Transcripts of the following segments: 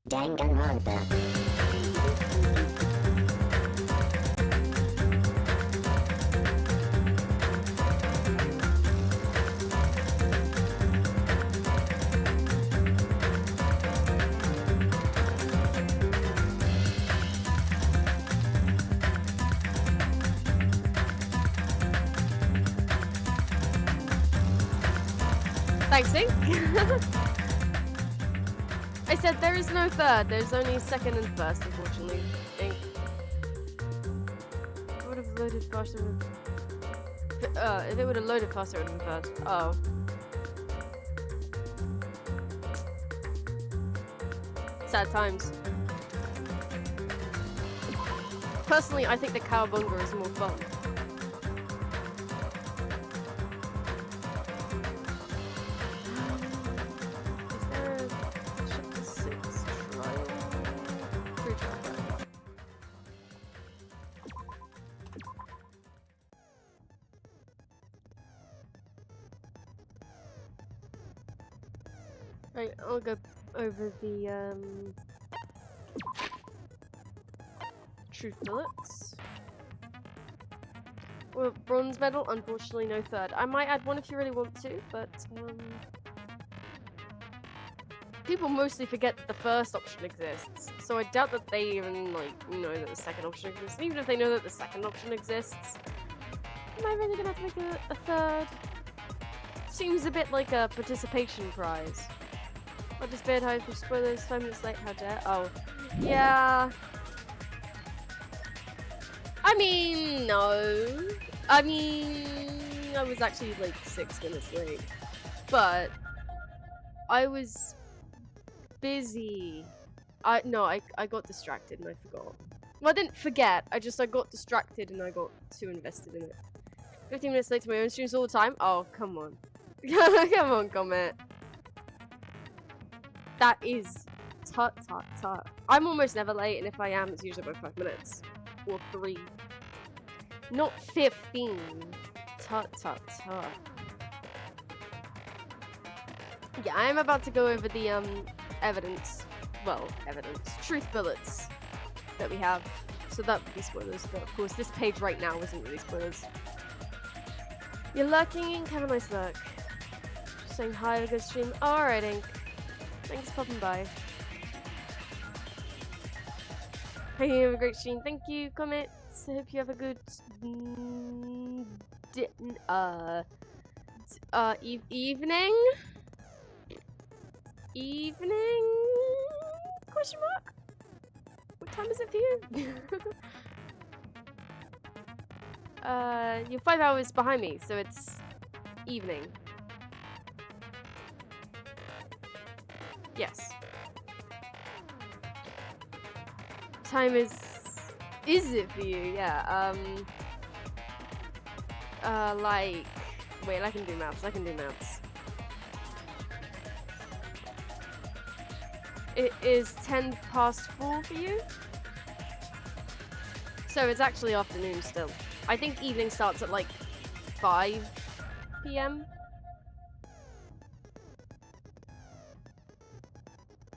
Danganronpa. Thanks, Ink. I said there is no third, there's only second and first, unfortunately. Ink. It would have loaded faster. If it would have loaded faster, it would have been first. Oh. Sad times. Personally, I think the cowabunga is more fun. Is there a chapter 6 trial? Free trial. Right, I'll go over the truth bullets. Well, bronze medal, unfortunately no third. I might add one if you really want to, but people mostly forget that the first option exists. So I doubt that they even like know that the second option exists. And even if they know that the second option exists, am I really gonna have to make a third? Seems a bit like a participation prize. I just bid high for spoilers 5 minutes late, how dare. Oh. Yeah. I mean, no. I mean, I was actually like 6 minutes late. But I was busy. I got distracted and I forgot. Well, I didn't forget, I got distracted and I got too invested in it. 15 minutes late to my own streams all the time? Oh, come on. Come on, comment. That is tut. I'm almost never late, and if I am, it's usually by 5 minutes. Or 3. Not 15. Tut. Yeah, I am about to go over the, truth bullets that we have. So that would be spoilers, but of course this page right now isn't really spoilers. You're lurking, Ink? Have a nice lurk. Just saying hi, have a good stream. Alright, Ink. Thanks for popping by. Hey, you have a great stream. Thank you, comments. I hope you have a good evening? Evening? Question mark? What time is it for you? You're 5 hours behind me, so it's evening. Yes. Time is it for you? Yeah, like, wait, I can do maths. It is 10 past 4 for you. So it's actually afternoon still. I think evening starts at like 5 PM.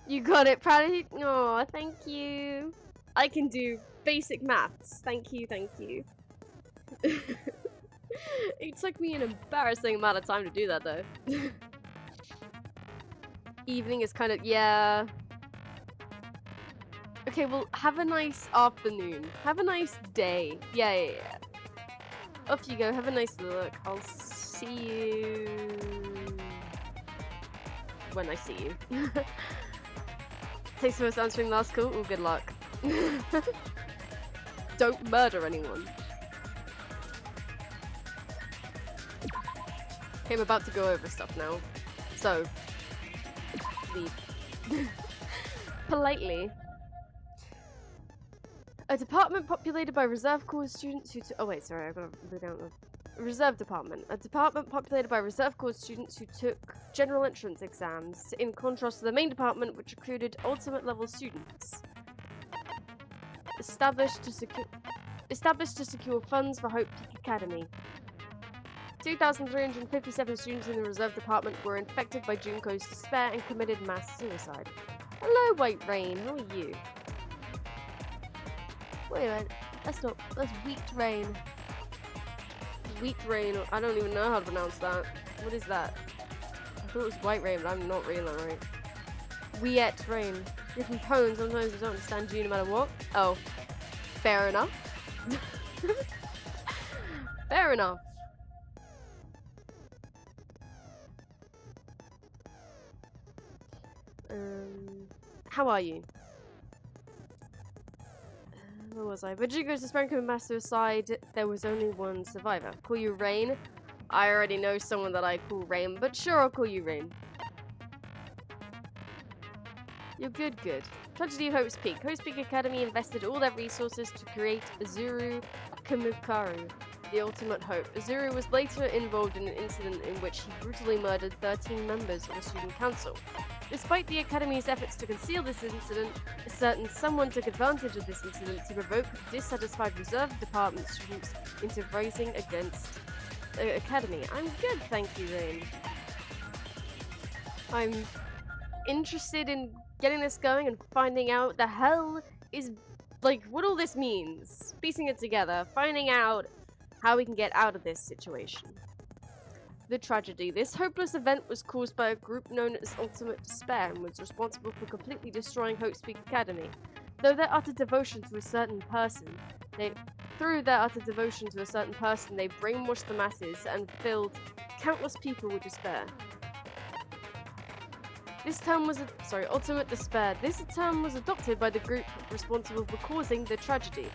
You got it, proud of you. Aw, thank you. I can do basic maths. Thank you. It took me an embarrassing amount of time to do that though. Evening is kind of, yeah. Okay, well, have a nice afternoon. Have a nice day. Yeah. Off you go, have a nice look. I'll see you when I see you. Thanks for answering last call. Oh, good luck. Don't murder anyone. Okay, I'm about to go over stuff now. So, leave. Politely. A department populated by reserve corps students who oh wait, sorry, I've got to read down the reserve department. A department populated by reserve corps students who took general entrance exams, in contrast to the main department, which recruited ultimate level students. Established to secure funds for Hope Peak Academy. 2,357 students in the reserve department were infected by Junko's despair and committed mass suicide. Hello, White Rain. How are you? Wait a minute. That's Wheat Rain. Wheat Rain. I don't even know how to pronounce that. What is that? I thought it was White Rain, but I'm not reading that right. Wheat Rain. Different tones. Sometimes I don't understand you no matter what. Oh. Fair enough. Fair enough. How are you? Where was I? Vegeta's despairing mass suicide. There was only one survivor. Call you Rain? I already know someone that I call Rain, but sure, I'll call you Rain. You're good. Tragedy of Hope's Peak. Hope's Peak Academy invested all their resources to create Azuru Kamukaru, the ultimate hope. Azuru was later involved in an incident in which he brutally murdered 13 members of the student council. Despite the Academy's efforts to conceal this incident, a certain someone took advantage of this incident to provoke dissatisfied reserve department students into rising against the Academy. I'm good, thank you, Rain. I'm interested in getting this going and finding out the hell is, like, what all this means. Piecing it together, finding out how we can get out of this situation. The tragedy. This hopeless event was caused by a group known as Ultimate Despair and was responsible for completely destroying Hope's Peak Academy. Through their utter devotion to a certain person, they brainwashed the masses and filled countless people with despair. Ultimate Despair. This term was adopted by the group responsible for causing the tragedy,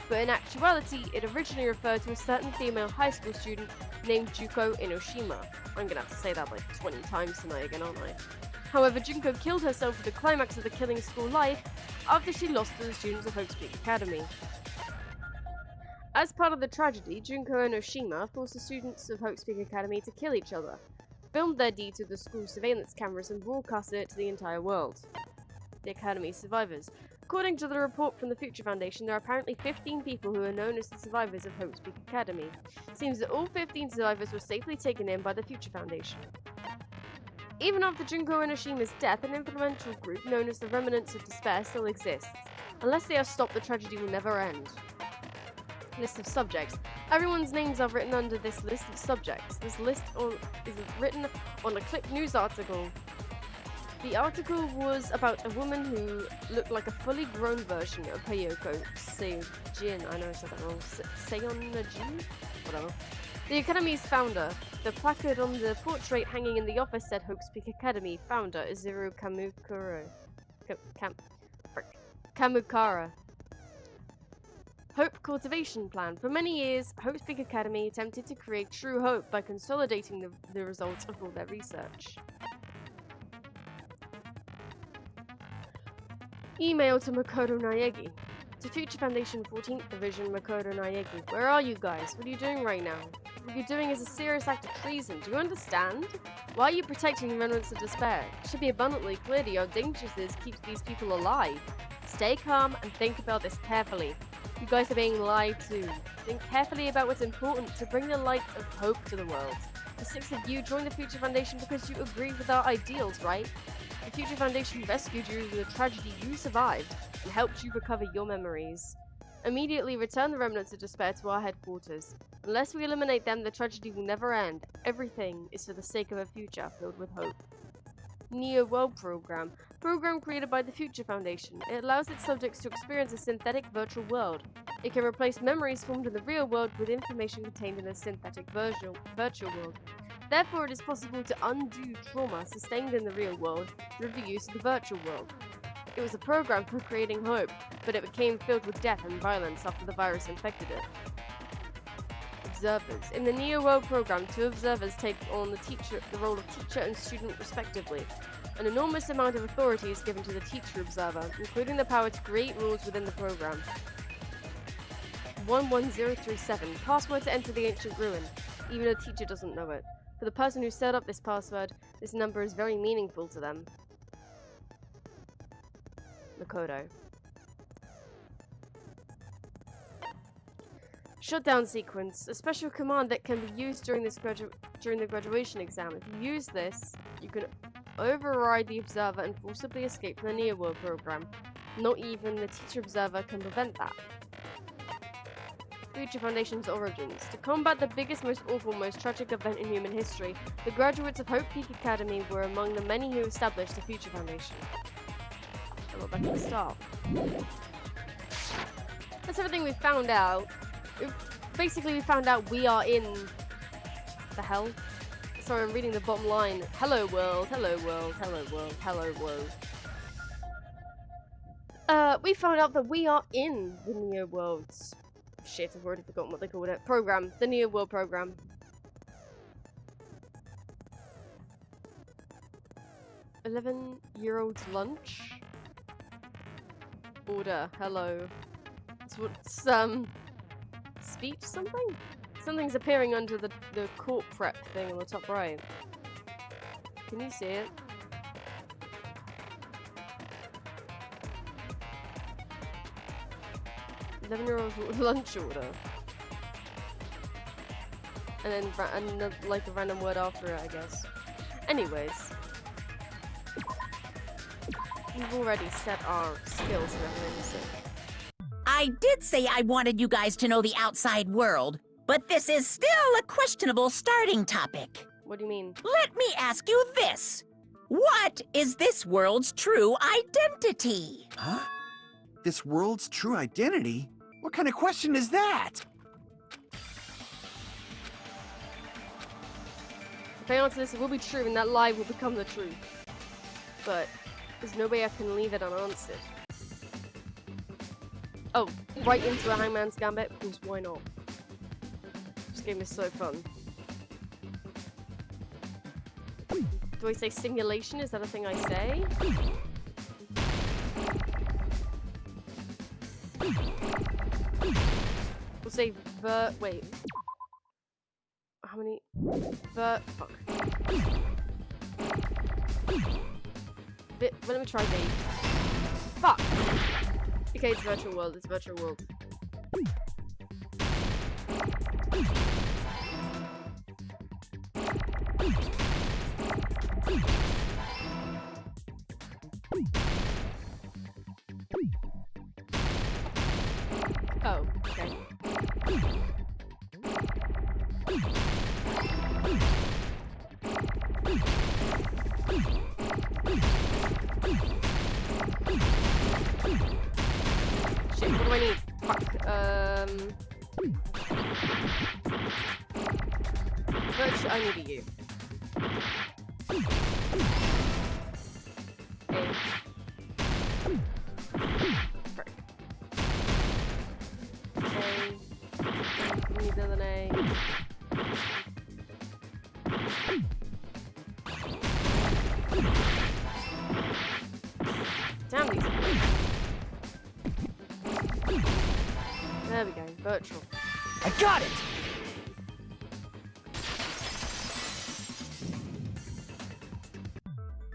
but in actuality, it originally referred to a certain female high school student named Juko Inoshima. I'm gonna have to say that like 20 times tonight again, aren't I? However, Junko killed herself at the climax of the killing school life after she lost to the students of Hope's Peak Academy. As part of the tragedy, Junko Inoshima forced the students of Hope's Peak Academy to kill each other, filmed their deeds with the school surveillance cameras and broadcasted it to the entire world. The Academy's survivors. According to the report from the Future Foundation, there are apparently 15 people who are known as the survivors of Hope's Peak Academy. It seems that all 15 survivors were safely taken in by the Future Foundation. Even after Junko Inoshima's death, an influential group known as the Remnants of Despair still exists. Unless they are stopped, the tragedy will never end. List of subjects. Everyone's names are written under this list of subjects. This list is written on a Click News article. The article was about a woman who looked like a fully grown version of Hayoko Seijin. I know I said that wrong. Seiyonajin? Whatever. The Academy's founder. The placard on the portrait hanging in the office said Hope's Peak Academy founder Izuru Kamukara. Hope Cultivation Plan. For many years, Hope's Peak Academy attempted to create true hope by consolidating the results of all their research. Email to Makoto Naegi. To Future Foundation 14th Division Makoto Naegi. Where are you guys? What are you doing right now? What you're doing is a serious act of treason. Do you understand? Why are you protecting the remnants of despair? It should be abundantly clear to you how dangerous this keeps these people alive. Stay calm and think about this carefully. You guys are being lied to. Think carefully about what's important to bring the light of hope to the world. The 6 of you joined the Future Foundation because you agree with our ideals, right? The Future Foundation rescued you from the tragedy you survived and helped you recover your memories. Immediately return the remnants of despair to our headquarters. Unless we eliminate them, the tragedy will never end. Everything is for the sake of a future filled with hope. Neo World Program. Program created by the Future Foundation. It allows its subjects to experience a synthetic virtual world. It can replace memories formed in the real world with information contained in a synthetic virtual world. Therefore, it is possible to undo trauma sustained in the real world through the use of the virtual world. It was a program for creating hope, but it became filled with death and violence after the virus infected it. Observers. In the Neo World program, 2 observers take on the role of teacher and student respectively. An enormous amount of authority is given to the teacher observer, including the power to create rules within the program. 11037. Password to enter the ancient ruin. Even a teacher doesn't know it. For the person who set up this password, this number is very meaningful to them. Makoto. Shutdown sequence. A special command that can be used during the graduation exam. If you use this, you can override the observer and forcibly escape from the Neo-World program. Not even the teacher observer can prevent that. Future Foundation's origins. To combat the biggest, most awful, most tragic event in human history, the graduates of Hope Peak Academy were among the many who established the Future Foundation. And we're back at the start. That's everything we found out. Basically, we found out we are in... the hell? Sorry, I'm reading the bottom line. Hello world, hello world, hello world, hello world. We found out that we are in the Neo Worlds. Shit, I've already forgotten what they called it. Program. The Neo World program. $11-year-old's lunch? Order. Hello. What's, speech something? Something's appearing under the court prep thing on the top right. Can you see it? $11-year-old's lunch order. And then like a random word after it, I guess. Anyways. We've already set our skills and everything, so... I did say I wanted you guys to know the outside world, but this is still a questionable starting topic. What do you mean? Let me ask you this. What is this world's true identity? Huh? This world's true identity? What kind of question is that? If I answer this, it will be true, and that lie will become the truth. But there's no way I can leave it unanswered. Oh, right into a Hangman's Gambit, because why not? This game is so fun. Do I say simulation? Is that a thing I say? We'll say wait. How many? Fuck. Let me try V. Fuck! Okay, it's virtual world, it's virtual world. Oh, okay. Shit, what do I need? Fuck, Virtual, I need a U. A. Frick. A. Need an A. Damn these. There we go, virtual. I got it!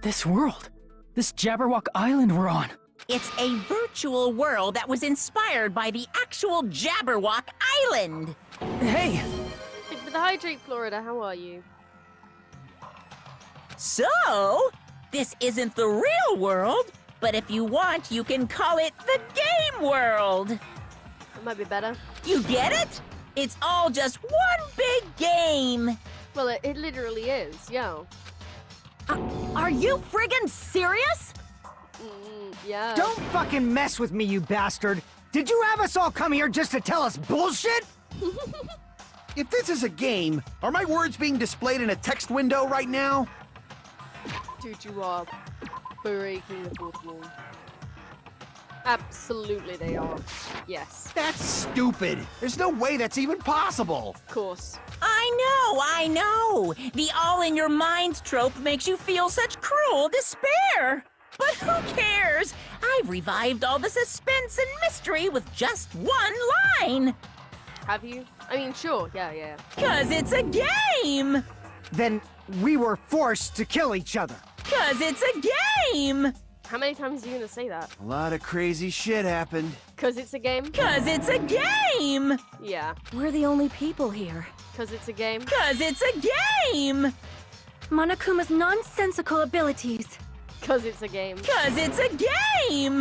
This world. This Jabberwock Island we're on. It's a virtual world that was inspired by the actual Jabberwock Island. Hey! Hey, for the Hydrate, Florida, how are you? So, this isn't the real world, but if you want, you can call it the game world. That might be better. You get it? It's all just one big game. Well, it literally is, yo. Are you friggin' serious? Yeah. Don't fucking mess with me, you bastard! Did you have us all come here just to tell us bullshit? If this is a game, are my words being displayed in a text window right now? Dude, you are breaking the fourth wall. Absolutely they are. Yes. That's stupid. There's no way that's even possible. Of course. I know. The all-in-your-mind trope makes you feel such cruel despair. But who cares? I've revived all the suspense and mystery with just one line. Have you? I mean, sure. Yeah. 'Cause it's a game. Then we were forced to kill each other. 'Cause it's a game. How many times are you gonna say that? A lot of crazy shit happened. 'Cause it's a game? 'Cause it's a game. Yeah. We're the only people here. 'Cause it's a game? 'Cause it's a game. Monokuma's nonsensical abilities. Cause it's a game. Cause it's a game!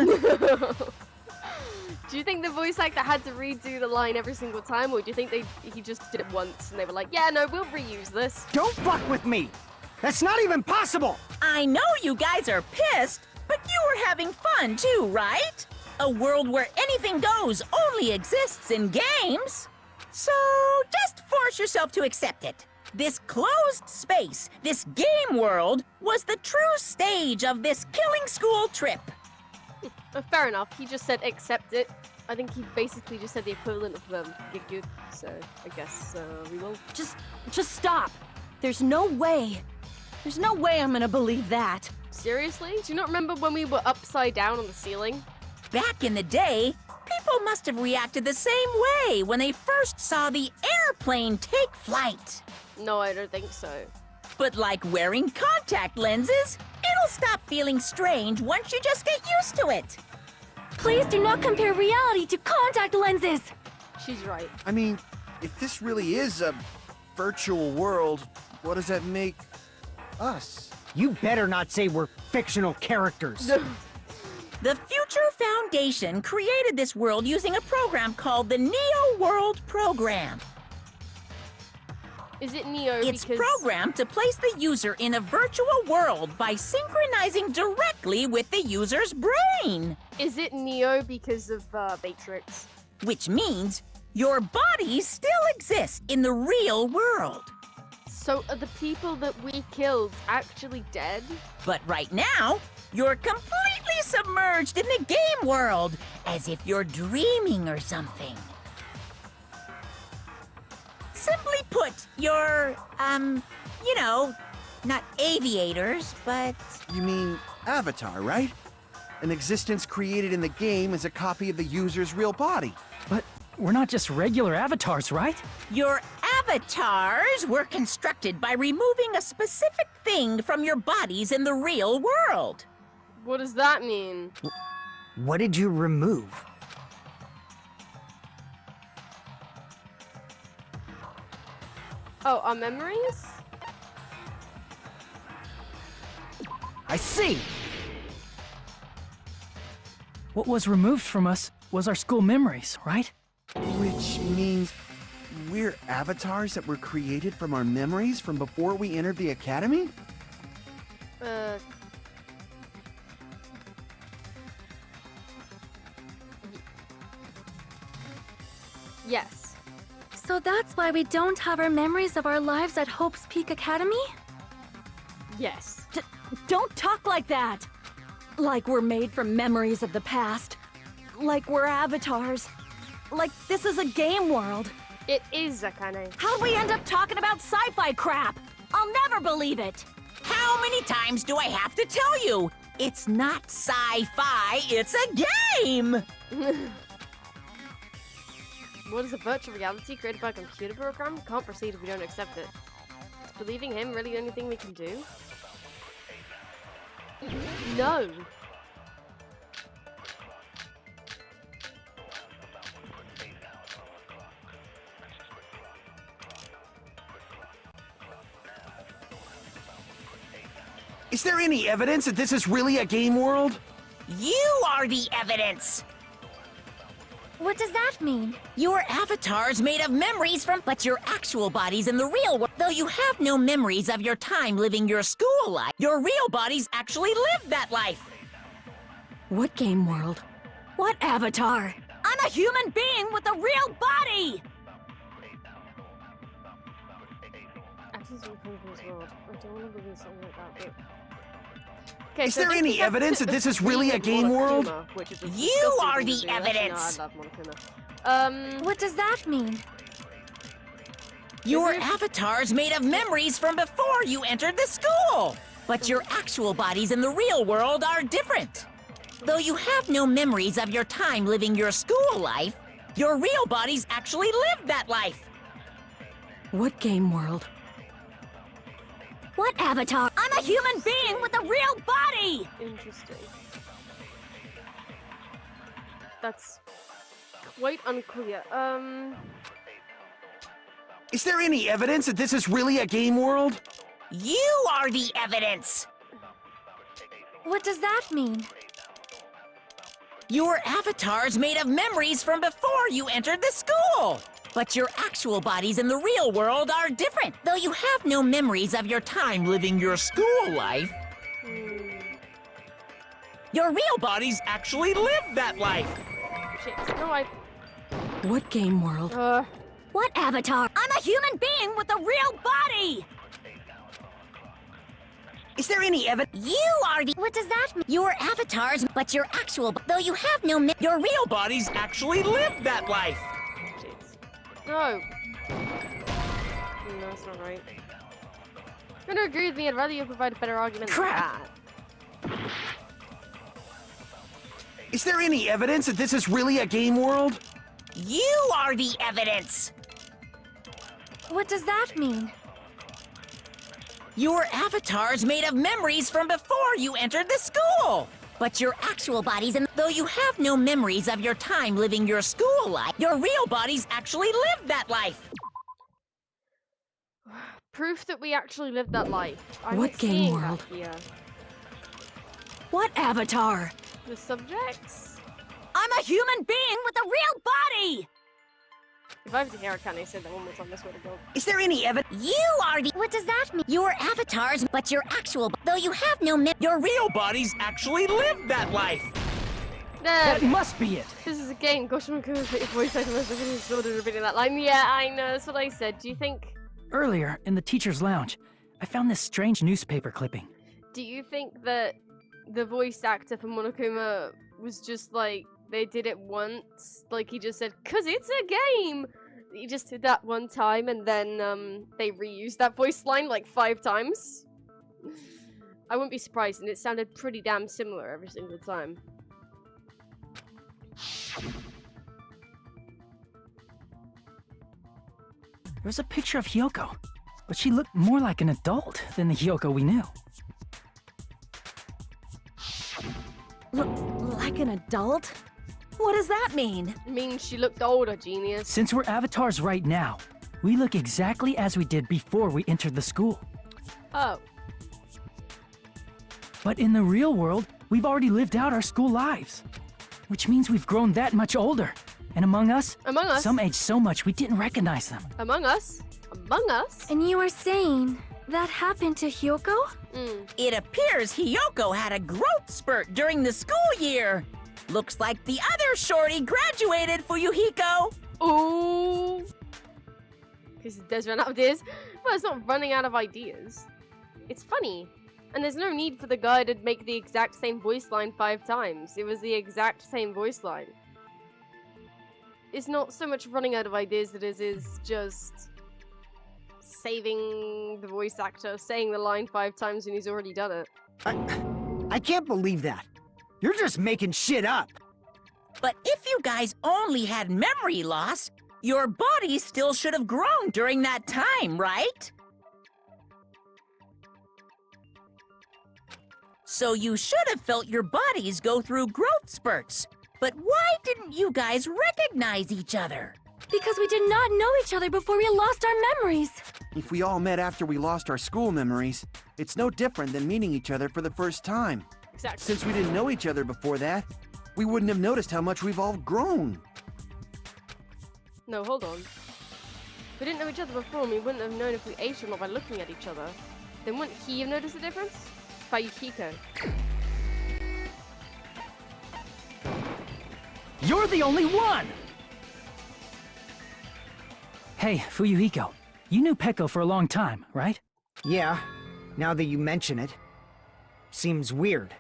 Do you think the voice actor had to redo the line every single time, or do you think he just did it once and they were like, yeah, no, we'll reuse this? Don't fuck with me! That's not even possible! I know you guys are pissed, but you were having fun too, right? A world where anything goes only exists in games. So just force yourself to accept it. This closed space, this game world, was the true stage of this killing school trip. Fair enough. He just said accept it. I think he basically just said the equivalent of get good. So I guess we will. Just stop. There's no way I'm gonna believe that. Seriously? Do you not remember when we were upside down on the ceiling? Back in the day, people must have reacted the same way when they first saw the airplane take flight. No, I don't think so. But like wearing contact lenses, it'll stop feeling strange once you just get used to it. Please do not compare reality to contact lenses. She's right. I mean, if this really is a virtual world, what does that make us? You better not say we're fictional characters. The Future Foundation created this world using a program called the Neo World Program. Is it Neo It's because... programmed to place the user in a virtual world by synchronizing directly with the user's brain. Is it Neo because of Matrix? Which means your body still exists in the real world. So are the people that we killed actually dead? But right now, you're completely submerged in the game world, as if you're dreaming or something. Simply put, you're, you know, not aviators, but... You mean Avatar, right? An existence created in the game is a copy of the user's real body. But we're not just regular avatars, right? Your avatars were constructed by removing a specific thing from your bodies in the real world. What does that mean? What did you remove? Oh, our memories? I see! What was removed from us was our school memories, right? Which means we're avatars that were created from our memories from before we entered the academy? Yes. So that's why we don't have our memories of our lives at Hope's Peak Academy? Yes. Don't talk like that! Like we're made from memories of the past. Like we're avatars. Like this is a game world. It is Akane. How'd we end up talking about sci-fi crap? I'll never believe it! How many times do I have to tell you? It's not sci-fi, it's a game! What is a virtual reality created by a computer program? Can't proceed if we don't accept it. Is believing him really the only thing we can do? No. Is there any evidence that this is really a game world? You are the evidence! What does that mean? Your avatar's made of memories from, but your actual body's in the real world. Though you have no memories of your time living your school life, your real bodies actually lived that life. What game world? What avatar? I'm a human being with a real body! Actions in Kingdom's world. I don't want to believe something like that, but... Okay, Is so there this any a evidence that this is really a Monokuma, game world? which is a You disgusting are thing the to do. Actually, evidence. No, I love Monokuma. What does that mean? Your there- avatar's made of memories from before you entered the school. But your actual bodies in the real world are different. Though you have no memories of your time living your school life, your real bodies actually lived that life. What game world? What avatar? I'm a human being with a real body! Interesting. That's quite unclear. Is there any evidence that this is really a game world? You are the evidence! What does that mean? Your avatar's made of memories from before you entered the school! But your actual bodies in the real world are different. Though you have no memories of your time living your school life, your real bodies actually lived that life! Shit. No, I. What game world? What avatar? I'm a human being with a real body! Is there any evidence? You are the— What does that mean? Your avatars, but your actual— Though you have no your real bodies actually lived that life! No. No, that's not right. I'm gonna agree with me. I'd rather you provide a better argument Crap. than that. Is there any evidence that this is really a game world? You are the evidence! What does that mean? Your avatar's made of memories from before you entered the school! But your actual bodies, and though you have no memories of your time living your school life, your real bodies actually lived that life! Proof that we actually lived that life. I'm What not game seeing world? that here. What avatar? The subjects? I'm a human being with a real body! If I was a hair, can I say that one more time? I swear to God. Is there any evidence? You are the— What does that mean? Your avatars, but your actual— Though you have no your real bodies actually lived that life! That must be it. This is a game. Gosh, I'm going to put your voice out of my sort of repeating that line. Yeah, I know. That's what I said. Do you think... Earlier, in the teacher's lounge, I found this strange newspaper clipping. Do you think that the voice actor for Monokuma was just like, they did it once? Like, he just said, 'cause it's a game! He just did that one time, and then, they reused that voice line like 5 times? I wouldn't be surprised, and it sounded pretty damn similar every single time. There was a picture of Hyoko, but she looked more like an adult than the Hyoko we knew. Like an adult? What does that mean? It means she looked older, genius. Since we're avatars right now, we look exactly as we did before we entered the school. Oh. But in the real world, we've already lived out our school lives. Which means we've grown that much older. And among us, Among us? some aged so much we didn't recognize them. Among us? Among us? And you are saying that happened to Hyoko? It appears Hyoko had a growth spurt during the school year! Looks like the other shorty graduated, Fuyuhiko! Ooh. Because it does run out of ideas. Well, it's not running out of ideas. It's funny. And there's no need for the guy to make the exact same voice line 5 times. It was the exact same voice line. It's not so much running out of ideas that it is just saving the voice actor, saying the line 5 times when he's already done it. I can't believe that. You're just making shit up. But if you guys only had memory loss, your body still should have grown during that time, right? So you should have felt your bodies go through growth spurts. But why didn't you guys recognize each other? Because we did not know each other before we lost our memories. If we all met after we lost our school memories, it's no different than meeting each other for the first time. Exactly. Since we didn't know each other before that, we wouldn't have noticed how much we've all grown. No, hold on. If we didn't know each other before, and we wouldn't have known if we aged or not by looking at each other. Then wouldn't he have noticed the difference? By Yukiko. You're the only one! Hey, Fuyuhiko, you knew Peko for a long time, right? Yeah, now that you mention it. Seems weird.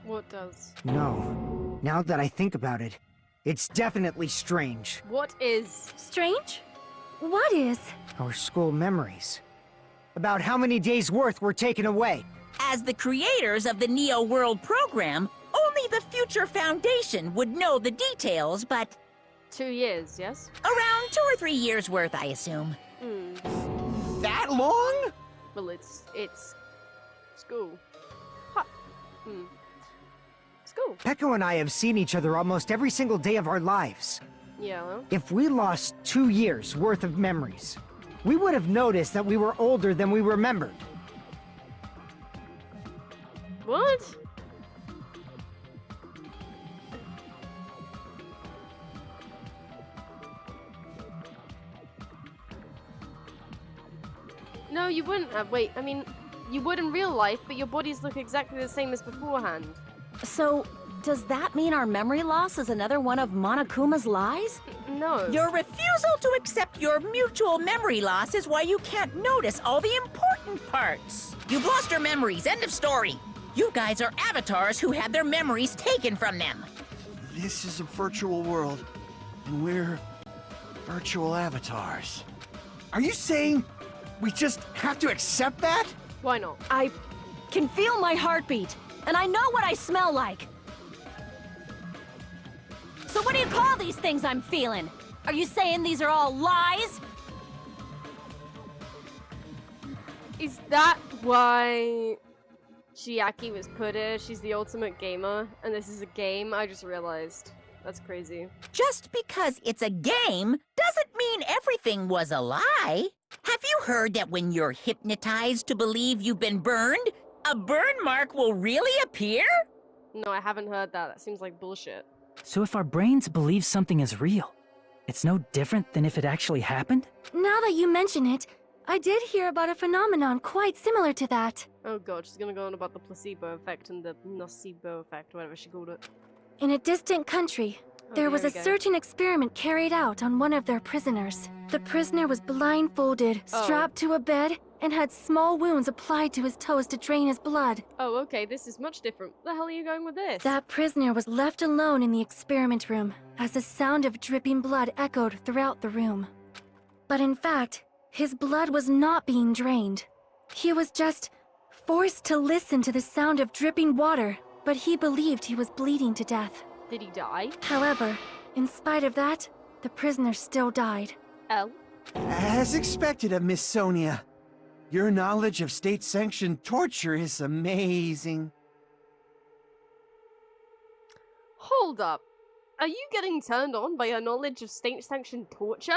What does? No, now that I think about it, it's definitely strange. What is? Strange? What is? Our school memories. About how many days' worth were taken away. As the creators of the Neo World program, only the Future Foundation would know the details, but 2 years, yes? around 2 or 3 years worth, I assume. That long? Well, it's school. Ha. School. Peko and I have seen each other almost every single day of our lives. Yeah. Well, If we lost 2 years' worth of memories, we would have noticed that we were older than we remembered. What? No, you wouldn't have. Wait, I mean, you would in real life, but your bodies look exactly the same as beforehand. So, does that mean our memory loss is another one of Monokuma's lies? No. Your refusal to accept your mutual memory loss is why you can't notice all the important parts. You've lost your memories, end of story. You guys are avatars who had their memories taken from them. This is a virtual world, and we're virtual avatars. Are you saying we just have to accept that? Why not? I can feel my heartbeat, and I know what I smell like. So what do you call these things I'm feeling? Are you saying these are all lies? Is that why Chiaki was put here? She's the ultimate gamer, and this is a game? I just realized. That's crazy. Just because it's a game doesn't mean everything was a lie. Have you heard that when you're hypnotized to believe you've been burned, a burn mark will really appear? No, I haven't heard that. That seems like bullshit. So if our brains believe something is real, it's no different than if it actually happened? Now that you mention it, I did hear about a phenomenon quite similar to that. Oh god, she's gonna go on about the placebo effect and the nocebo effect, whatever she called it. In a distant country, there was here a we go. certain experiment carried out on one of their prisoners. The prisoner was blindfolded, Oh. strapped to a bed, and had small wounds applied to his toes to drain his blood. Oh, okay, this is much different. Where the hell are you going with this? That prisoner was left alone in the experiment room as the sound of dripping blood echoed throughout the room. But in fact, his blood was not being drained. He was just forced to listen to the sound of dripping water, but he believed he was bleeding to death. Did he die? However, in spite of that, the prisoner still died. L? As expected of Miss Sonia. Your knowledge of state-sanctioned torture is amazing. Hold up. Are you getting turned on by your knowledge of state-sanctioned torture?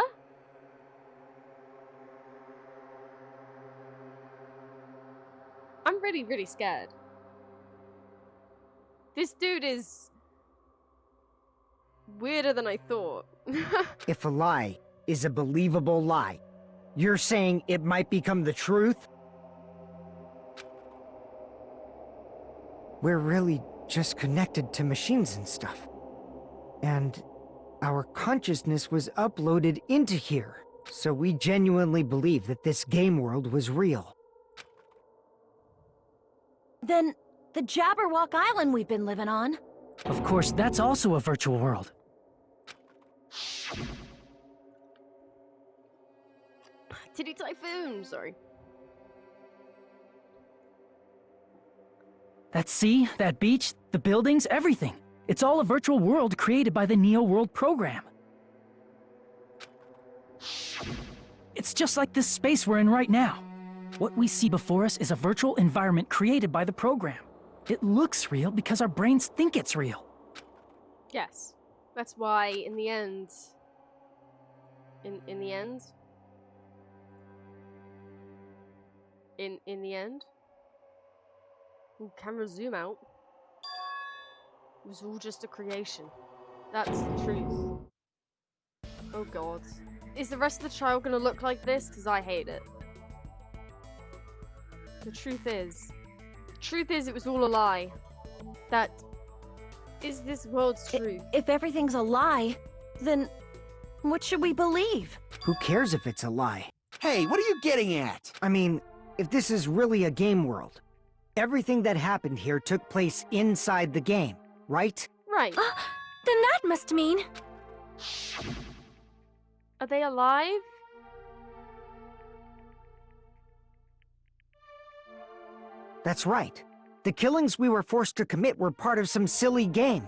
I'm really, really scared. This dude is weirder than I thought. If a lie is a believable lie, you're saying it might become the truth? We're really just connected to machines and stuff. And our consciousness was uploaded into here, so we genuinely believe that this game world was real. Then the Jabberwock Island we've been living on. Of course, that's also a virtual world. Titty Typhoon, sorry. That sea, that beach, the buildings, everything. It's all a virtual world created by the Neo World program. It's just like this space we're in right now. What we see before us is a virtual environment created by the program. It looks real because our brains think it's real. Yes. That's why, in the end... In the end? In the end? Ooh, camera zoom out. It was all just a creation. That's the truth. Oh god. Is the rest of the trial gonna look like this? Because I hate it. The truth is... it was all a lie. That is this world's truth. If everything's a lie, then what should we believe? Who cares if it's a lie? Hey, what are you getting at? I mean, if this is really a game world, everything that happened here took place inside the game, right? Right. Then that must mean... Are they alive? That's right. The killings we were forced to commit were part of some silly game.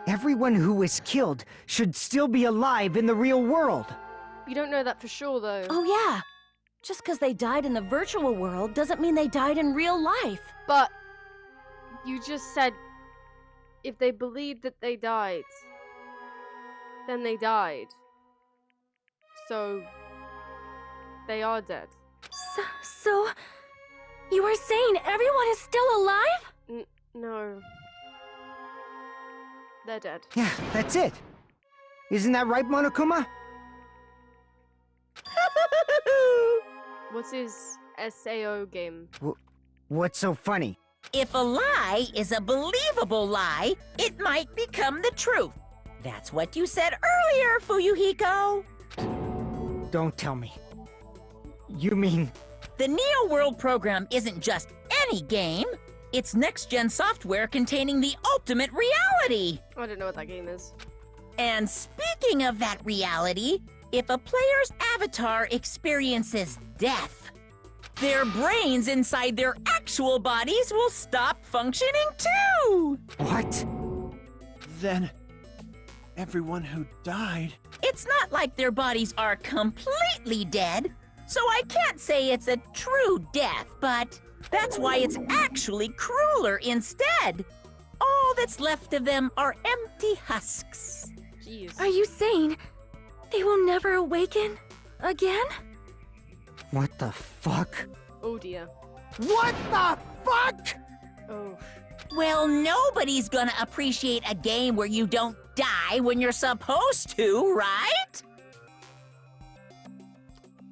Everyone who was killed should still be alive in the real world. You don't know that for sure, though. Oh yeah. Just because they died in the virtual world doesn't mean they died in real life. But you just said if they believed that they died, then they died. So they are dead. So you are saying everyone is still alive? No. They're dead. Yeah, that's it. Isn't that right, Monokuma? What's his SAO game? What's so funny? If a lie is a believable lie, it might become the truth. That's what you said earlier, Fuyuhiko. Don't tell me. You mean... The Neo World program isn't just any game. It's next-gen software containing the ultimate reality. I don't know what that game is. And speaking of that reality, if a player's avatar experiences death, their brains inside their actual bodies will stop functioning too! What? Then, everyone who died... It's not like their bodies are completely dead, so I can't say it's a true death, but that's why it's actually crueler instead. All that's left of them are empty husks. Jeez. Are you saying they will never awaken again? What the fuck? Oh dear. What the fuck? Oh. Well, nobody's gonna appreciate a game where you don't die when you're supposed to, right?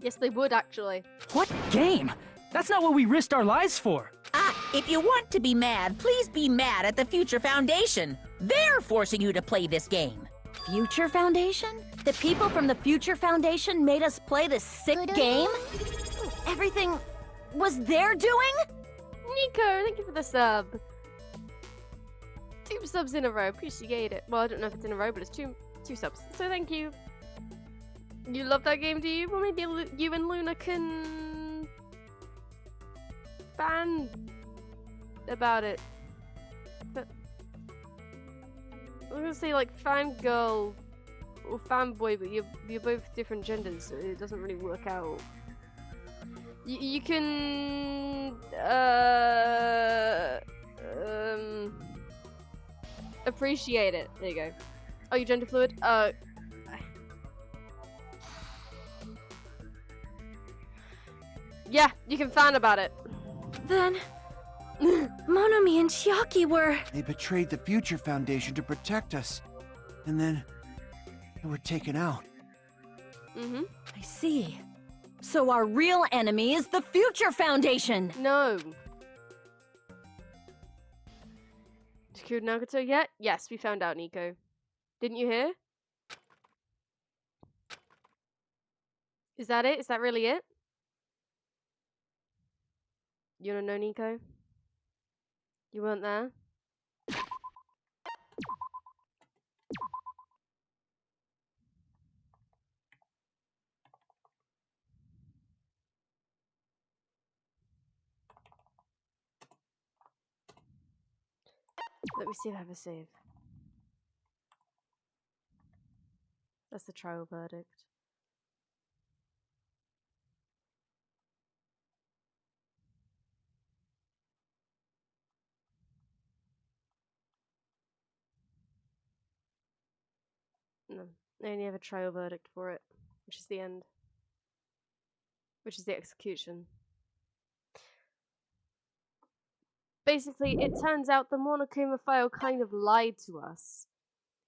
Yes, they would actually. What game? That's not what we risked our lives for. If you want to be mad, please be mad at the Future Foundation. They're forcing you to play this game. Future Foundation? The people from the Future Foundation made us play this sick game? Everything was their doing? Nico, thank you for the sub. 2 subs in a row, appreciate it. Well, I don't know if it's in a row, but it's two subs. So thank you. You love that game, do you? Well, maybe you and Luna can ban about it. But I'm gonna say like fangirl or fanboy, but you're both different genders, so it doesn't really work out. You can appreciate it. There you go. Are you gender fluid? Yeah, you can fan about it. Then Monomi and Chiaki were... They betrayed the Future Foundation to protect us. And then... they were taken out. Mm-hmm. I see. So our real enemy is the Future Foundation! No. Secured Nagato yet? Yes, we found out, Nico. Didn't you hear? Is that it? Is that really it? You don't know, Nico? You weren't there? Let me see if I have a save. That's the trial verdict. No, I only have a trial verdict for it, which is the end. Which is the execution. Basically, it turns out the Monokuma file kind of lied to us.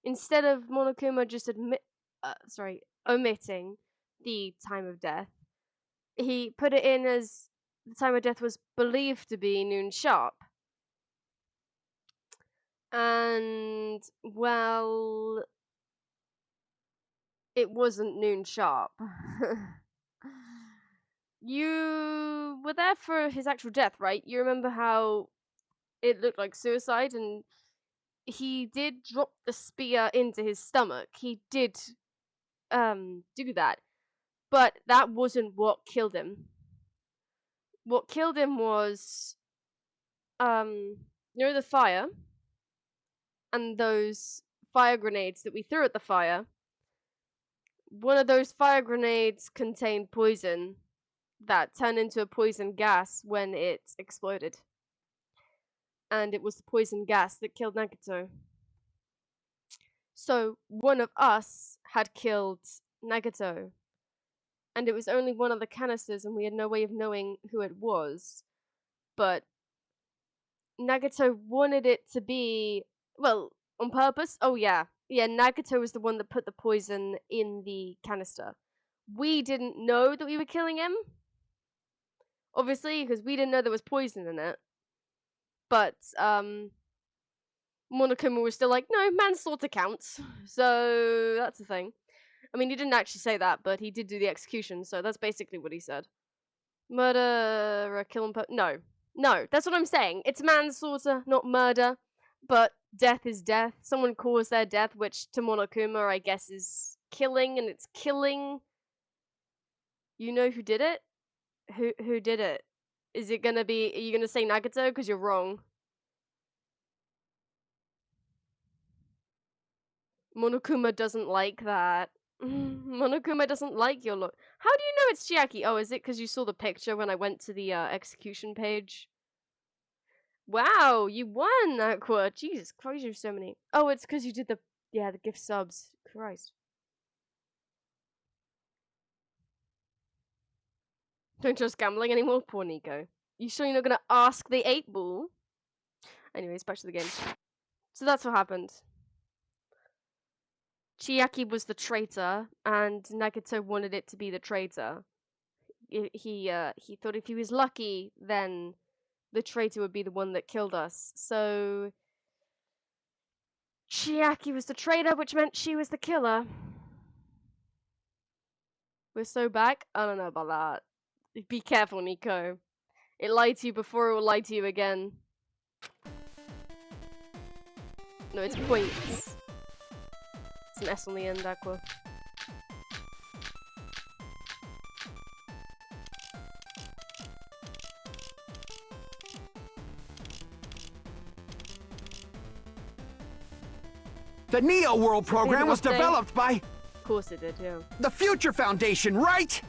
Instead of Monokuma just omitting the time of death, he put it in as the time of death was believed to be noon sharp. And, well, it wasn't noon sharp. You were there for his actual death, right? You remember how it looked like suicide, and he did drop the spear into his stomach. He did do that. But that wasn't what killed him. What killed him was near the fire, and those fire grenades that we threw at the fire, one of those fire grenades contained poison that turned into a poison gas when it exploded. And it was the poison gas that killed Nagato. So one of us had killed Nagato. And it was only one of the canisters, and we had no way of knowing who it was. But Nagato wanted it to be, well, on purpose. Oh yeah, Nagato was the one that put the poison in the canister. We didn't know that we were killing him, obviously, because we didn't know there was poison in it. But Monokuma was still like, no, manslaughter counts. So that's the thing. I mean, he didn't actually say that, but he did do the execution, so that's basically what he said. Murder, kill and no, that's what I'm saying. It's manslaughter, not murder. But death is death. Someone caused their death, which to Monokuma, I guess, is killing, and it's killing. You know who did it? Who did it? Is it gonna be? Are you gonna say Nagato? Because you're wrong. Monokuma doesn't like that. Monokuma doesn't like your look. How do you know it's Chiaki? Oh, is it because you saw the picture when I went to the execution page? Wow, you won, Aqua. Jesus Christ, you have so many. Oh, it's because you did the gift subs. Christ. Don't trust gambling anymore? Poor Nico. You sure you're not gonna ask the 8-ball? Anyways, back to the game. So that's what happened. Chiaki was the traitor, and Nagato wanted it to be the traitor. He thought if he was lucky, then the traitor would be the one that killed us. So Chiaki was the traitor, which meant she was the killer. We're so back? I don't know about that. Be careful, Nico. It lied to you before, it will lie to you again. No, it's points. It's an S on the end, Aqua. The Neo World program was developed by Of course it did, yeah. the Future Foundation, right?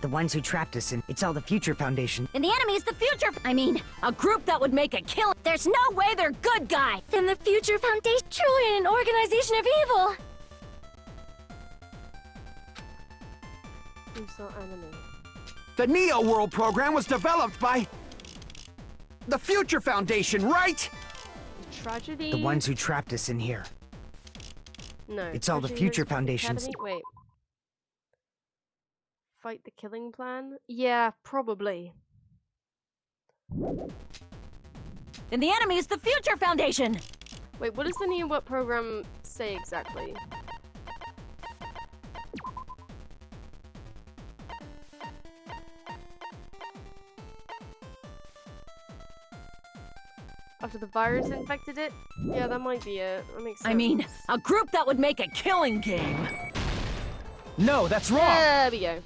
The ones who trapped us in. It's all the Future Foundation. And the enemy's the future. I mean, a group that would make a kill. There's no way they're good guys. Then the Future Foundation, truly an organization of evil. Who's that enemy? The Neo World program was developed by the Future Foundation, right? Tragedy? The ones who trapped us in here. No. It's all the Tragedy Future Host Foundation's. Academy? Wait. Fight the killing plan? Yeah, probably. And the enemy's the Future Foundation. Wait, what does the Neo What program say exactly? After the virus infected it? Yeah, that might be it. That makes sense. I mean, a group that would make a killing game. No, that's wrong! There we go.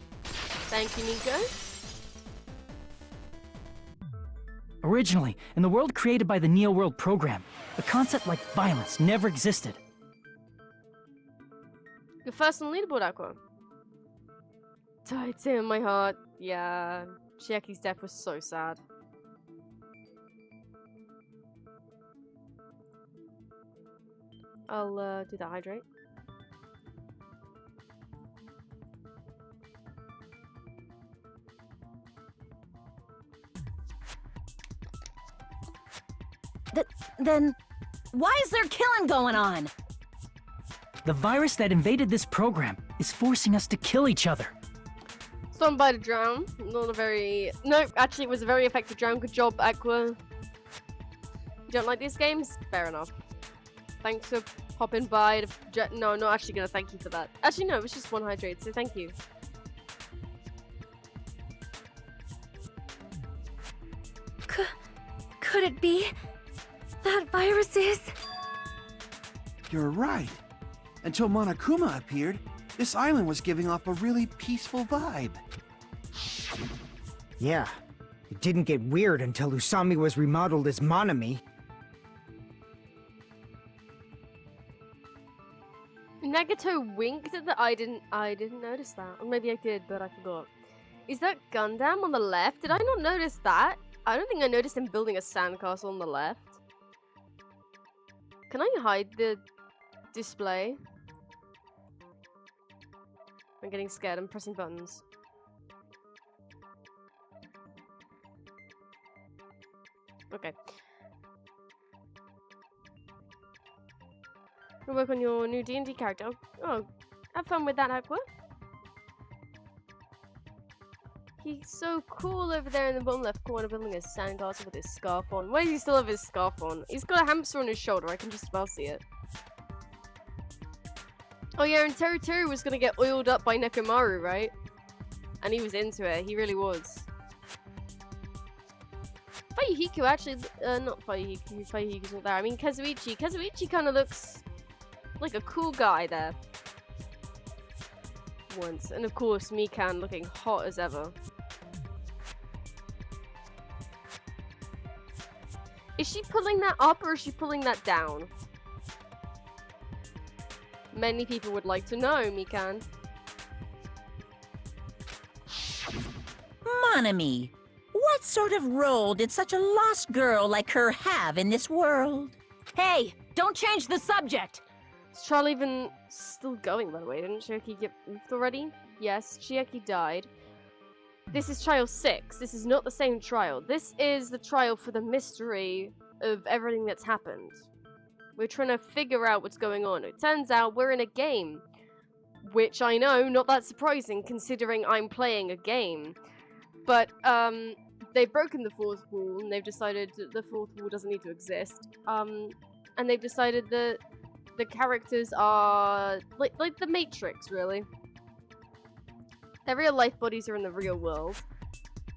Thank you, Nico. Originally, in the world created by the Neo World program, a concept like violence never existed. You're first on the leaderboard, Aqua. Tight in my heart. Yeah, Chiaki's death was so sad. I'll do the hydrate. Then, why is there killing going on? The virus that invaded this program is forcing us to kill each other. Stunned by the drown. Not a very... No, actually it was a very effective drown. Good job, Aqua. You don't like these games? Fair enough. Thanks for popping by. No, not actually gonna thank you for that. Actually, no, it was just one hydrate, so thank you. Could it be that virus is? You're right. Until Monokuma appeared, this island was giving off a really peaceful vibe. Yeah. It didn't get weird until Usami was remodeled as Monami. Nagato winked at the. I didn't notice that. Or maybe I did, but I forgot. Is that Gundam on the left? Did I not notice that? I don't think I noticed him building a sandcastle on the left. Can I hide the display? I'm getting scared. I'm pressing buttons. Okay. We'll work on your new D&D character. Oh, have fun with that, Aqua. He's so cool over there in the bottom left corner building a sandcastle with his scarf on. Why does he still have his scarf on? He's got a hamster on his shoulder. I can just about see it. Oh yeah, and Teru Teru was gonna get oiled up by Nekomaru, right? And he was into it. He really was. Fuyuhiko actually, not Fuyuhiko. Fuyuhiko's not there. I mean Kazuichi. Kazuichi kind of looks like a cool guy there. Once. And of course, Mikan looking hot as ever. Is she pulling that up or is she pulling that down? Many people would like to know, Mikan. Monami, what sort of role did such a lost girl like her have in this world? Hey, don't change the subject! Is trial even still going, by the way? Didn't Chiaki get moved already? Yes, Chiaki died. This is trial 6. This is not the same trial. This is the trial for the mystery of everything that's happened. We're trying to figure out what's going on. It turns out we're in a game. Which I know, not that surprising, considering I'm playing a game. But, they've broken the fourth wall, and they've decided that the fourth wall doesn't need to exist. And they've decided that the characters are like the Matrix, really. Their real life bodies are in the real world,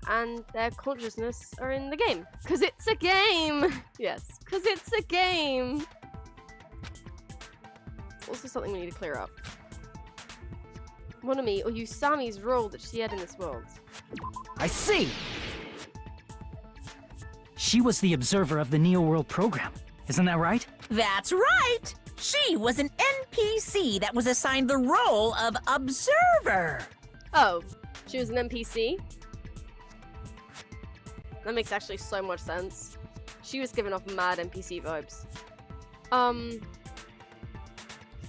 and their consciousness are in the game. 'Cause it's a game! Yes, 'cause it's a game! It's also something we need to clear up. Monami, or Usami's role that she had in this world. I see! She was the observer of the Neo World program. Isn't that right? That's right! She was an NPC that was assigned the role of observer. Oh, she was an NPC? That makes actually so much sense. She was giving off mad NPC vibes.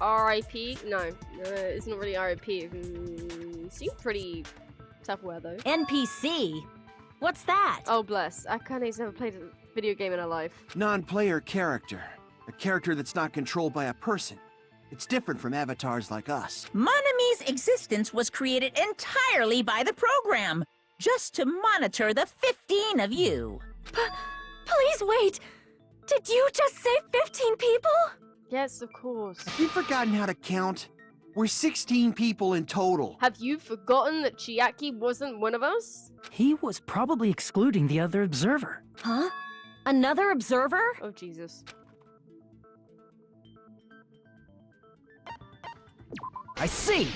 RIP? No, it's not really RIP. Seemed pretty self-aware though. NPC? What's that? Oh bless, Akane's never played a video game in her life. Non-player character. A character that's not controlled by a person. It's different from avatars like us. Monami's existence was created entirely by the program, just to monitor the 15 of you. Please wait! Did you just say 15 people? Yes, of course. Have you forgotten how to count? We're 16 people in total. Have you forgotten that Chiaki wasn't one of us? He was probably excluding the other observer. Huh? Another observer? Oh Jesus. I see!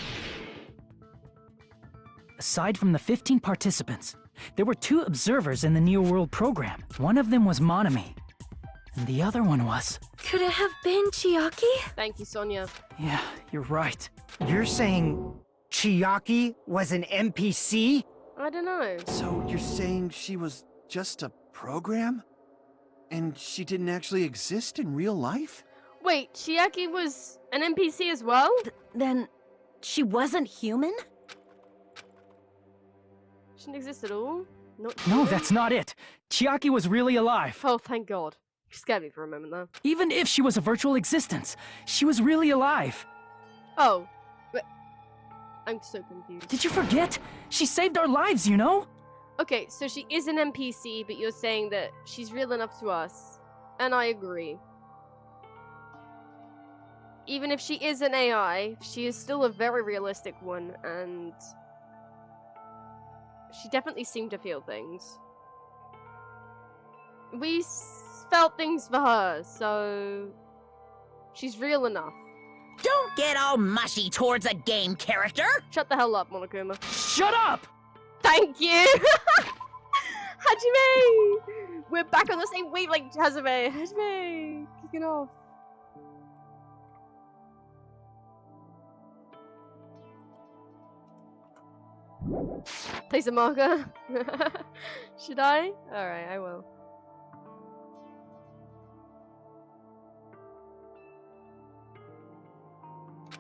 Aside from the 15 participants, there were 2 observers in the Neo World program. One of them was Monami, and the other one was... Could it have been Chiaki? Thank you, Sonia. Yeah, you're right. You're saying Chiaki was an NPC? I don't know. So you're saying she was just a program? And she didn't actually exist in real life? Wait, Chiaki was an NPC as well? Then she wasn't human? She didn't exist at all? Not No, human? that's not it. Chiaki was really alive. Oh, thank God. You scared me for a moment there. Even if she was a virtual existence, she was really alive. Oh, but I'm so confused. Did you forget? She saved our lives, you know? Okay, so she is an NPC, but you're saying that she's real enough to us. And I agree. Even if she is an AI, she is still a very realistic one, and she definitely seemed to feel things. We felt things for her, so she's real enough. Don't get all mushy towards a game character. Shut the hell up, Monokuma. Shut up! Thank you! Hajime! We're back on the same wavelength, Hajime! Hajime! Kicking off. Place a marker. Should I? Alright, I will.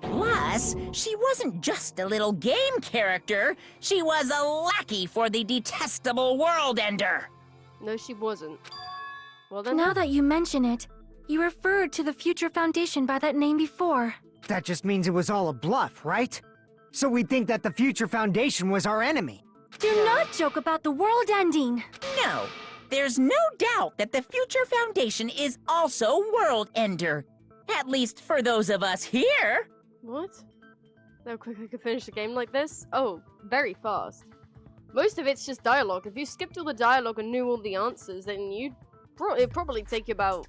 Plus, she wasn't just a little game character. She was a lackey for the detestable World Ender. No, she wasn't. Well then. Now that you mention it, you referred to the Future Foundation by that name before. That just means it was all a bluff, right? So we'd think that the Future Foundation was our enemy. Do not joke about the world ending. No, there's no doubt that the Future Foundation is also World Ender. At least for those of us here. What? How quick I could finish a game like this? Oh, very fast. Most of it's just dialogue. If you skipped all the dialogue and knew all the answers, then it'd probably take you about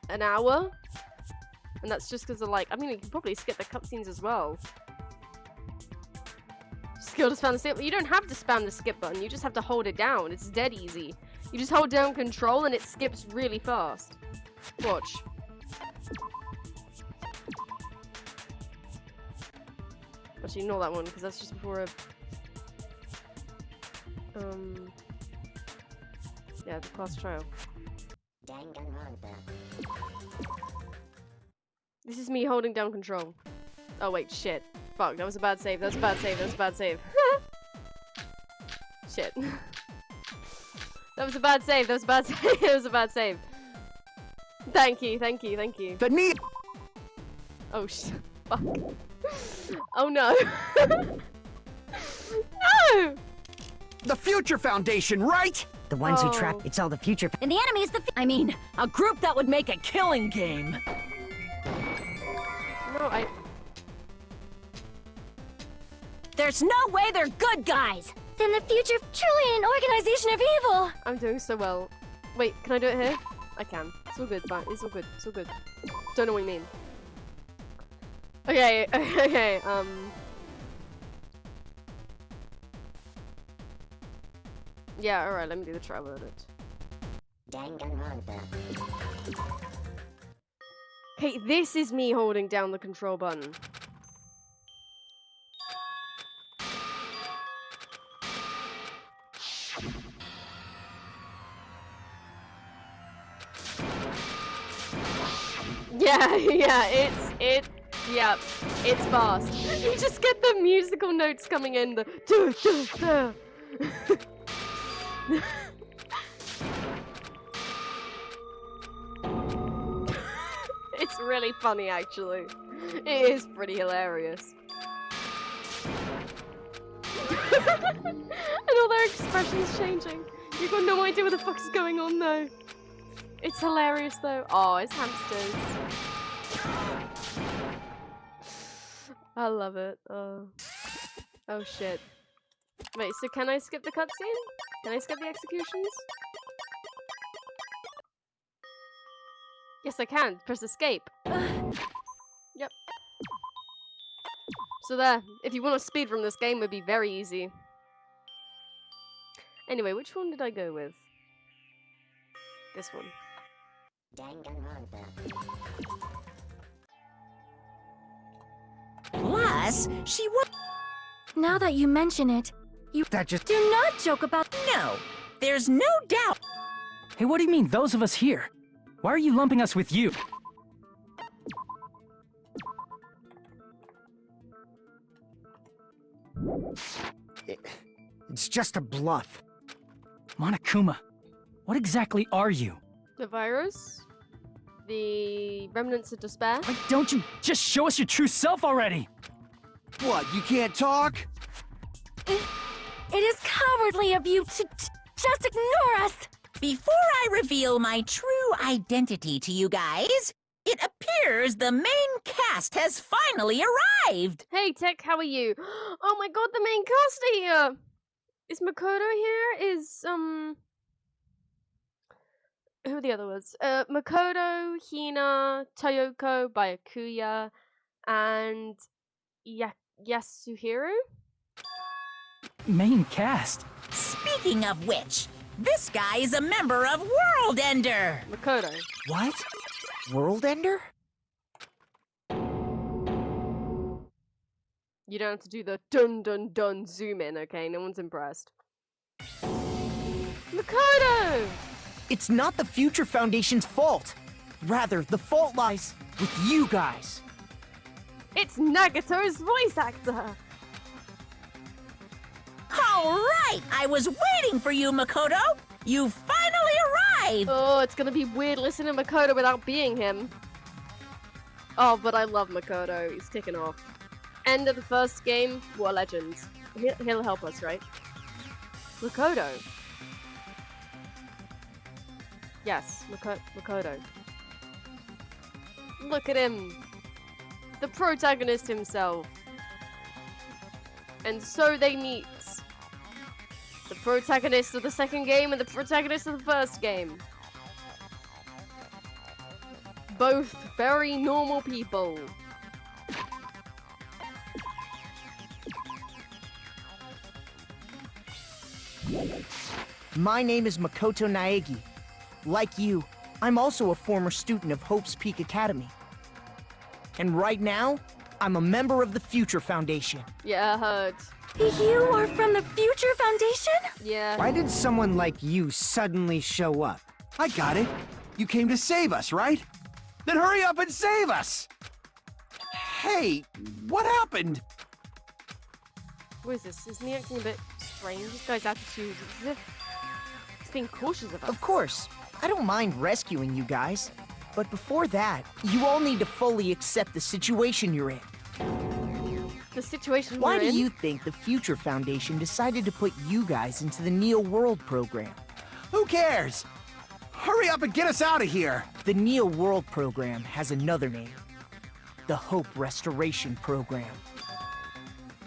an hour. And that's just because of like, I mean, you can probably skip the cutscenes as well. Skill to spam the skip, but you don't have to spam the skip button. You just have to hold it down. It's dead easy. You just hold down control and it skips really fast. Watch. Actually, ignore that one because that's just before a. Yeah, the class trial. Danganronpa. This is me holding down control. Oh wait, shit. Fuck, that was a bad save. That was a bad save. That was a bad save. Shit. That was a bad save. That was a bad save. That was a bad save. Thank you. Thank you. Thank you. The need. Oh shit. Fuck. Oh no. No! The Future Foundation, right? The ones who Oh. trap, it's all the Future. And the enemy is the. I mean, a group that would make a killing game. No, There's no way they're good guys. Then the future truly an organization of evil. I'm doing so well. Wait, can I do it here? I can. It's all good, fine. It's all good. It's all good. Don't know what you mean. Okay, okay, yeah, alright, let me do the travel edit. Danganronpa. Okay, this is me holding down the control button. Yeah, yeah, yeah, it's fast. You just get the musical notes coming in, the duh, duh, duh. It's really funny, actually. It is pretty hilarious. And all their expressions changing. You've got no idea what the fuck is going on, though. It's hilarious, though. Oh, it's hamsters. I love it. Oh shit. Wait, so can I skip the cutscene? Can I skip the executions? Yes, I can. Press escape. Yep. So there. If you want to speed from this game, it would be very easy. Anyway, which one did I go with? This one. Danganronpa. Plus, she was. Now that you mention it, That just. do not joke about. No, there's no doubt. Hey, what do you mean, those of us here? Why are you lumping us with you? It's just a bluff. Monokuma, what exactly are you? The virus? The remnants of despair? Why don't you just show us your true self already? What, you can't talk? It is cowardly of you to just ignore us. Before I reveal my true identity to you guys, it appears the main cast has finally arrived. Hey, Tech, how are you? Oh my god, the main cast are here! Is Makoto here? Is, who are the other ones? Makoto, Hina, Toyoko, Byakuya, and Yasuhiro? Main cast? Speaking of which, this guy is a member of World Ender. Makoto. What? World Ender? You don't have to do the dun dun dun zoom in, okay? No one's impressed. Makoto! It's not the Future Foundation's fault. Rather, the fault lies with you guys. It's Nagato's voice actor! All right, I was waiting for you, Makoto. You finally arrived. Oh, it's gonna be weird listening to Makoto without being him. Oh, but I love Makoto. He's kicking off. End of the first game, what a legend. He'll help us, right? Makoto. Yes, Makoto. Look at him. The protagonist himself. And so they meet. The protagonist of the second game and the protagonist of the first game. Both very normal people. My name is Makoto Naegi. Like you, I'm also a former student of Hope's Peak Academy. And right now, I'm a member of the Future Foundation. Yeah, I heard. You are from the Future Foundation? Yeah. Why did someone like you suddenly show up? I got it. You came to save us, right? Then hurry up and save us! Hey, what happened? What is this? Isn't he acting a bit strange? This guy's attitude is as if he's being cautious of us. Of course, I don't mind rescuing you guys. But before that, you all need to fully accept the situation you're in. The situation Why we're do in? you think the Future Foundation decided to put you guys into the Neo World program? Who cares? Hurry up and get us out of here! The Neo World program has another name. The Hope Restoration Program.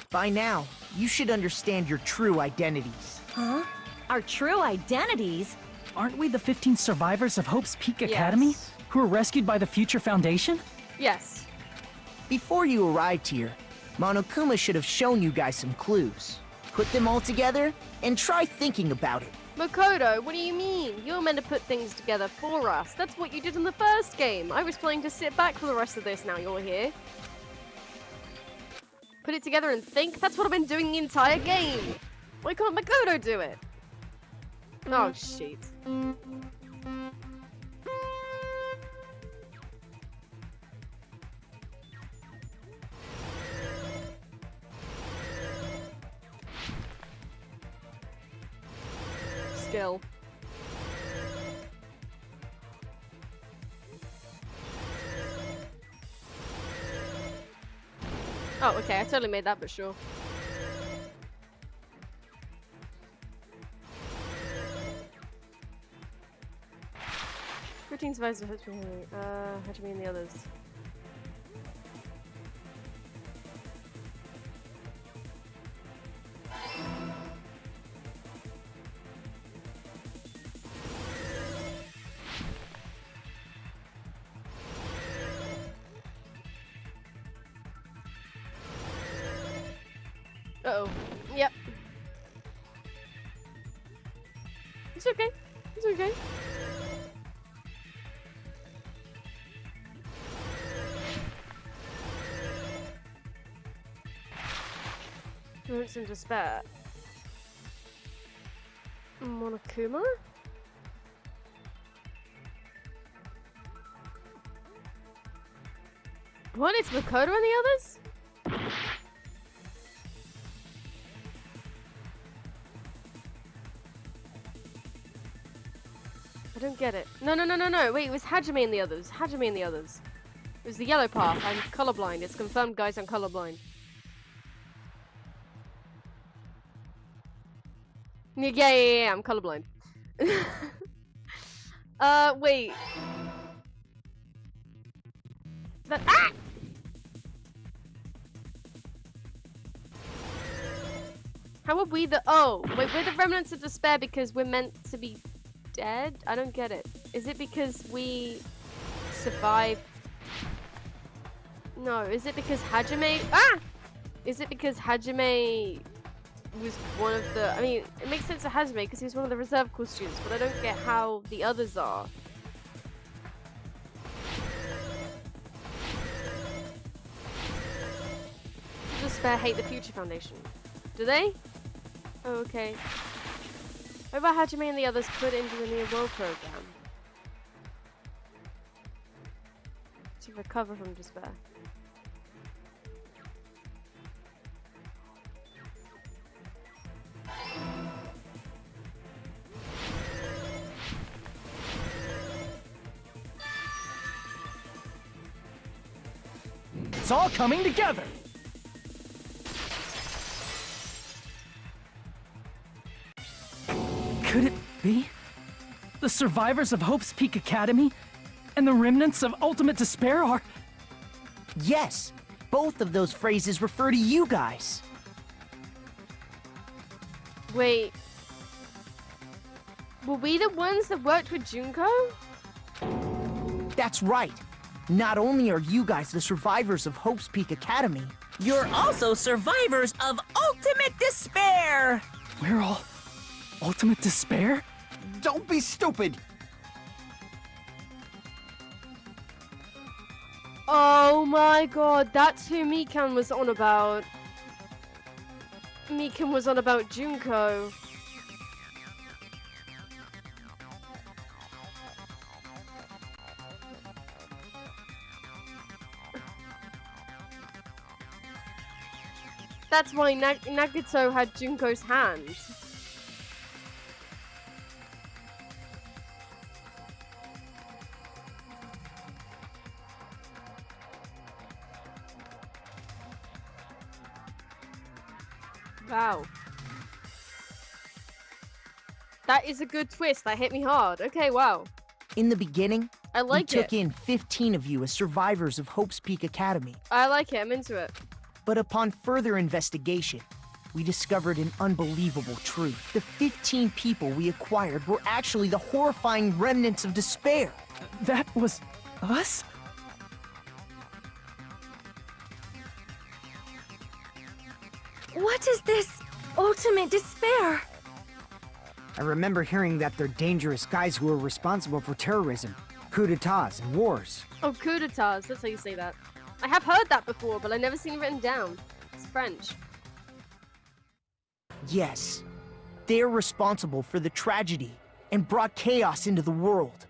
By now, you should understand your true identities. Huh? Our true identities? Aren't we the 15 survivors of Hope's Peak Academy? Yes. Who were rescued by the Future Foundation? Yes. Before you arrived here, Monokuma should have shown you guys some clues. Put them all together, and try thinking about it. Makoto, what do you mean? You were meant to put things together for us. That's what you did in the first game. I was planning to sit back for the rest of this, now you're here. Put it together and think? That's what I've been doing the entire game. Why can't Makoto do it? Oh, shit. Skill. Oh, okay, I totally made that, but sure. Routine survives Hajime and the others. Uh-oh. Yep. It's okay. It's okay. Moments in despair. Monokuma? What? It's Makoto and the others? I don't get it. No. Wait, it was Hajime and the others. Hajime and the others. It was the yellow path. I'm colorblind. It's confirmed, guys. I'm colorblind. Yeah. I'm colorblind. Wait. That How are we the? Oh, wait. We're the remnants of despair because we're meant to be dead? I don't get it. Is it because we survived? No, is it because Hajime... Is it because Hajime was one of the... I mean, it makes sense to Hajime because he was one of the reserve corps students, but I don't get how the others are. of Despair hate the Future Foundation. Do they? Oh, okay. What about Hajime and the others put into the New World program? To recover from despair. It's all coming together! Could it be? The survivors of Hope's Peak Academy and the remnants of Ultimate Despair are... Yes, both of those phrases refer to you guys. Wait. Were we the ones that worked with Junko? That's right. Not only are you guys the survivors of Hope's Peak Academy, You're also survivors of Ultimate Despair! We're all Ultimate Despair? Don't be stupid! Oh my god, that's who Mikan was on about. Mikan was on about Junko. That's why Nagito had Junko's hand. Wow. That is a good twist. That hit me hard. Okay, wow. in the beginning, I like we it. took in 15 of you as survivors of Hope's Peak Academy. I like it. I'm into it. But upon further investigation, we discovered an unbelievable truth. The 15 people we acquired were actually the horrifying remnants of despair. That was us? What is this ultimate despair? I remember hearing that they're dangerous guys who are responsible for terrorism, coups d'etats, and wars. Oh, coup d'etats. That's how you say that. I have heard that before, but I've never seen it written down. It's French. Yes, they're responsible for the tragedy and brought chaos into the world.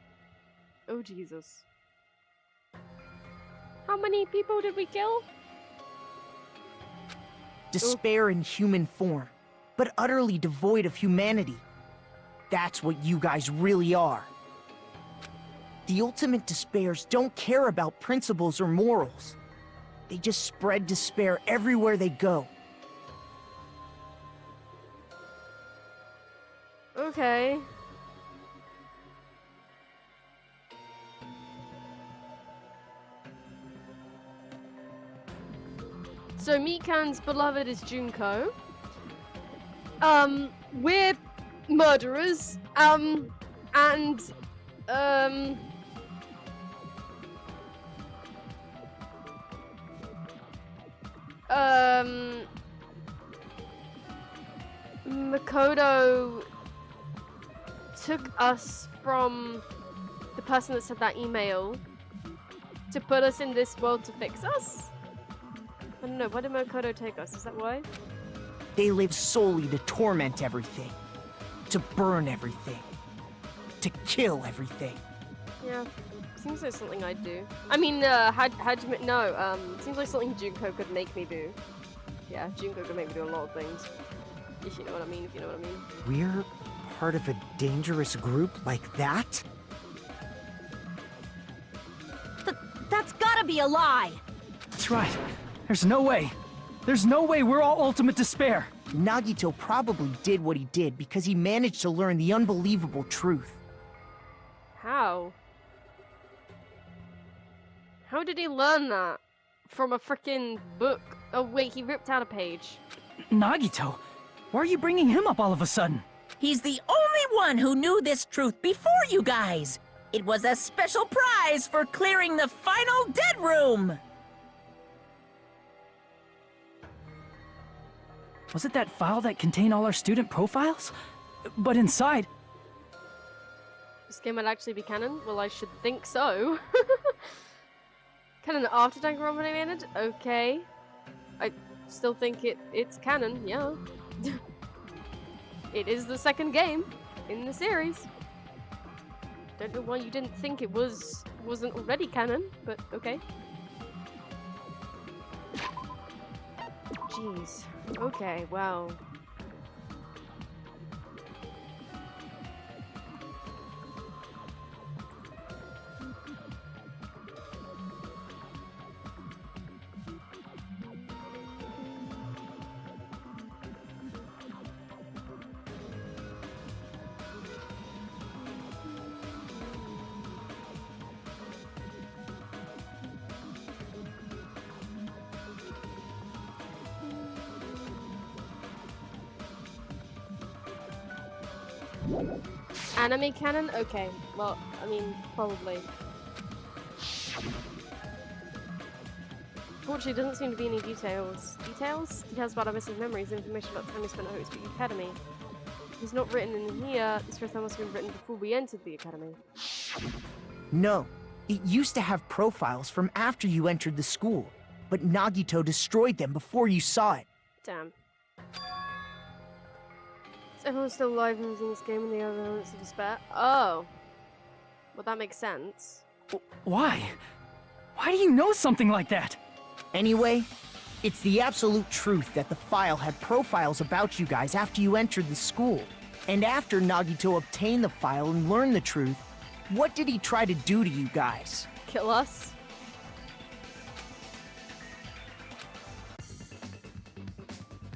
Oh, Jesus. How many people did we kill? Despair in human form, but utterly devoid of humanity. That's what you guys really are. The ultimate despairs don't care about principles or morals. They just spread despair everywhere they go. Okay. So Mikan's beloved is Junko. We're murderers. Makoto took us from the person that sent that email to put us in this world to fix us? I don't know, why did Makoto take us? Is that why? They live solely to torment everything, to burn everything, to kill everything. Yeah, seems like something I'd do. I mean, seems like something Junko could make me do. Yeah, Junko could make me do a lot of things. If you know what I mean, We're part of a dangerous group like that? That's gotta be a lie! That's right. There's no way. There's no way we're all ultimate despair. Nagito probably did what he did because he managed to learn the unbelievable truth. How? How did he learn that? From a freaking book? Oh wait, he ripped out a page. Nagito? Why are you bringing him up all of a sudden? He's the only one who knew this truth before you guys. It was a special prize for clearing the final dead room. Was it that file that contained all our student profiles? But inside... This game might actually be canon? Well, I should think so. Canon after Danganronpa animated? Okay. still think it's canon, yeah. It is the second game in the series. Don't know why you didn't think it wasn't already canon, but okay. Jeez. Okay, wow. Anime canon? Okay. Well, I mean, probably. Fortunately, there doesn't seem to be any details. Details? Details about our missing memories, information about the time we spent at Hope Speak Academy. It's not written in here. This first time must have been written before we entered the academy. No. It used to have profiles from after you entered the school, but Nagito destroyed them before you saw it. Damn. Is everyone still alive and using this game in the other elements of despair? Oh. Well, that makes sense. Why? Why do you know something like that? Anyway, it's the absolute truth that the file had profiles about you guys after you entered the school. And after Nagito obtained the file and learned the truth, what did he try to do to you guys? Kill us?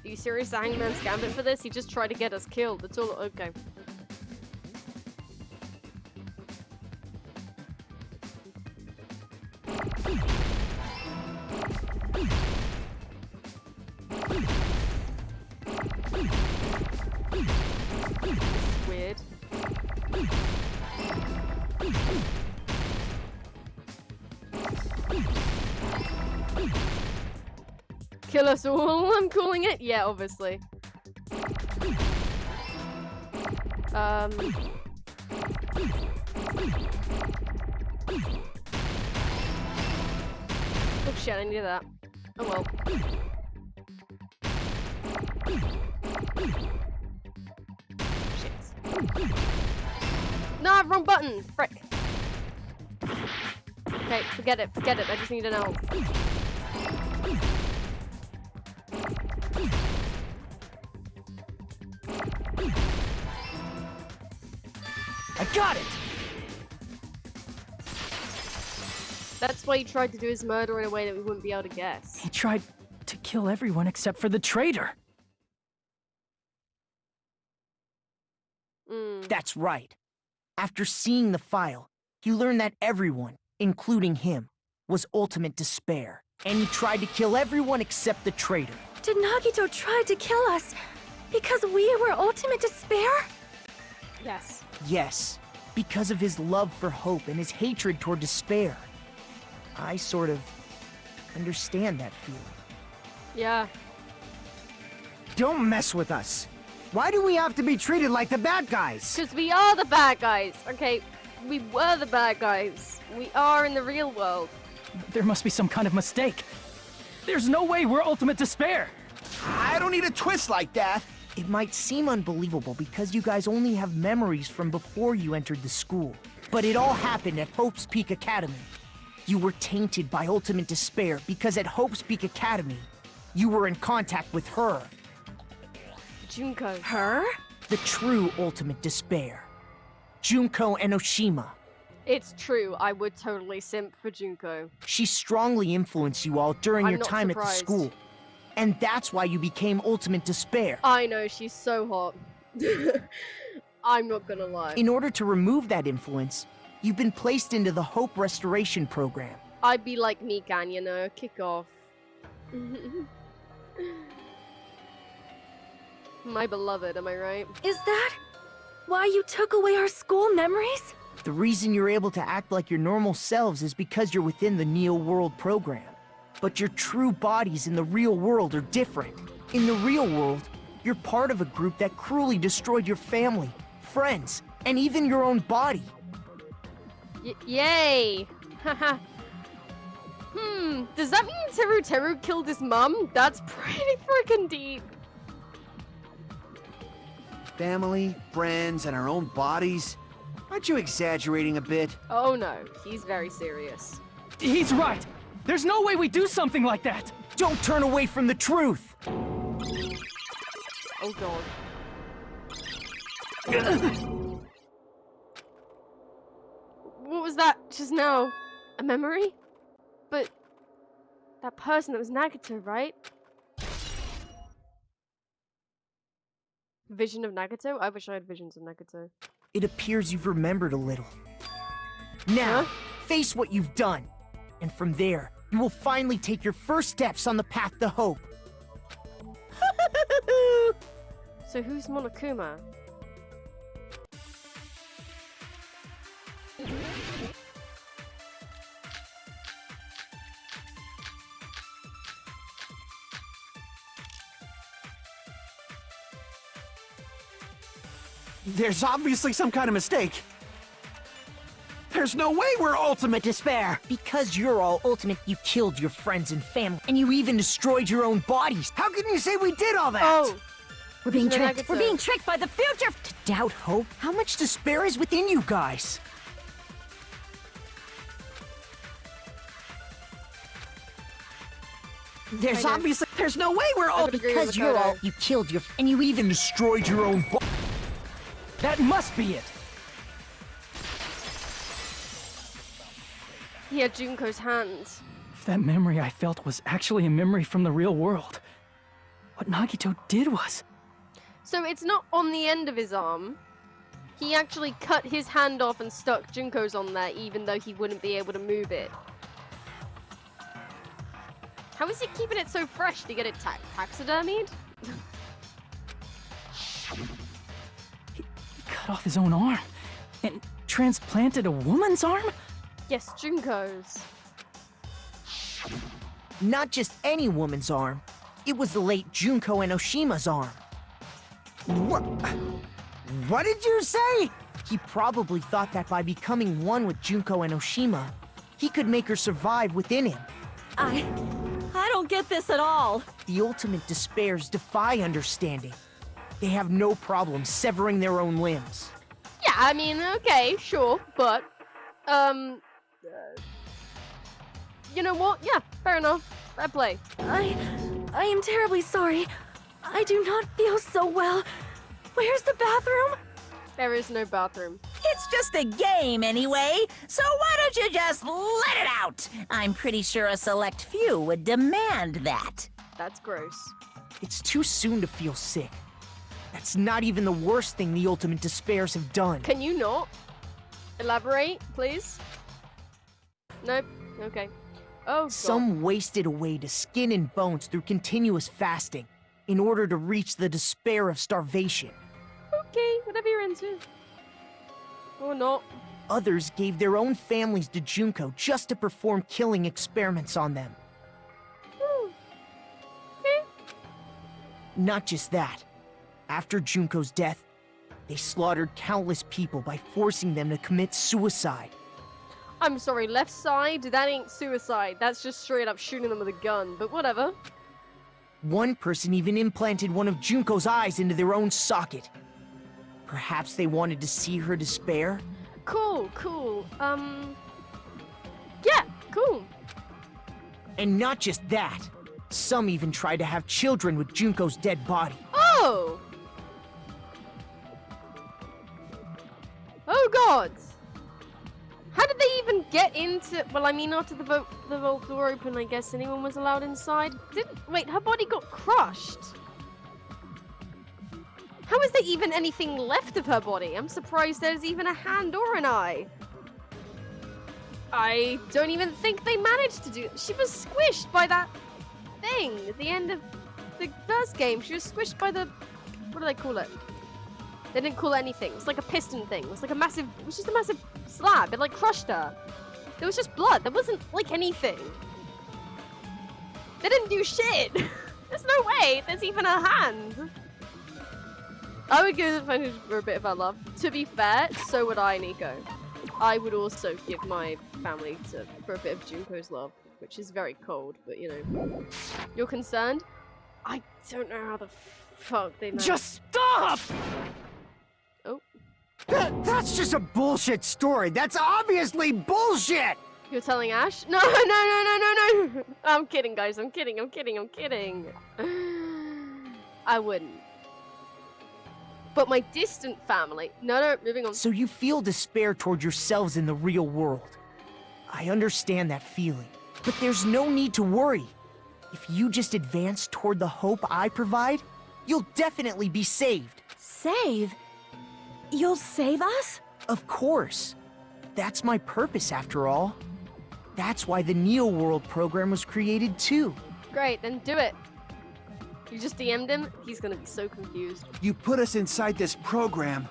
Are you serious? The Hangman's Gambit for this? He just tried to get us killed. That's all. Okay. Weird. Kill us all, I'm calling it? Yeah, obviously. Oh shit, I needed that. Oh well. Shit. No, wrong button! Frick. Okay, forget it, I just need an elf. I got it! That's why he tried to do his murder in a way that we wouldn't be able to guess. He tried to kill everyone except for the traitor. That's right. After seeing the file, he learned that everyone, including him, was ultimate despair. And he tried to kill everyone except the traitor. Did Nagito try to kill us because we were ultimate despair? Yes. Yes, because of his love for hope and his hatred toward despair. I sort of understand that feeling. Yeah. Don't mess with us. Why do we have to be treated like the bad guys? Because we are the bad guys, okay? We were the bad guys. We are in the real world. There must be some kind of mistake. There's no way we're ultimate despair. I don't need a twist like that. It might seem unbelievable because you guys only have memories from before you entered the school. But it all happened at Hope's Peak Academy. You were tainted by ultimate despair because at Hope's Peak Academy, you were in contact with her. Junko. Her? The true ultimate despair. Junko Enoshima. It's true, I would totally simp for Junko. She strongly influenced you all during I'm your not time at surprised. the school. And that's why you became ultimate despair. I know, she's so hot. I'm not gonna lie. In order to remove that influence, you've been placed into the Hope Restoration Program. I'd be like Mikan, you know, kick off. My beloved, am I right? Is that why you took away our school memories? The reason you're able to act like your normal selves is because you're within the Neo World program. But your true bodies in the real world are different. In the real world, you're part of a group that cruelly destroyed your family, friends, and even your own body. Yay! Haha. Does that mean Teru killed his mum? That's pretty freaking deep. Family, friends, and our own bodies? Aren't you exaggerating a bit? Oh no, he's very serious. He's right. There's no way we do something like that. Don't turn away from the truth! Oh god. What was that just now? A memory? But that person, that was Nagato, right? Vision of Nagato? I wish I had visions of Nagato. It appears you've remembered a little. Now, face what you've done. And from there, you will finally take your first steps on the path to hope. So who's Monokuma? There's obviously some kind of mistake. There's no way we're ultimate despair. Because you're all ultimate, you killed your friends and family, and you even destroyed your own bodies. How can you say we did all that? Oh! We're being Vision of tricked. We're Nagato. being tricked by the future. To doubt hope? How much despair is within you guys? There's I know. obviously there's no way we're I all would agree with Because you're all, Makoto. you killed your, and you even destroyed your own body. That must be it. He had Junko's hands. If that memory I felt was actually a memory from the real world, what Nagito did was... So it's not on the end of his arm. He actually cut his hand off and stuck Junko's on there, even though he wouldn't be able to move it. How is he keeping it so fresh to get it taxidermied? He cut off his own arm and transplanted a woman's arm? Yes, Junko's. Not just any woman's arm. It was the late Junko and Oshima's arm. What did you say? He probably thought that by becoming one with Junko and Oshima, he could make her survive within him. I don't get this at all. The ultimate despairs defy understanding. They have no problem severing their own limbs. Yeah, I mean, okay, sure, but, you know what? Yeah, fair enough. Fair play. I am terribly sorry. I do not feel so well. Where's the bathroom? There is no bathroom. It's just a game anyway, so why don't you just let it out? I'm pretty sure a select few would demand that. That's gross. It's too soon to feel sick. That's not even the worst thing the ultimate despairs have done. Can you not? Elaborate, please? Nope. Okay. Oh, God. Some wasted away to skin and bones through continuous fasting in order to reach the despair of starvation. Okay, whatever you're into. Or not. Others gave their own families to Junko just to perform killing experiments on them. Okay. Not just that. After Junko's death, they slaughtered countless people by forcing them to commit suicide. I'm sorry, left side? That ain't suicide. That's just straight up shooting them with a gun, but whatever. One person even implanted one of Junko's eyes into their own socket. Perhaps they wanted to see her despair? Cool, cool. Yeah, cool. And not just that. Some even tried to have children with Junko's dead body. Oh! Oh, God! How did they even get into... Well, I mean, after the vault door opened, I guess anyone was allowed inside. Wait, her body got crushed. How is there even anything left of her body? I'm surprised there's even a hand or an eye. I don't even think they managed to do... She was squished by that thing at the end of the first game. She was squished by the... What do they call it? They didn't call it anything. It was like a piston thing. It was like a massive... It was just a massive slab. It like crushed her. There was just blood. There wasn't like anything. They didn't do shit. There's no way. There's even a hand. I would give the advantage for a bit of our love. To be fair, so would I, Nico. I would also give my family for a bit of Junko's love, which is very cold, but you know. You're concerned? I don't know how the fuck they managed. Just stop! Oh, That's just a bullshit story. That's obviously bullshit! you're telling Ash? No, no, no, no, no, no! I'm kidding, guys. I'm kidding. I'm kidding. I'm kidding. I wouldn't. But my distant family. No, no, moving on. So you feel despair toward yourselves in the real world. I understand that feeling, but there's no need to worry. If you just advance toward the hope I provide, you'll definitely be saved. Save? You'll save us? Of course. That's my purpose, after all. That's why the Neo World program was created, too. Great, then do it. You just DM'd him? He's gonna be so confused. You put us inside this program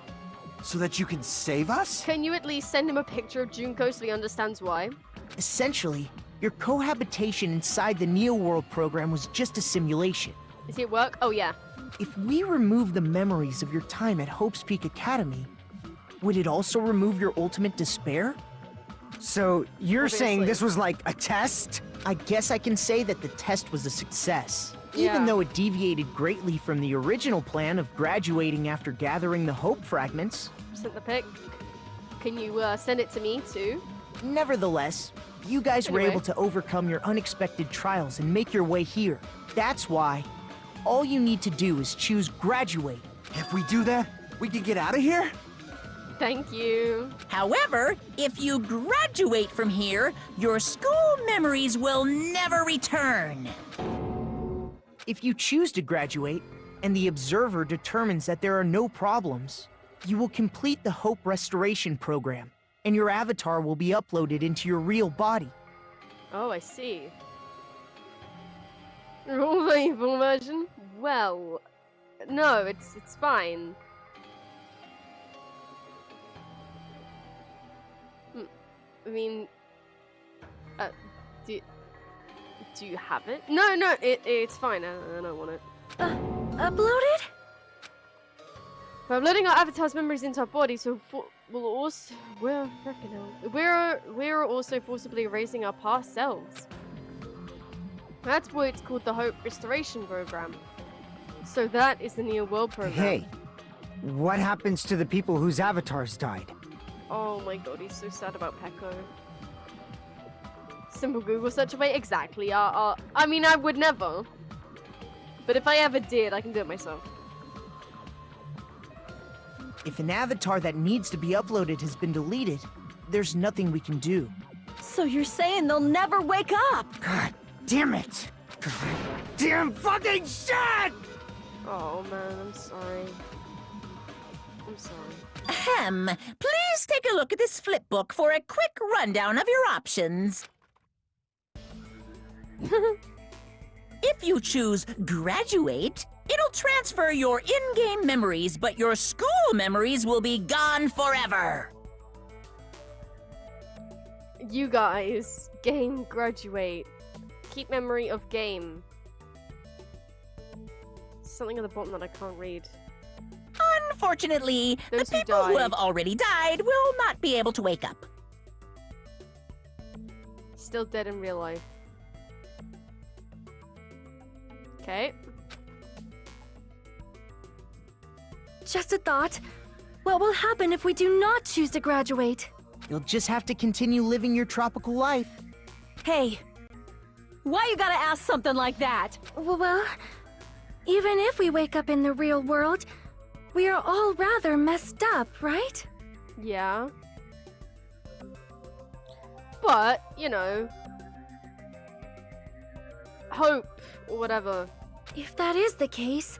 so that you can save us? Can you at least send him a picture of Junko so he understands why? Essentially, your cohabitation inside the Neo World program was just a simulation. Is he at work? Oh, yeah. If we remove the memories of your time at Hope's Peak Academy, would it also remove your ultimate despair? So you're saying Obviously. this was like a test? I guess I can say that the test was a success. Yeah. Even though it deviated greatly from the original plan of graduating after gathering the Hope fragments. Sent the pic. Can you send it to me, too? Nevertheless, you guys were Anyway. able to overcome your unexpected trials and make your way here. That's why all you need to do is choose graduate. If we do that, we can get out of here? Thank you. However, if you graduate from here, your school memories will never return. If you choose to graduate, and the observer determines that there are no problems, you will complete the Hope Restoration Program, and your avatar will be uploaded into your real body. Oh, I see. All the evil version? Well, no, it's fine. I mean, do you have it? No, no, it's fine. I don't want it. Uploaded? By uploading our avatar's memories into our body, so we'll also we're also forcibly erasing our past selves. That's why it's called the Hope Restoration Program. So that is the Neo World Program. Hey, what happens to the people whose avatars died? Oh my god, he's so sad about Peko. Simple Google search away. Exactly. I mean, I would never. But if I ever did, I can do it myself. If an avatar that needs to be uploaded has been deleted, there's nothing we can do. So you're saying they'll never wake up? God damn it! God damn fucking shit! Oh man, I'm sorry. I'm sorry. Ahem. Please take a look at this flipbook for a quick rundown of your options. If you choose graduate, it'll transfer your in-game memories, but your school memories will be gone forever. You guys, game graduate. Keep memory of game. Something at the bottom that I can't read. Unfortunately, Those the who people who died. have already died will not be able to wake up. Still dead in real life. Okay. Just a thought. What will happen if we do not choose to graduate? You'll just have to continue living your tropical life. Hey, why you gotta ask something like that? Well, even if we wake up in the real world, we are all rather messed up, right? Yeah. But, you know, hope or whatever. If that is the case,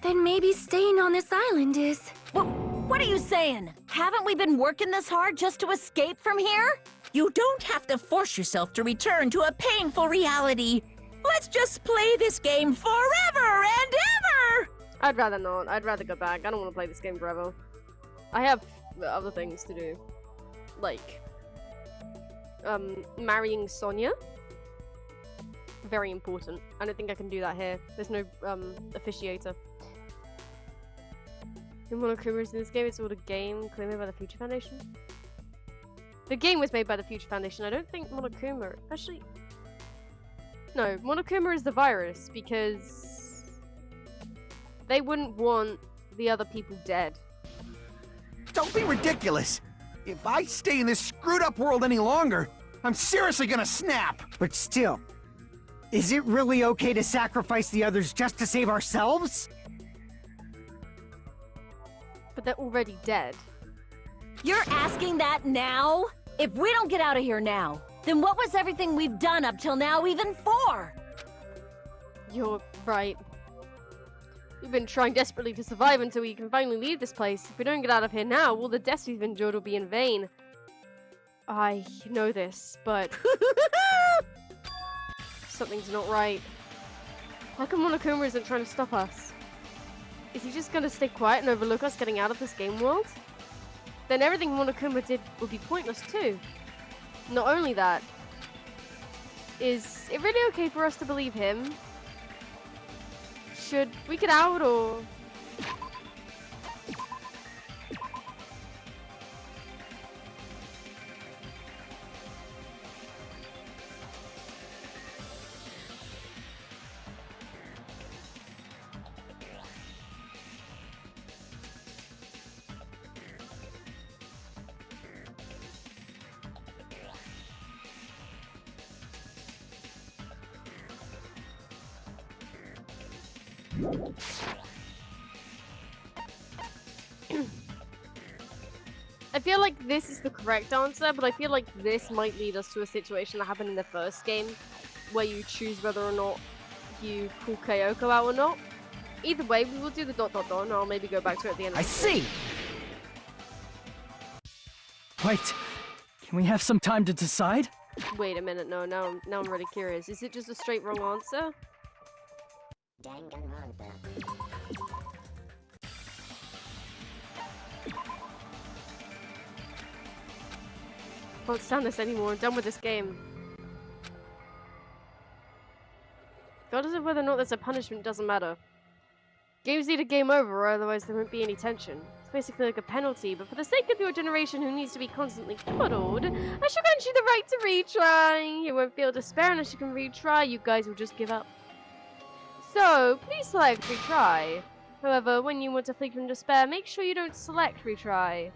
then maybe staying on this island is... What are you saying? Haven't we been working this hard just to escape from here? You don't have to force yourself to return to a painful reality. Let's just play this game forever and ever! I'd rather not. I'd rather go back. I don't want to play this game forever. I have other things to do. Like, marrying Sonia. Very important. I don't think I can do that here. There's no, officiator. In Monokuma's in this game, it's all a game claimed by the Future Foundation. The game was made by the Future Foundation. I don't think Monokuma... Actually... No, Monokuma is the virus, because... they wouldn't want the other people dead. Don't be ridiculous! If I stay in this screwed up world any longer, I'm seriously gonna snap! But still, is it really okay to sacrifice the others just to save ourselves? But they're already dead. You're asking that now? If we don't get out of here now, then what was everything we've done up till now even for? You're right. We've been trying desperately to survive until we can finally leave this place. If we don't get out of here now, all the deaths we've endured will be in vain. I know this, but... something's not right. How come Monokuma isn't trying to stop us? Is he just gonna stay quiet and overlook us getting out of this game world? Then everything Monokuma did would be pointless too. Not only that, is it really okay for us to believe him? Should we get out or... I feel like this is the correct answer, but I feel like this might lead us to a situation that happened in the first game, where you choose whether or not you pull Kyoko out or not. Either way, we will do the ... and I'll maybe go back to it at the end of I the see! Wait, can we have some time to decide? Wait a minute, no, now I'm really curious. Is it just a straight wrong answer? Danganronpa. I can't stand this anymore. I'm done with this game. Regardless of whether or not there's a punishment, doesn't matter. Games need a game over, or otherwise there won't be any tension. It's basically like a penalty, but for the sake of your generation who needs to be constantly coddled, I should grant you the right to retry. You won't feel despair unless you can retry. You guys will just give up. So, please select retry. However, when you want to flee from despair, make sure you don't select retry.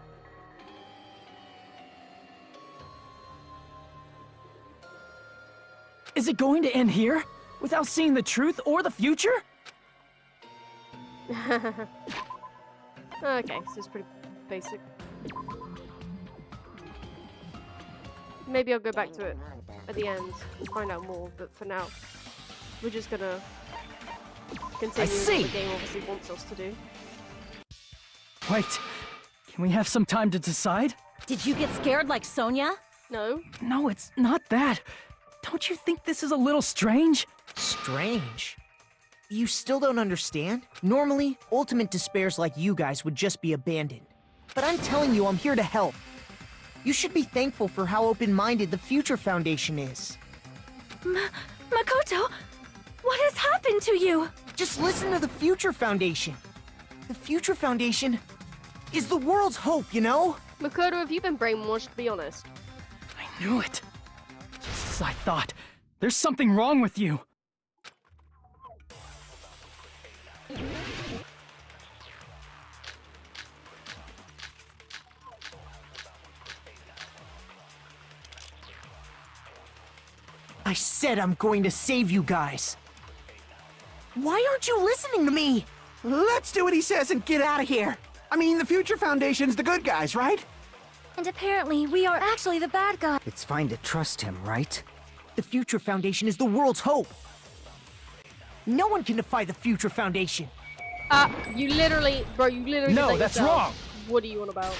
Is it going to end here? Without seeing the truth or the future? Okay, so it's pretty basic. Maybe I'll go back to it at the end and find out more, but for now, we're just gonna continue what the game obviously wants us to do. Wait, can we have some time to decide? Did you get scared like Sonia? No? No, it's not that. Don't you think this is a little strange? Strange? You still don't understand? Normally, ultimate despairs like you guys would just be abandoned. But I'm telling you, I'm here to help. You should be thankful for how open-minded the Future Foundation is. Makoto, what has happened to you? Just listen to the Future Foundation. The Future Foundation is the world's hope, you know? Makoto, have you been brainwashed, be honest? I knew it. Just as I thought. There's something wrong with you. I said I'm going to save you guys. Why aren't you listening to me? Let's do what he says and get out of here! I mean, the Future Foundation's the good guys, right? And apparently, we are actually the bad guy. It's fine to trust him, right? The Future Foundation is the world's hope. No one can defy the Future Foundation. You literally, bro, you literally No, did that that's yourself. wrong. What are you on about?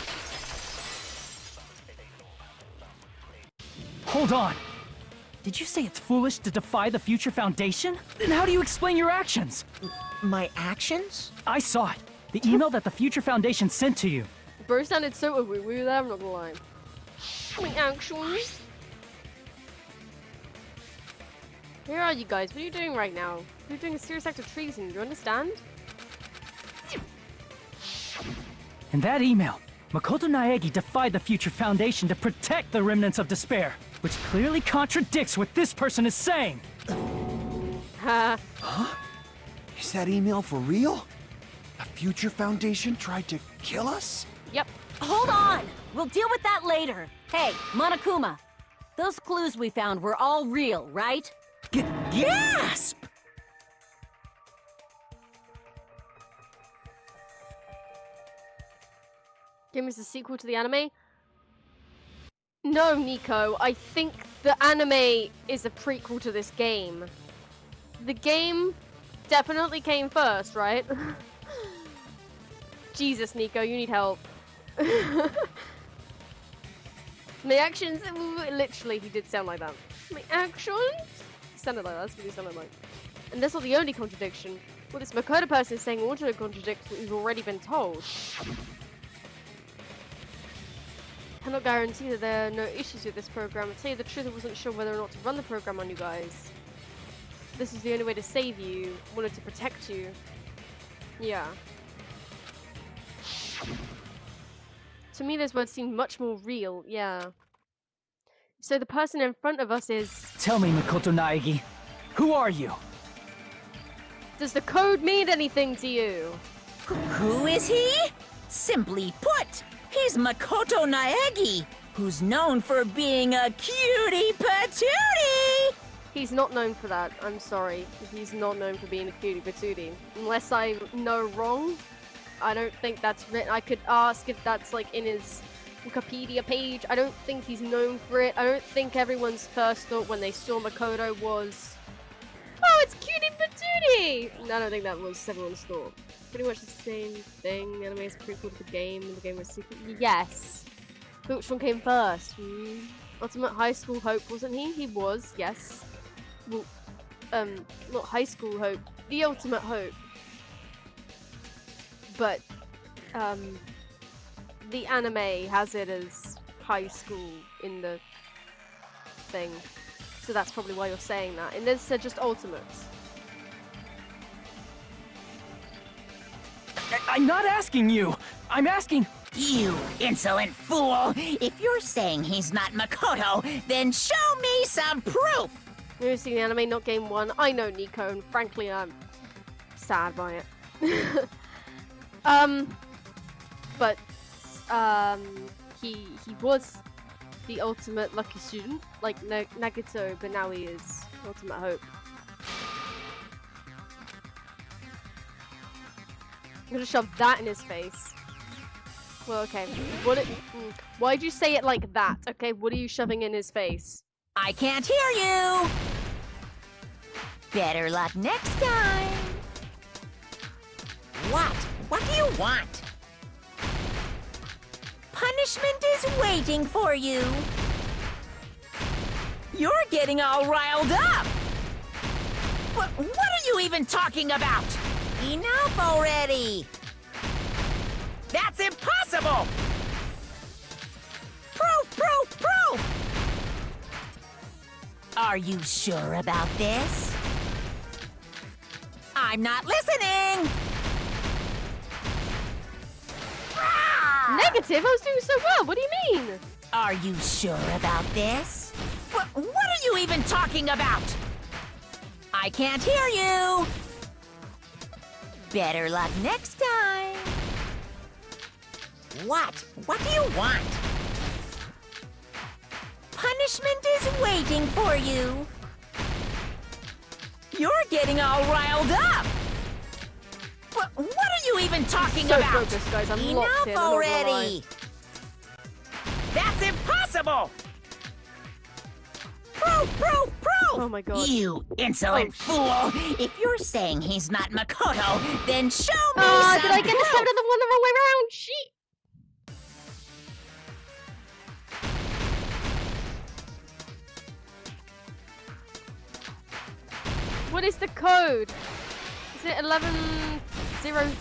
Hold on. Did you say it's foolish to defy the Future Foundation? Then how do you explain your actions? My actions? I saw it. The email that the Future Foundation sent to you. Bro sounded so woo woo there, I'm not gonna lie. My actions? Where are you guys? What are you doing right now? You're doing a serious act of treason, do you understand? In that email, Makoto Naegi defied the Future Foundation to protect the remnants of despair, which clearly contradicts what this person is saying. Ha. Is that email for real? The Future Foundation tried to kill us? Yep. Hold on! We'll deal with that later. Hey, Monokuma. Those clues we found were all real, right? Gasp! Game is the sequel to the anime? No, Nico. I think the anime is a prequel to this game. The game definitely came first, right? Jesus, Nico, you need help. My actions, literally, he did sound like that. My actions? He sounded like that, that's what he sounded like. And that's not the only contradiction. What this Makoto person is saying also contradicts what we've already been told. Cannot guarantee that there are no issues with this program. To tell you the truth, I wasn't sure whether or not to run the program on you guys. This is the only way to save you. Wanted to protect you. Yeah. To me, those words seem much more real. Yeah. So the person in front of us is... Tell me, Makoto Naegi, who are you? Does the code mean anything to you? Who is he? Simply put, he's Makoto Naegi, who's known for being a cutie patootie! He's not known for that. I'm sorry. He's not known for being a cutie patootie. Unless I know wrong. I don't think that's written. I could ask if that's like in his Wikipedia page. I don't think he's known for it. I don't think everyone's first thought when they saw Makoto was, oh, it's cutie patootie! I don't think that was everyone's thought. Pretty much the same thing. The anime is a prequel to the game, and the game was sequel. Yes. But which one came first? Ultimate High School Hope, wasn't he? He was, yes. Well, not High School Hope. The Ultimate Hope. But, the anime has it as high school in the thing. So that's probably why you're saying that. And this said just Ultimates. I'm not asking you! I'm asking... You insolent fool! If you're saying he's not Makoto, then show me some proof! You've seen the anime, not game one. I know Nico, and frankly, I'm sad by it. But he was the ultimate lucky student, like Nagito, but now he is Ultimate Hope. I'm gonna shove that in his face. Well, okay. Why'd you say it like that? Okay, what are you shoving in his face? I can't hear you! Better luck next time! What? What do you want? Punishment is waiting for you! You're getting all riled up! What are you even talking about? Enough already! That's impossible! Proof, proof, proof! Are you sure about this? I'm not listening! Negative? I was doing so well. What do you mean? Are you sure about this? What are you even talking about? I can't hear you! Better luck next time! What? What do you want? Punishment is waiting for you! You're getting all riled up! What are you even talking so about? Focused, guys. I'm locked in. Enough already! That's impossible! Proof, proof, proof! Oh my god. You insolent fool! If you're saying he's not Makoto, then show me some did I get the proof! sound of the one the wrong way around? Shit! What is the code? Is it 11-0?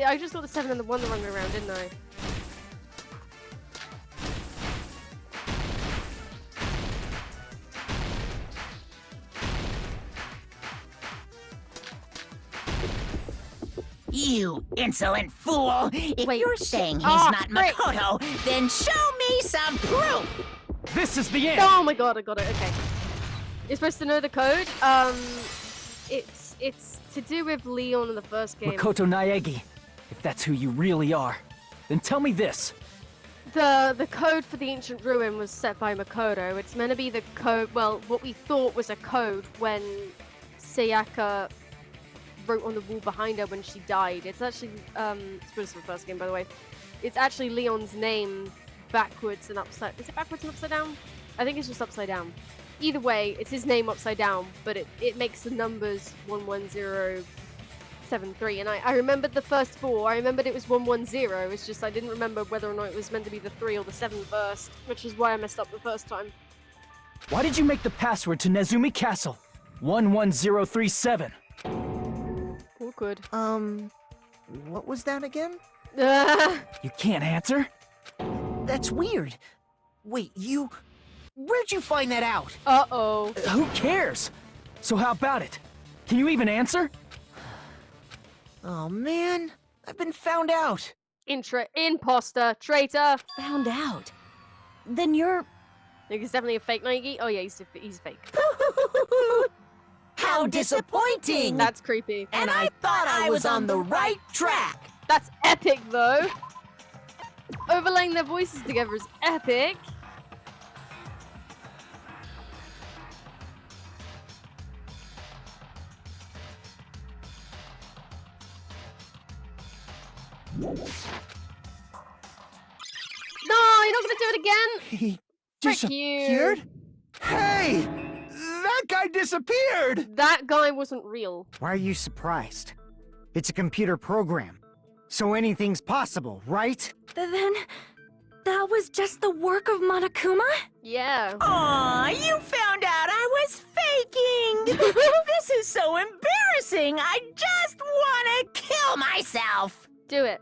I just got the 7 and the 1 the wrong way around, didn't I? You insolent fool! If Wait, you're shit. saying he's Ah, not frick. Makoto, then show me some proof! This is the end! Oh my god, I got it. Okay. You're supposed to know the code. It's to do with Leon in the first game. Makoto Naegi, if that's who you really are, then tell me this. The code for the ancient ruin was set by Makoto. It's meant to be the code, well, what we thought was a code when Sayaka wrote on the wall behind her when she died. It's actually, spoilers for the first game, by the way. It's actually Leon's name backwards and upside. Is it backwards and upside down? I think it's just upside down. Either way, it's his name upside down, but it makes the numbers 11073. And I remembered the first four. I remembered it was 110. It's just I didn't remember whether or not it was meant to be the 3 or the 7 first, which is why I messed up the first time. Why did you make the password to Nezumi Castle? 11037. Awkward. What was that again? You can't answer? That's weird. Wait, where'd you find that out? Uh-oh. Who cares? So how about it? Can you even answer? Oh man, I've been found out. Imposter, traitor. Found out. Then you're... Think he's definitely a fake Naegi? Oh yeah, he's fake. How disappointing! That's creepy. And I thought I was on the right track! That's epic though. Overlaying their voices together is epic. No, you're not gonna do it again. He Frick you. disappeared? Hey! That guy disappeared! That guy wasn't real. Why are you surprised? It's a computer program, so anything's possible, right? Then, that was just the work of Monokuma? Yeah. Aw, you found out I was faking! This is so embarrassing! I just wanna kill myself! Do it.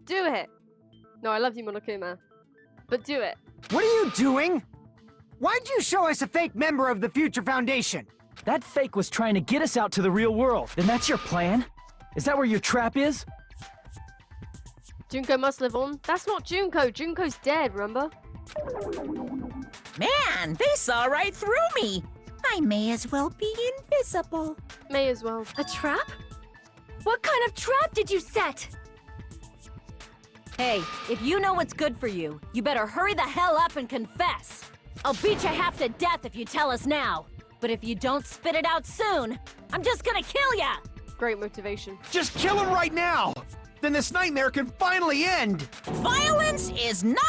Do it. No, I love you, Monokuma. But do it. What are you doing? Why'd you show us a fake member of the Future Foundation? That fake was trying to get us out to the real world. Then that's your plan? Is that where your trap is? Junko must live on. That's not Junko. Junko's dead, remember? Man, they saw right through me! I may as well be invisible. May as well. A trap? What kind of trap did you set? Hey, if you know what's good for you, you better hurry the hell up and confess. I'll beat you half to death if you tell us now. But if you don't spit it out soon, I'm just gonna kill ya! Great motivation. Just kill him right now! Then this nightmare can finally end! Violence is not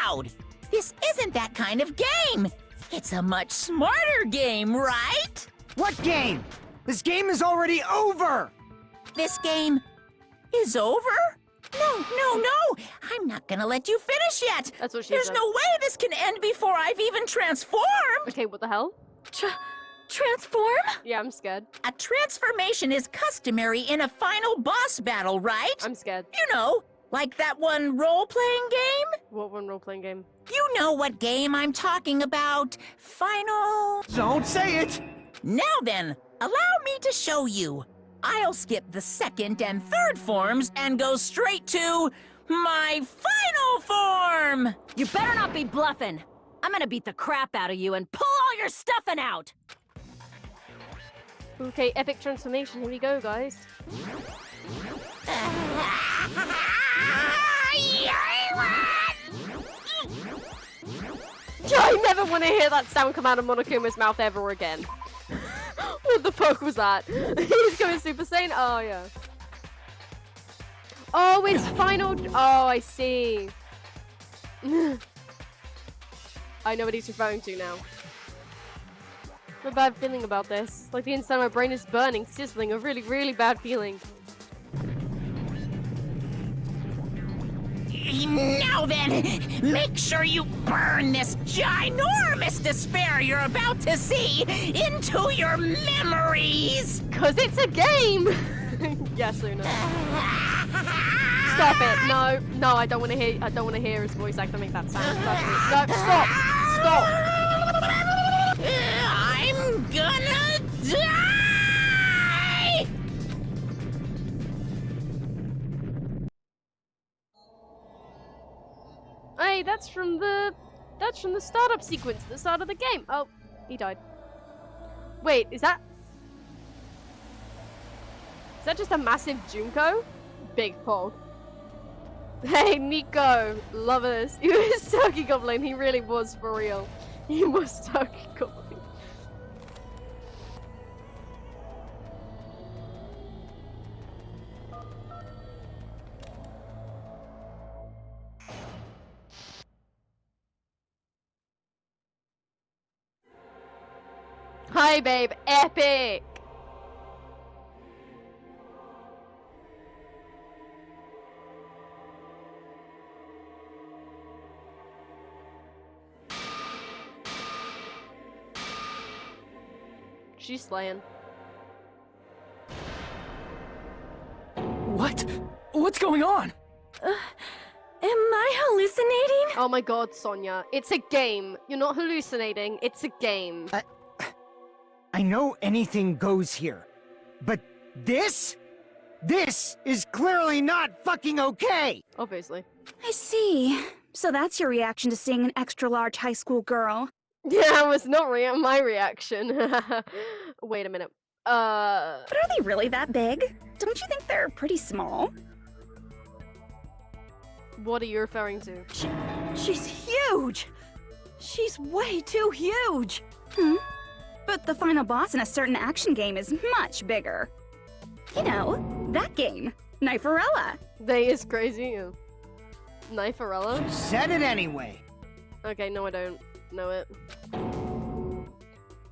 allowed! This isn't that kind of game! It's a much smarter game, right? What game? This game is already over! This game is over? No! I'm not gonna let you finish yet! That's what she There's said. no way this can end before I've even transformed! Okay, what the hell? Transform? Yeah, I'm scared. A transformation is customary in a final boss battle, right? I'm scared. You know, like that one role-playing game? What one role-playing game? You know what game I'm talking about. Final... Don't say it! Now then, allow me to show you. I'll skip the second and third forms and go straight to my final form! You better not be bluffing. I'm gonna beat the crap out of you and pull all your stuffing out! Okay, epic transformation. Here we go, guys. I never want to hear that sound come out of Monokuma's mouth ever again. What the fuck was that? He's going Super Saiyan? Oh, yeah. Oh, it's final... Oh, I see. I know what he's referring to now. I have a bad feeling about this. Like the inside of my brain is burning, sizzling, a really, really bad feeling. Now then, make sure you burn this ginormous despair you're about to see into your memories! Cause it's a game! Yes, Luna. Stop it. No, I don't want to hear his voice actor make that sound. No, stop! I'm gonna die! That's from the startup sequence at the start of the game. Oh, he died. Wait, is that just a massive Junko? Big pog. Hey, Nico, love this. He was Turkey Goblin. He really was for real. He was Turkey Goblin. Hi, babe. Epic. She's slaying. What? What's going on? Am I hallucinating? Oh my god, Sonia. It's a game. You're not hallucinating. It's a game. I know anything goes here, but this is clearly not fucking okay! Obviously. I see. So that's your reaction to seeing an extra-large high school girl. Yeah, it was not my reaction. Wait a minute. But are they really that big? Don't you think they're pretty small? What are you referring to? She's huge! She's way too huge! But the final boss in a certain action game is much bigger. You know, that game. Kniferella. They is crazy. Kniferella? Said it anyway. Okay, no I don't know it.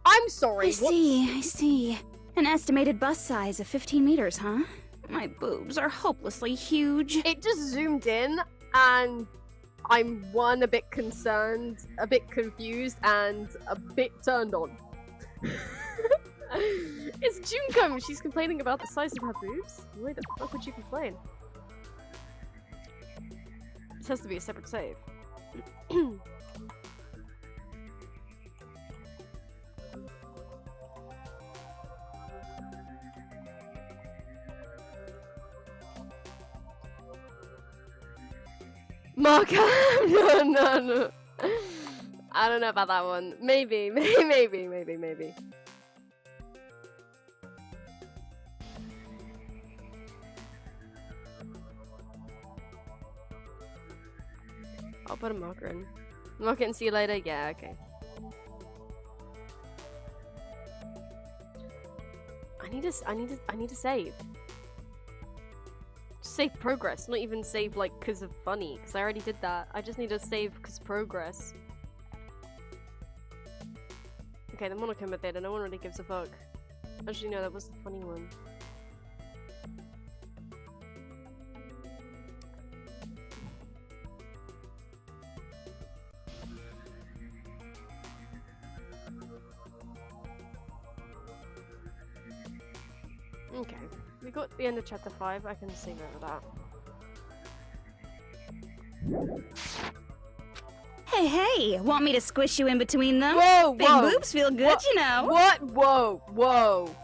I'm sorry. I see. An estimated bust size of 15 meters, huh? My boobs are hopelessly huge. It just zoomed in, and I'm a bit concerned, a bit confused, and a bit turned on. It's Junko. She's complaining about the size of her boobs. Why the fuck would you complain? This has to be a separate save. Mark, no. I don't know about that one. Maybe. I'll put a marker in. Mark it and see you later? Yeah, okay. I need to save. Save progress, not even save like cause of funny, because I already did that. I just need to save cause progress. Okay, the Monokuma did, and no one really gives a fuck. Actually, no, that was the funny one. Okay, we got the end of chapter 5. I can save over that. Hey, want me to squish you in between them? Whoa, Big boobs feel good, what? you know. What? Whoa.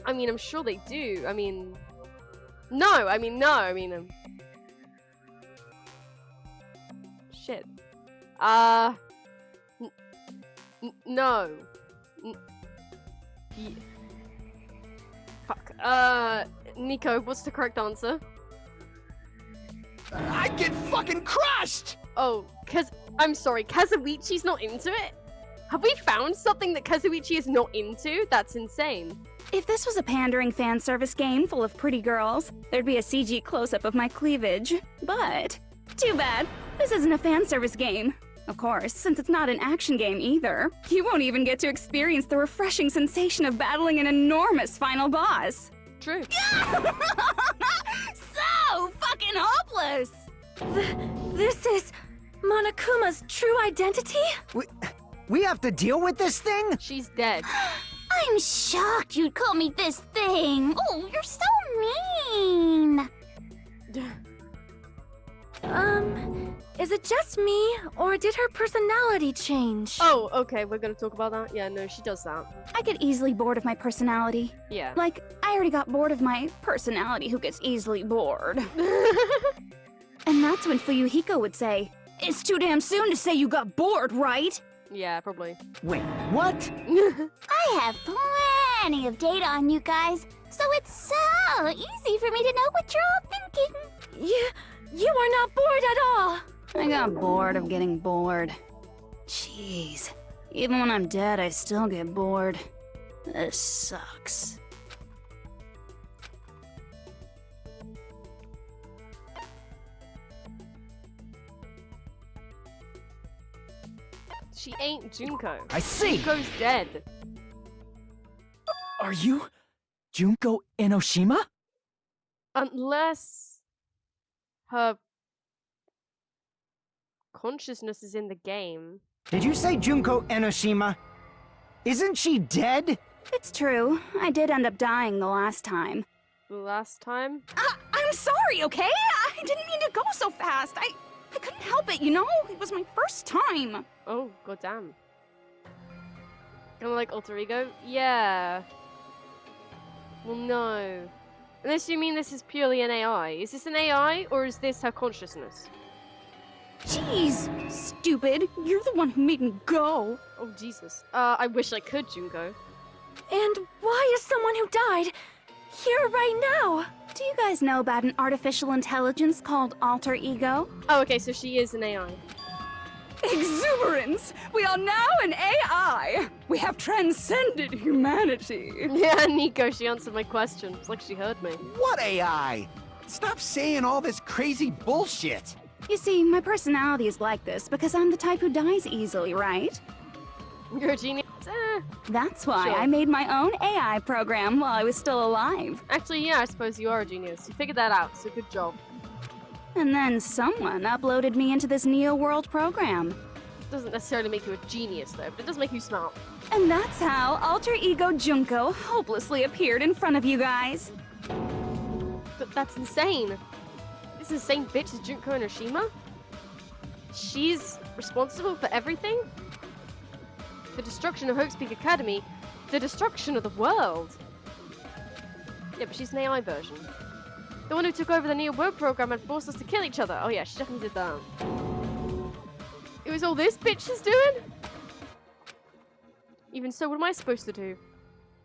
I mean, I'm sure they do. I mean, no. Shit. No. Yeah. Fuck. Nico, what's the correct answer? I get fucking crushed! Oh, I'm sorry, Kazuichi's not into it? Have we found something that Kazuichi is not into? That's insane. If this was a pandering fan service game full of pretty girls, there'd be a CG close-up of my cleavage. But, too bad, this isn't a fan service game. Of course, since it's not an action game either, you won't even get to experience the refreshing sensation of battling an enormous final boss. True. So fucking hopeless! This is Monokuma's true identity? We have to deal with this thing? She's dead. I'm shocked you'd call me this thing. Oh, you're so mean. Is it just me, or did her personality change? Oh, okay, we're gonna talk about that? Yeah, no, she does that. I get easily bored of my personality. Yeah. Like, I already got bored of my personality who gets easily bored. And that's when Fuyuhiko would say, "It's too damn soon to say you got bored, right?" Yeah, probably. Wait, what? I have plenty of data on you guys, so it's so easy for me to know what you're all thinking. You are not bored at all. I got bored of getting bored. Jeez. Even when I'm dead, I still get bored. This sucks. She ain't Junko. I see! Junko's dead. Are you Junko Enoshima? Unless her consciousness is in the game. Did you say Junko Enoshima? Isn't she dead? It's true. I did end up dying the last time. The last time? I'm sorry, okay? I didn't mean to go so fast. I couldn't help it, you know? It was my first time. Oh, goddamn. Kinda like alter ego? Yeah. Well, no. Unless you mean this is purely an AI. Is this an AI, or is this her consciousness? Jeez, stupid. You're the one who made me go. Oh, Jesus. I wish I could, Junko. And why is someone who died here right now? Do you guys know about an artificial intelligence called alter ego? Oh, okay, so she is an AI. Exuberance! We are now an AI! We have transcended humanity! Yeah, Nico, she answered my question. It's like she heard me. What AI? Stop saying all this crazy bullshit. You see, my personality is like this because I'm the type who dies easily, right? You're a genius? That's why Sure. I made my own AI program while I was still alive. Actually, yeah, I suppose you are a genius. You figured that out, so good job. And then someone uploaded me into this Neo World program. Doesn't necessarily make you a genius, though, but it does make you smart. And that's how Alter Ego Junko hopelessly appeared in front of you guys. But that's insane. This insane bitch is Junko Enoshima? She's responsible for everything? The destruction of Hope's Peak Academy, the destruction of the world. Yeah, but she's an AI version. The one who took over the Neo World program and forced us to kill each other. Oh yeah, she definitely did that. It was all this bitch is doing? Even so, what am I supposed to do?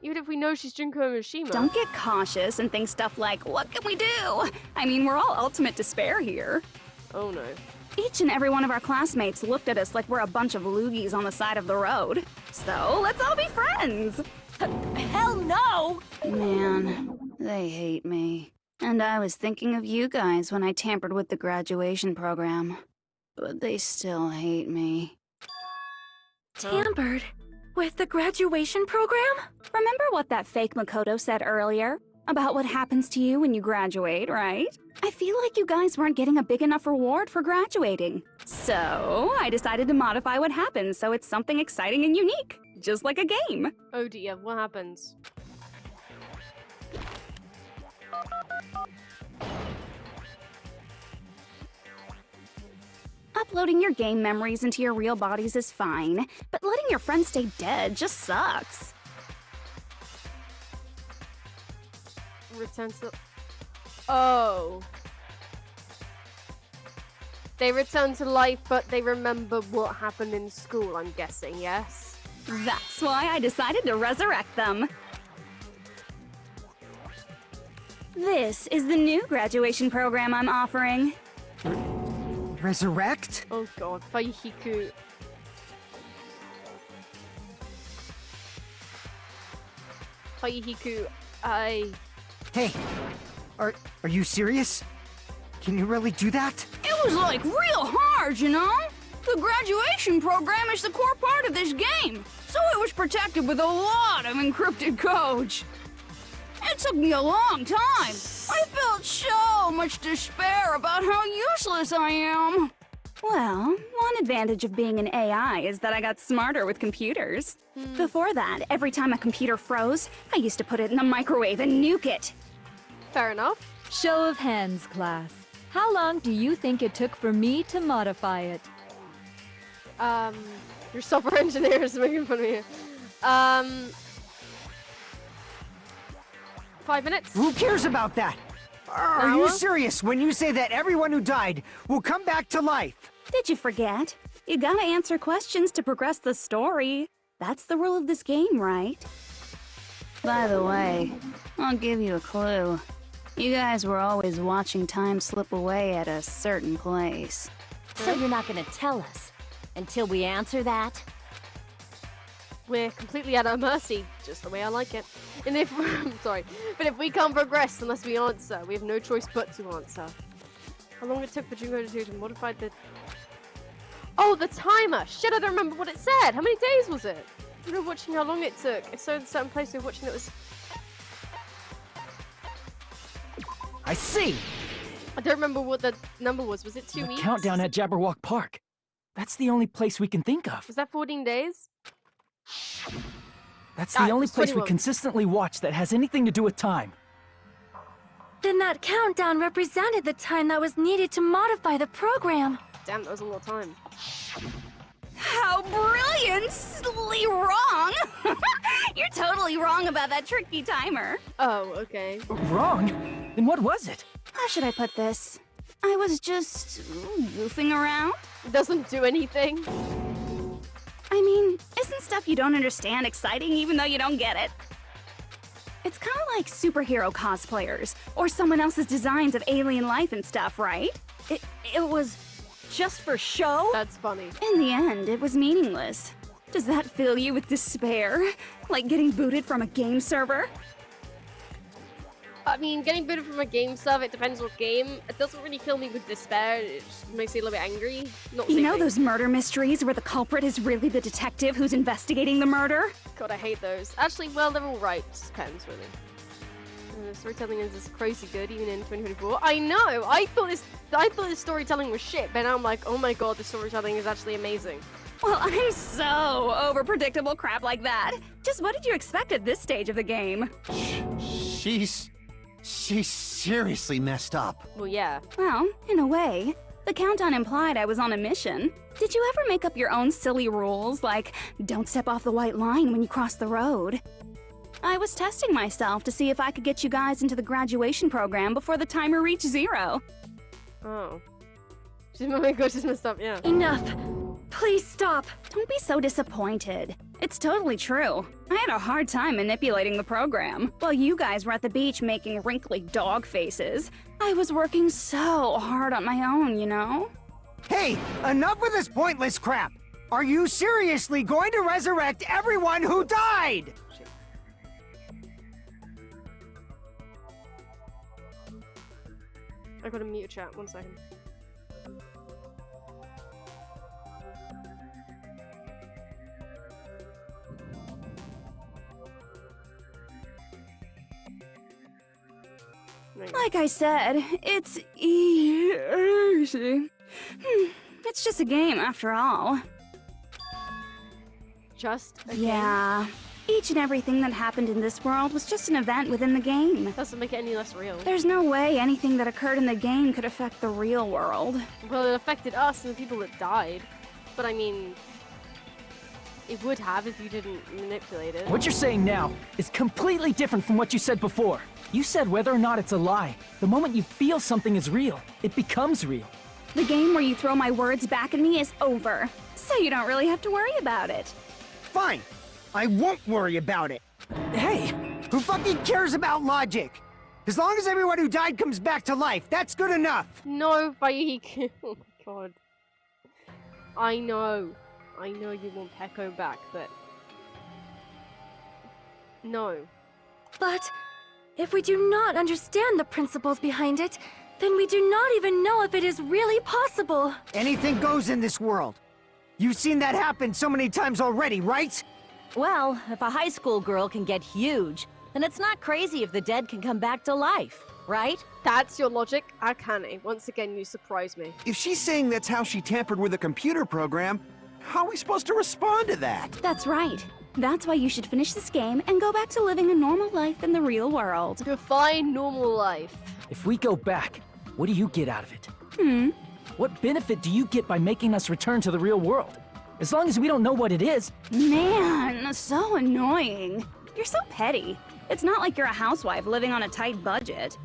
Even if we know she's Junko Enoshima. Don't get cautious and think stuff like, what can we do? I mean, we're all ultimate despair here. Oh no. Each and every one of our classmates looked at us like we're a bunch of loogies on the side of the road. So, let's all be friends! Hell no! Man, they hate me. And I was thinking of you guys when I tampered with the graduation program. But they still hate me. Tampered with the graduation program? Remember what that fake Makoto said earlier? About what happens to you when you graduate, right? I feel like you guys weren't getting a big enough reward for graduating. So, I decided to modify what happens so it's something exciting and unique. Just like a game. Oh dear, what happens? Uploading your game memories into your real bodies is fine, but letting your friends stay dead just sucks. Return to... Oh. They return to life, but they remember what happened in school, I'm guessing, yes? That's why I decided to resurrect them. This is the new graduation program I'm offering. Resurrect? Oh god, Faihiku. Faihiku, Hey, are you serious? Can you really do that? It was like real hard, you know? The graduation program is the core part of this game, so it was protected with a lot of encrypted code. It took me a long time. I felt so much despair about how useless I am. Well, one advantage of being an AI is that I got smarter with computers. Before that, every time a computer froze, I used to put it in the microwave and nuke it. fair enough. Show of hands, class. How long do you think it took for me to modify it? Your software engineer is making fun of me. 5 minutes? Who cares about that? Are you Hour? serious when you say that everyone who died will come back to life? Did you forget? You gotta answer questions to progress the story. That's the rule of this game, right? By the way, I'll give you a clue. You guys were always watching time slip away at a certain place. So you're not gonna tell us until we answer that? We're completely at our mercy, just the way I like it. And if sorry, but if we can't progress unless we answer, we have no choice but to answer. How long it took for Dream 2 to modify the... Oh, the timer! Shit, I don't remember what it said! How many days was it? We were watching how long it took. If so, in a certain place we were watching it was... I see! I don't remember what the number was. Was it 2 The weeks? countdown at Jabberwock Park. That's the only place we can think of. Was that 14 days? That's Ah, the it only was place we 21. consistently watch that has anything to do with time. Then that countdown represented the time that was needed to modify the program. Damn, that was a lot of time. How brilliantly wrong! You're totally wrong about that tricky timer. Oh, okay. Wrong? Then what was it? How should I put this? I was just goofing around. It doesn't do anything. I mean, isn't stuff you don't understand exciting even though you don't get it? It's kind of like superhero cosplayers, or someone else's designs of alien life and stuff, right? It was just for show? That's funny. In the end, it was meaningless. Does that fill you with despair? Like getting booted from a game server? I mean, getting booted from a game server, it depends what game. It doesn't really kill me with despair, it just makes me a little bit angry. Not the You same know thing. those murder mysteries where the culprit is really the detective who's investigating the murder? God, I hate those. Actually, well, they're all right. Just depends, really. Storytelling is just crazy good, even in 2024. I know! I thought this storytelling was shit, but now I'm like, oh my god, the storytelling is actually amazing. Well, I'm so over predictable crap like that. Just what did you expect at this stage of the game? She's seriously messed up. Well, yeah. Well, in a way. The countdown implied I was on a mission. Did you ever make up your own silly rules, like don't step off the white line when you cross the road? I was testing myself to see if I could get you guys into the graduation program before the timer reached 0. Oh. Oh my god, she's messed up, yeah. Enough. Please stop. Don't be so disappointed. It's totally true. I had a hard time manipulating the program. While you guys were at the beach making wrinkly dog faces, I was working so hard on my own, you know? Hey, enough with this pointless crap! Are you seriously going to resurrect everyone who died? I gotta mute chat, 1 second. Like I said, it's easy. It's just a game after all. Just a game? Yeah. Each and everything that happened in this world was just an event within the game. Doesn't make it any less real. There's no way anything that occurred in the game could affect the real world. Well, it affected us and the people that died. But I mean, it would have if you didn't manipulate it. What you're saying now is completely different from what you said before. You said whether or not it's a lie. The moment you feel something is real, it becomes real. The game where you throw my words back at me is over, so you don't really have to worry about it. Fine. I won't worry about it. Hey! Who fucking cares about logic? As long as everyone who died comes back to life, that's good enough. No, Baik. Oh my god. I know you want Peko back, but... No. But if we do not understand the principles behind it, then we do not even know if it is really possible. Anything goes in this world. You've seen that happen so many times already, right? Well, if a high school girl can get huge, then it's not crazy if the dead can come back to life, right? That's your logic? Akane, once again you surprise me. If she's saying that's how she tampered with a computer program, how are we supposed to respond to that? That's right. That's why you should finish this game and go back to living a normal life in the real world. Define normal life. If we go back, what do you get out of it? Hmm? What benefit do you get by making us return to the real world? As long as we don't know what it is. Man, so annoying. You're so petty. It's not like you're a housewife living on a tight budget.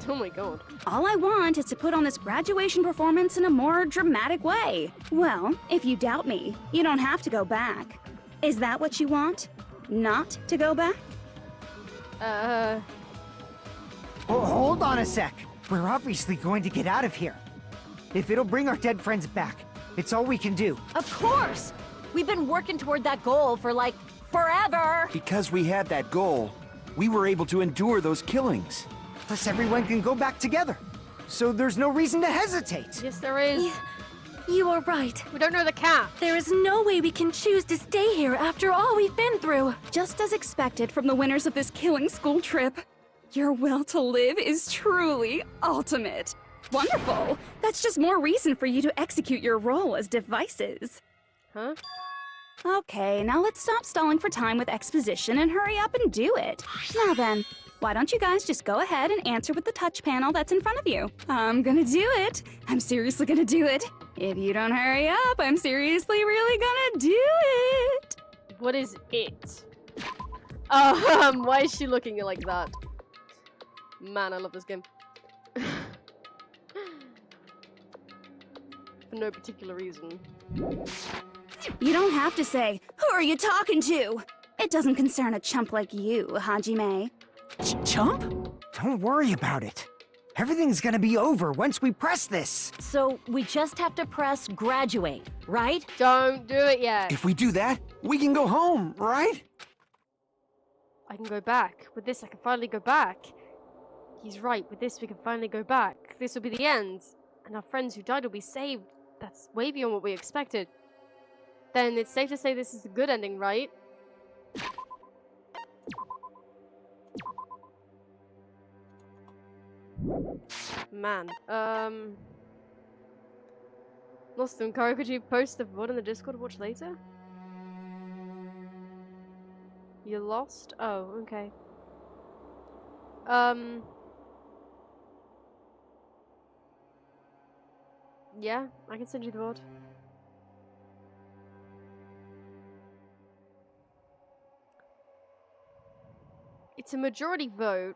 Oh my god. All I want is to put on this graduation performance in a more dramatic way. Well, if you doubt me, you don't have to go back. Is that what you want? Not to go back? Oh, hold on a sec. We're obviously going to get out of here. If it'll bring our dead friends back, it's all we can do. Of course! We've been working toward that goal for, like, forever! Because we had that goal, we were able to endure those killings. Plus everyone can go back together. So there's no reason to hesitate. Yes, there is. You are right. We don't know the cat. There is no way we can choose to stay here after all we've been through. Just as expected from the winners of this killing school trip. Your will to live is truly ultimate. Wonderful! That's just more reason for you to execute your role as devices. Huh? Okay, now let's stop stalling for time with exposition and hurry up and do it. Now then, why don't you guys just go ahead and answer with the touch panel that's in front of you? I'm gonna do it. I'm seriously gonna do it. If you don't hurry up, I'm seriously really gonna do it. What is it? Oh, why is she looking like that? Man, I love this game. For no particular reason. You don't have to say, "Who are you talking to?" It doesn't concern a chump like you, Hajime. Chump? Don't worry about it. Everything's gonna be over once we press this. So we just have to press graduate, right? Don't do it yet. If we do that, we can go home, right? I can go back. With this, I can finally go back. He's right. With this, we can finally go back. This will be the end. And our friends who died will be saved. That's way beyond what we expected. Then it's safe to say this is a good ending, right? Man, Lost them. Kara, could you post the VOD in the Discord to watch later? You lost? Oh, okay. Yeah, I can send you the VOD. It's a majority vote.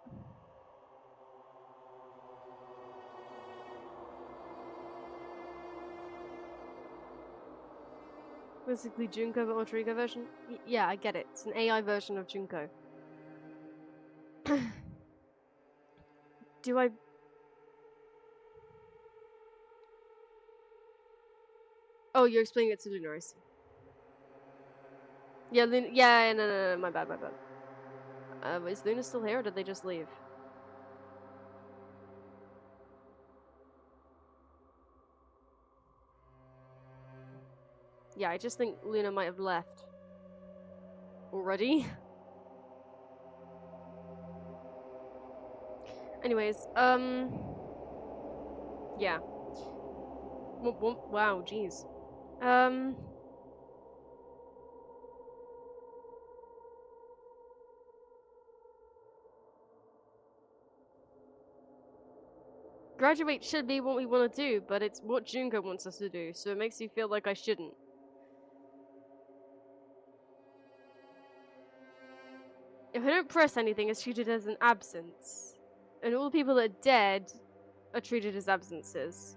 Basically Junko, but alter ego version? Yeah, I get it. It's an AI version of Junko. Do I... Oh, you're explaining it to Lunaris. Yeah, no, my bad. Is Luna still here, or did they just leave? Yeah, I just think Luna might have left. Already? Anyways, yeah. Wow, jeez. Graduate should be what we want to do, but it's what Junko wants us to do, so it makes me feel like I shouldn't. If I don't press anything, it's treated as an absence. And all the people that are dead are treated as absences.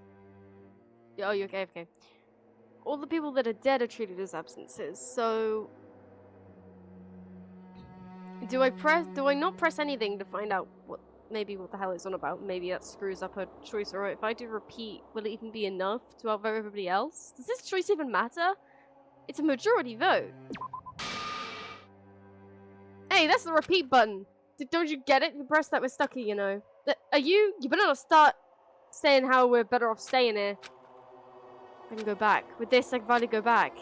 Oh, you okay? Okay. All the people that are dead are treated as absences, so... Do I not press anything to find out what the hell it's on about? Maybe that screws up her choice, or if I do repeat, will it even be enough to outvote everybody else? Does this choice even matter? It's a majority vote. Hey, that's the repeat button. Don't you get it? You press that with Stucky, you know. You better not start saying how we're better off staying here. I can go back. With this, I can finally go back.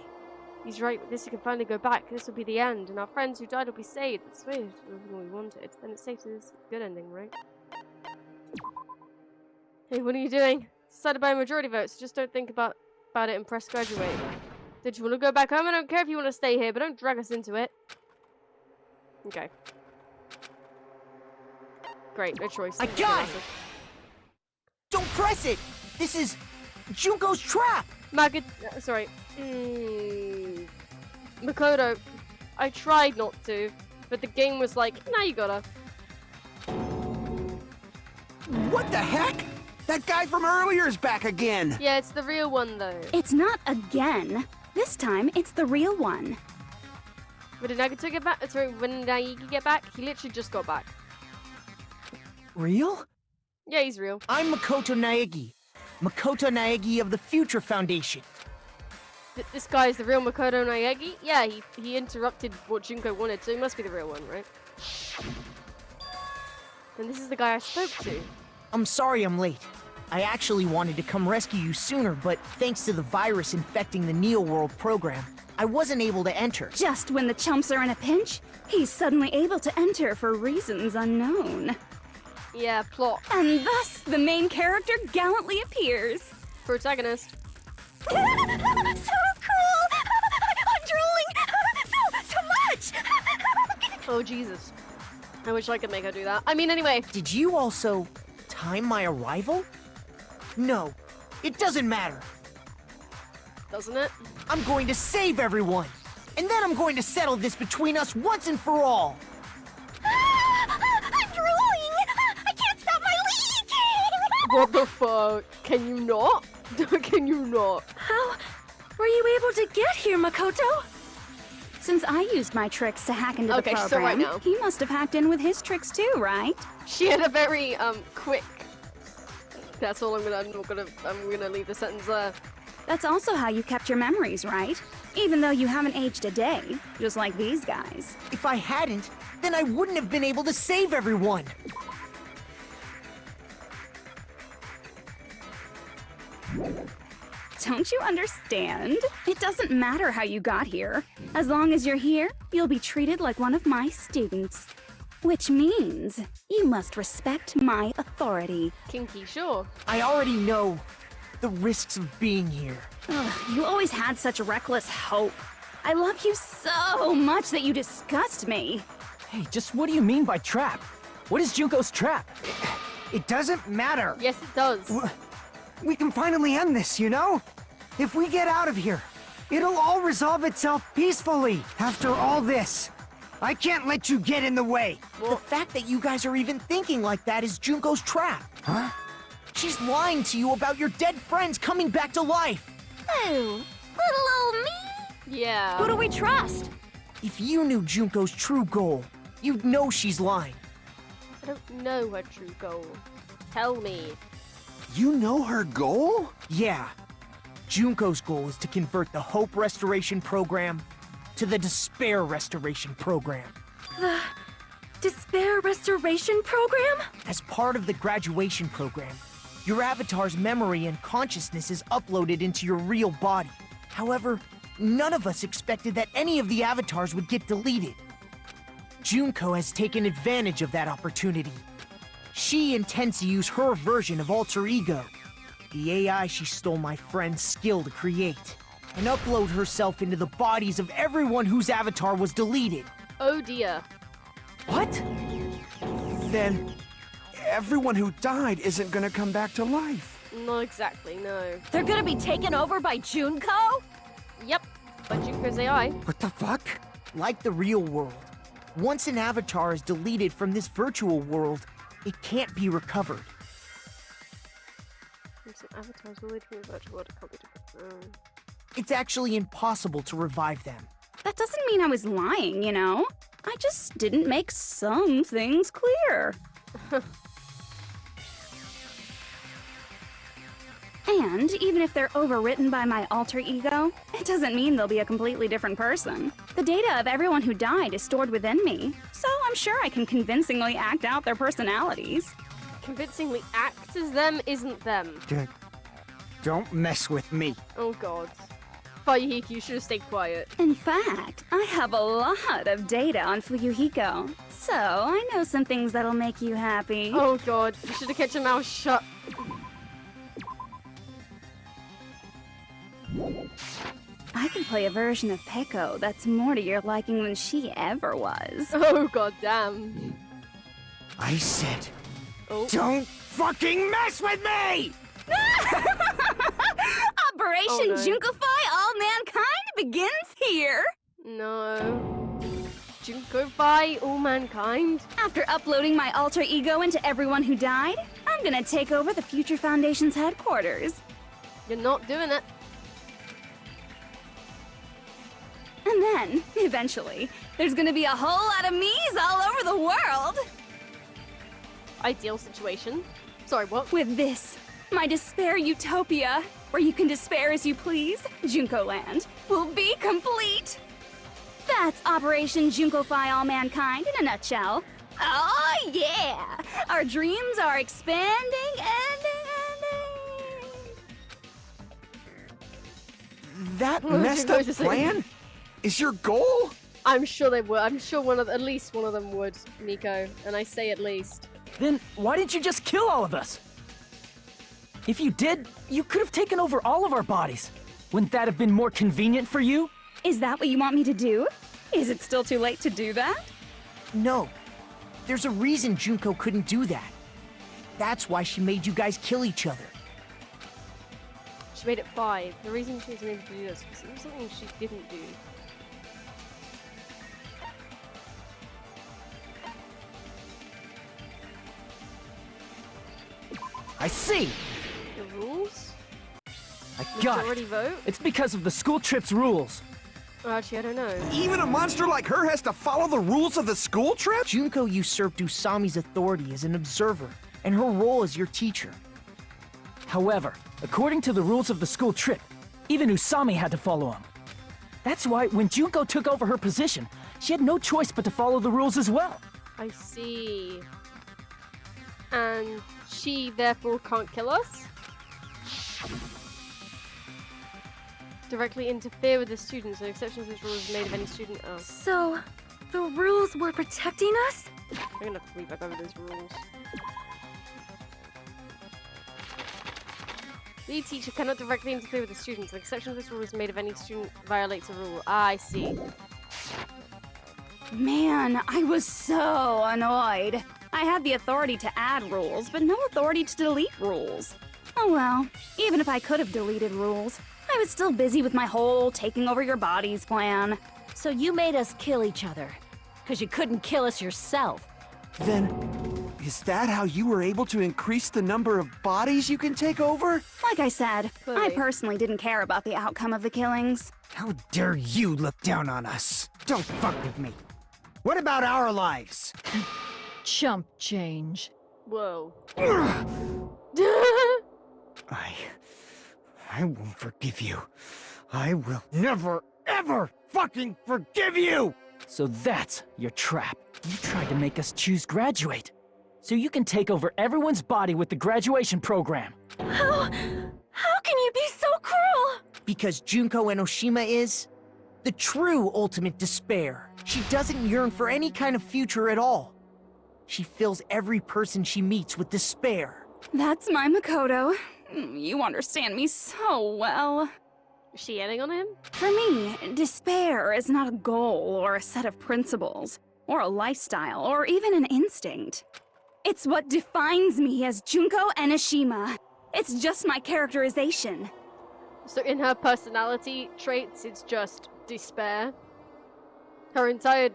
He's right. With this, I can finally go back. This will be the end, and our friends who died will be saved. That's what we wanted. Then it's safe to this good ending, right? Hey, what are you doing? Decided by a majority vote, so just don't think about it and press graduate. Did you want to go back home? I don't care if you want to stay here, but don't drag us into it. Okay. Great, no choice. I got it! Don't press it! This is Junko's trap! Sorry. Makoto, I tried not to, but the game was like, nah, you gotta. What the heck? That guy from earlier is back again. Yeah, it's the real one though. It's not again. This time, it's the real one. When did Nagito get back? Sorry, when did Naegi get back? He literally just got back. Real? Yeah, he's real. I'm Makoto Makoto Naegi of the Future Foundation. This guy is the real Makoto Naegi? Yeah, he interrupted what Junko wanted, so he must be the real one, right? And this is the guy I spoke to. I'm sorry I'm late. I actually wanted to come rescue you sooner, but thanks to the virus infecting the Neo World program, I wasn't able to enter. Just when the chumps are in a pinch, he's suddenly able to enter for reasons unknown. Yeah, plot. And thus, the main character gallantly appears. Protagonist. So cool! I'm drooling! So much! Oh, Jesus. I wish I could make her do that. I mean, anyway. Did you also time my arrival? No, it doesn't matter. Doesn't it? I'm going to save everyone, and then I'm going to settle this between us once and for all. I'm drooling! I can't stop my leak! What the fuck? Can you not? Can you not? How were you able to get here, Makoto? Since I used my tricks to hack into the program, so right now. he must have hacked in with his tricks too, right? She had a very quick. That's all I'm gonna leave the sentence there. That's also how you kept your memories, right? Even though you haven't aged a day, just like these guys. If I hadn't, then I wouldn't have been able to save everyone. Don't you understand? It doesn't matter how you got here. As long as you're here, you'll be treated like one of my students. Which means you must respect my authority. Kinky, sure. I already know the risks of being here. Ugh, you always had such reckless hope. I love you so much that you disgust me. Hey, just what do you mean by trap? What is Junko's trap? It doesn't matter. Yes, it does. We can finally end this, you know? If we get out of here, it'll all resolve itself peacefully. After all this, I can't let you get in the way. The fact that you guys are even thinking like that is Junko's trap. Huh? She's lying to you about your dead friends coming back to life. Oh, little old me? Yeah. Who do we trust? If you knew Junko's true goal, you'd know she's lying. I don't know her true goal. Tell me. You know her goal? Yeah. Junko's goal is to convert the Hope Restoration Program to the Despair Restoration Program. The Despair Restoration Program? As part of the graduation program, your avatar's memory and consciousness is uploaded into your real body. However, none of us expected that any of the avatars would get deleted. Junko has taken advantage of that opportunity. She intends to use her version of Alter Ego, the AI she stole my friend's skill to create, and upload herself into the bodies of everyone whose avatar was deleted. Oh dear. What? Then everyone who died isn't gonna come back to life. Not exactly, no. They're gonna be taken over by Junko? Yep. By Junko's AI. What the fuck? Like the real world, once an avatar is deleted from this virtual world, it can't be recovered. Some avatars related to the virtual world can't be different. It's actually impossible to revive them. That doesn't mean I was lying, you know? I just didn't make some things clear. And even if they're overwritten by my alter ego, it doesn't mean they'll be a completely different person. The data of everyone who died is stored within me, so I'm sure I can convincingly act out their personalities. Convincingly act as them isn't them. Don't mess with me. Oh god. Fuyuhiko, you should have stayed quiet. In fact, I have a lot of data on Fuyuhiko, so I know some things that'll make you happy. Oh god, you should have kept your mouth shut. I can play a version of Peko that's more to your liking than she ever was. Oh god damn. I said, Oh. don't fucking mess with me! Operation Oh, no. Junkify All Mankind begins here! No. Junko by all mankind? After uploading my alter ego into everyone who died, I'm gonna take over the Future Foundation's headquarters. You're not doing it. And then, eventually, there's gonna be a whole lot of me's all over the world! Ideal situation. Sorry, what? With this, my despair utopia, where you can despair as you please, Junko Land, will be complete! That's Operation Junko-fy All Mankind in a nutshell. Oh yeah! Our dreams are expanding and... That What was messed your up voice say? plan is your goal? I'm sure they would. I'm sure at least one of them would, Nico. And I say at least. Then why didn't you just kill all of us? If you did, you could have taken over all of our bodies. Wouldn't that have been more convenient for you? Is that what you want me to do? Is it still too late to do that? No. There's a reason Junko couldn't do that. That's why she made you guys kill each other. She made it 5. The reason she was able to do this was it was something she didn't do. I see! The rules? I got Majority it. vote? It's because of the school trip's rules. Oh, actually, I don't know. Even a monster like her has to follow the rules of the school trip? Junko usurped Usami's authority as an observer, and her role as your teacher. However, according to the rules of the school trip, even Usami had to follow them. That's why when Junko took over her position, she had no choice but to follow the rules as well. I see. And she therefore can't kill us? Directly interfere with the students. An exception to this rule is made of any student. Oh, So, the rules were protecting us? I'm gonna have to read back over those rules. The teacher cannot directly interfere with the students. An exception to this rule is made if any student violates a rule. Ah, I see. Man, I was so annoyed. I had the authority to add rules, but no authority to delete rules. Oh well, even if I could have deleted rules, I was still busy with my whole taking over your bodies plan. So you made us kill each other. Because you couldn't kill us yourself. Then, is that how you were able to increase the number of bodies you can take over? Like I said, I Clearly. personally didn't care about the outcome of the killings. How dare you look down on us? Don't fuck with me. What about our lives? Chump change. Whoa. I won't forgive you. I will never, ever fucking forgive you! So that's your trap. You tried to make us choose graduate. So you can take over everyone's body with the graduation program. How can you be so cruel? Because Junko Enoshima is the true ultimate despair. She doesn't yearn for any kind of future at all. She fills every person she meets with despair. That's my Makoto. You understand me so well. Is she yelling on him? For me, despair is not a goal or a set of principles, or a lifestyle, or even an instinct. It's what defines me as Junko Enoshima. It's just my characterization. So in her personality traits, it's just despair. Her entire,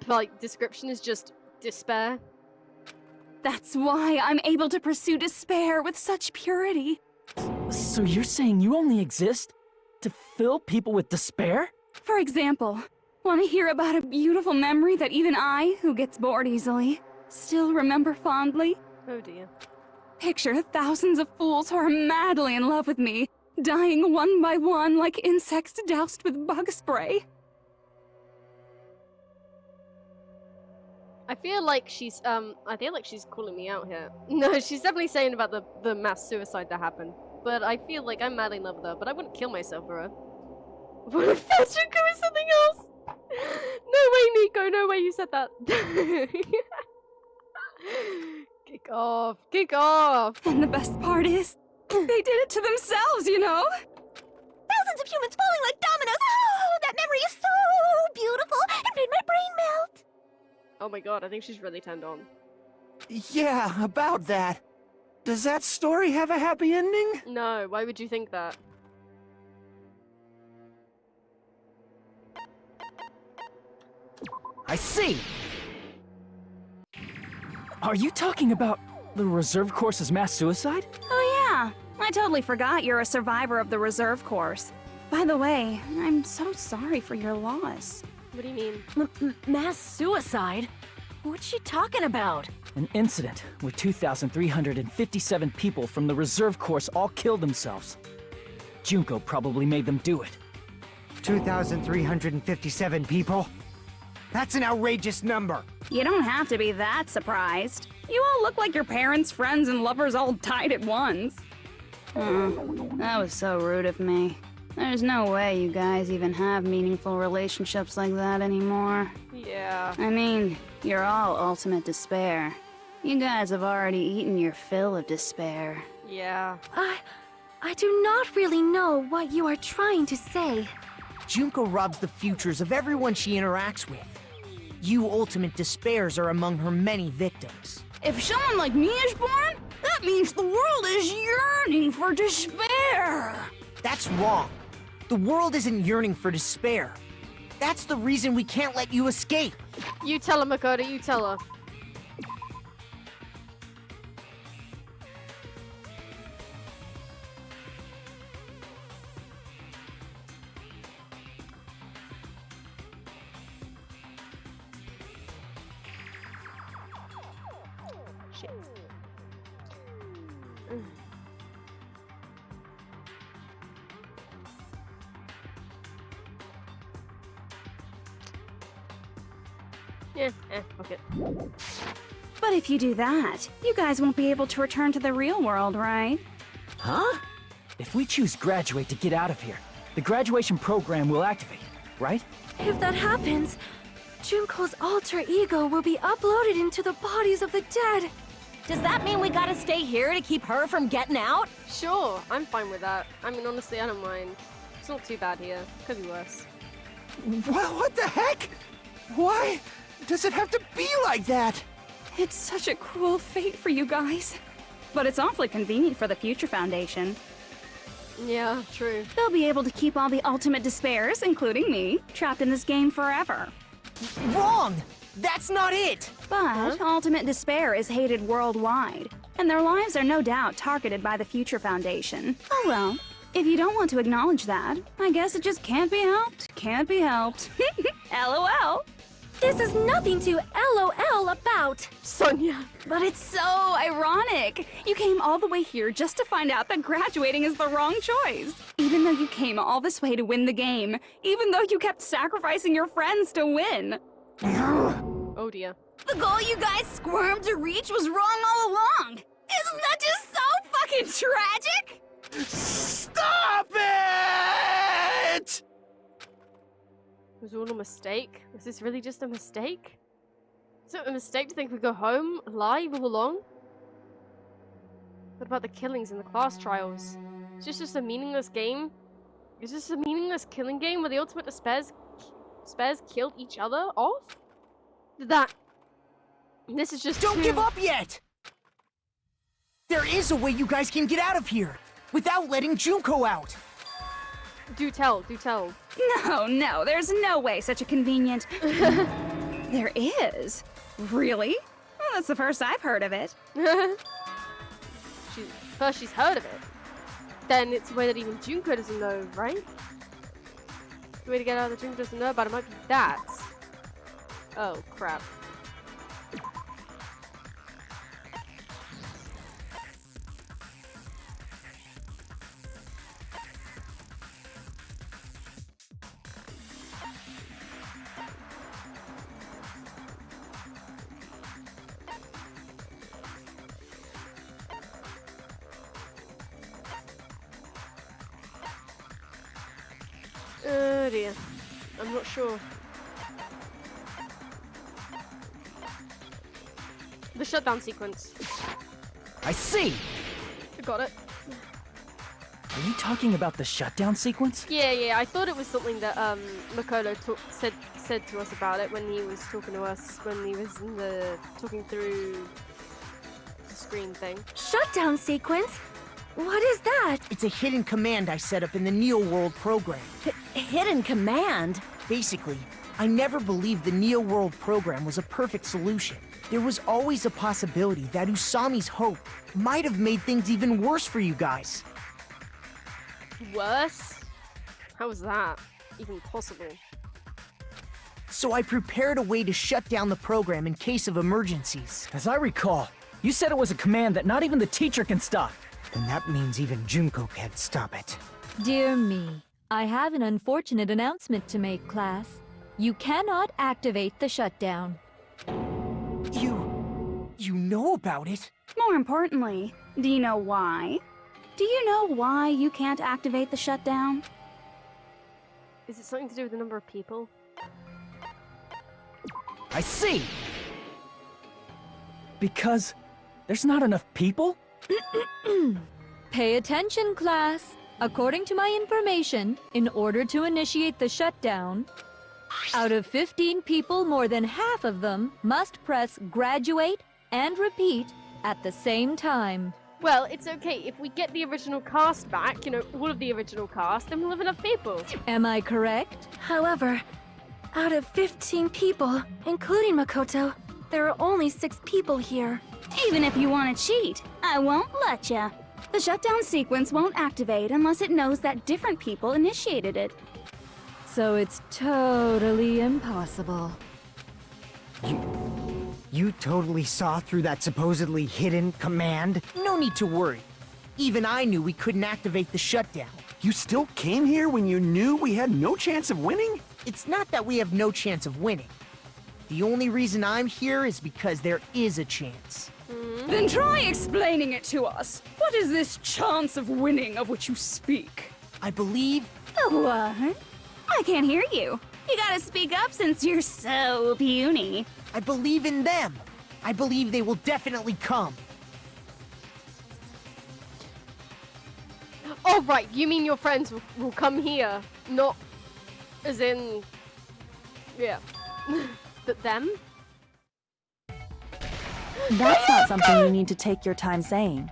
like, description is just despair. That's why I'm able to pursue despair with such purity. So you're saying you only exist to fill people with despair? For example, want to hear about a beautiful memory that even I, who gets bored easily, still remember fondly? Oh dear. Picture thousands of fools who are madly in love with me, dying one by one like insects doused with bug spray. I feel like she's calling me out here. No, she's definitely saying about the mass suicide that happened. But I feel like I'm madly in love with her, but I wouldn't kill myself for her. What if Junko is something else? No way, Nico, no way you said that. Kick off, kick off! And the best part is, they did it to themselves, you know? Thousands of humans falling like dominoes. Oh, that memory is so beautiful. It made my brain melt. Oh my god, I think she's really turned on. Yeah, about that. Does that story have a happy ending? No, why would you think that? I see! Are you talking about The reserve course is mass suicide? Oh yeah, I totally forgot you're a survivor of the reserve course. By the way, I'm so sorry for your loss. What do you mean? Mass suicide? What's she talking about? An incident where 2,357 people from the reserve course all killed themselves. Junko probably made them do it. 2,357 people? That's an outrageous number. You don't have to be that surprised. You all look like your parents, friends, and lovers all died at once. That was so rude of me. There's no way you guys even have meaningful relationships like that anymore. Yeah. I mean, you're all ultimate despair. You guys have already eaten your fill of despair. Yeah. I do not really know what you are trying to say. Junko robs the futures of everyone she interacts with. You ultimate despairs are among her many victims. If someone like me is born, that means the world is yearning for despair. That's wrong. The world isn't yearning for despair. That's the reason we can't let you escape. You tell her, Makoto, you tell her. Shit. Yeah, fuck it. But if you do that, you guys won't be able to return to the real world, right? Huh? If we choose graduate to get out of here, the graduation program will activate, right? If that happens, Junko's alter ego will be uploaded into the bodies of the dead. Does that mean we gotta stay here to keep her from getting out? Sure, I'm fine with that. I mean, honestly, I don't mind. It's not too bad here. Could be worse. What the heck? Why does it have to be like that? It's such a cruel fate for you guys. But it's awfully convenient for the Future Foundation. Yeah, true. They'll be able to keep all the ultimate despairs, including me, trapped in this game forever. Wrong! That's not it! But ultimate despair is hated worldwide, and their lives are no doubt targeted by the Future Foundation. Oh well, if you don't want to acknowledge that, I guess it just can't be helped. Can't be helped. LOL. This is nothing to LOL about. Sonia. But it's so ironic. You came all the way here just to find out that graduating is the wrong choice. Even though you came all this way to win the game. Even though you kept sacrificing your friends to win. Oh dear. The goal you guys squirmed to reach was wrong all along. Isn't that just so fucking tragic? Stop it! It was all a mistake? Was this really just a mistake? Is it a mistake to think we go home alive all along? What about the killings and the class trials? Is this just a meaningless game? Is this a meaningless killing game where the ultimate despairs killed each other off? This is just Don't give up yet! There is a way you guys can get out of here, without letting Junko out. Do tell, do tell. No, there's no way such a convenient... There is? Really? Well, that's the first I've heard of it. First she's heard of it. Then it's a way that even Junko doesn't know, right? The way to get out that Junko doesn't know about it might be that. Oh, crap. Oh dear. I'm not sure. The shutdown sequence. I see! I got it. Are you talking about the shutdown sequence? Yeah, I thought it was something that Makoto said to us about it when he was talking to us, when he was in the talking through the screen thing. Shutdown sequence? What is that? It's a hidden command I set up in the Neo World program. Hidden command? Basically, I never believed the Neo World program was a perfect solution. There was always a possibility that Usami's hope might have made things even worse for you guys. Worse? How is that even possible? So I prepared a way to shut down the program in case of emergencies. As I recall, you said it was a command that not even the teacher can stop. Then that means even Junko can't stop it. Dear me, I have an unfortunate announcement to make, class. You cannot activate the shutdown. You know about it? More importantly, do you know why? Do you know why you can't activate the shutdown? Is it something to do with the number of people? I see! Because there's not enough people? Pay attention, class. According to my information, in order to initiate the shutdown, out of 15 people, more than half of them must press graduate and repeat at the same time. Well, it's okay. If we get the original cast back, you know, all of the original cast, then we'll have enough people. Am I correct? However, out of 15 people, including Makoto, there are only 6 people here. Even if you want to cheat, I won't let ya. The shutdown sequence won't activate unless it knows that different people initiated it. So it's totally impossible. You totally saw through that supposedly hidden command? No need to worry. Even I knew we couldn't activate the shutdown. You still came here when you knew we had no chance of winning? It's not that we have no chance of winning. The only reason I'm here is because there is a chance. Then try explaining it to us. What is this chance of winning of which you speak? I believe... What? I can't hear you. You gotta speak up since you're so puny. I believe in them. I believe they will definitely come. Oh, right. You mean your friends will come here, not as in... Yeah. But them? That's not something you need to take your time saying.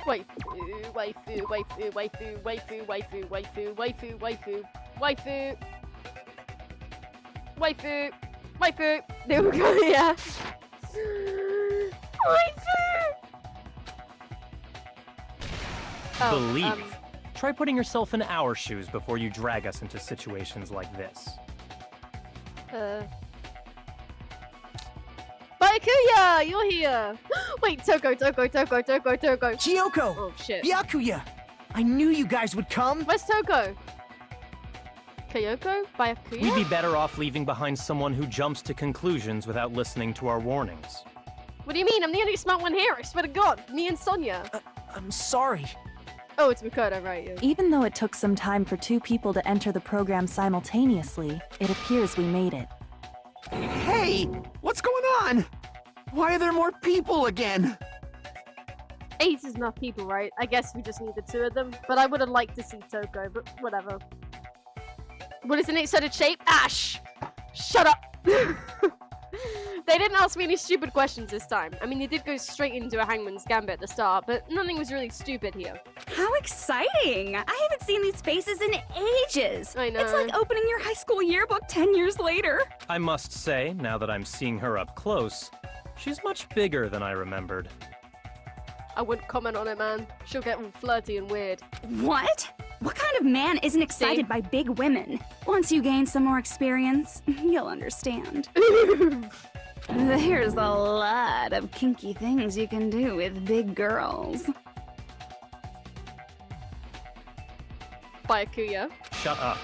Waifu, waifu, waifu, waifu, waifu, waifu, waifu, waifu, waifu, waifu, waifu, waifu. There we go, yeah. Waifu! Believe. Try putting yourself in our shoes before you drag us into situations like this. Byakuya, you're here! Wait, Toko. Chiyoko! Oh, shit. Byakuya! I knew you guys would come! Where's Toko? Kyoko? Byakuya? We'd be better off leaving behind someone who jumps to conclusions without listening to our warnings. What do you mean? I'm the only smart one here, I swear to God. Me and Sonia. I'm sorry. Oh, it's Makoto, right? Yeah. Even though it took some time for 2 people to enter the program simultaneously, it appears we made it. Hey, what's going on? Why are there more people again? 8 is enough people, right? I guess we just need the 2 of them. But I would have liked to see Toko, but whatever. What is an 8-sided shape? Ash! Shut up! They didn't ask me any stupid questions this time. I mean, they did go straight into a Hangman's Gambit at the start, but nothing was really stupid here. How exciting! I haven't seen these faces in ages. I know. It's like opening your high school yearbook 10 years later. I must say, now that I'm seeing her up close, she's much bigger than I remembered. I wouldn't comment on it, man. She'll get all flirty and weird. What? What kind of man isn't excited by big women? Once you gain some more experience, you'll understand. There's a lot of kinky things you can do with big girls. Byakuya. Shut up.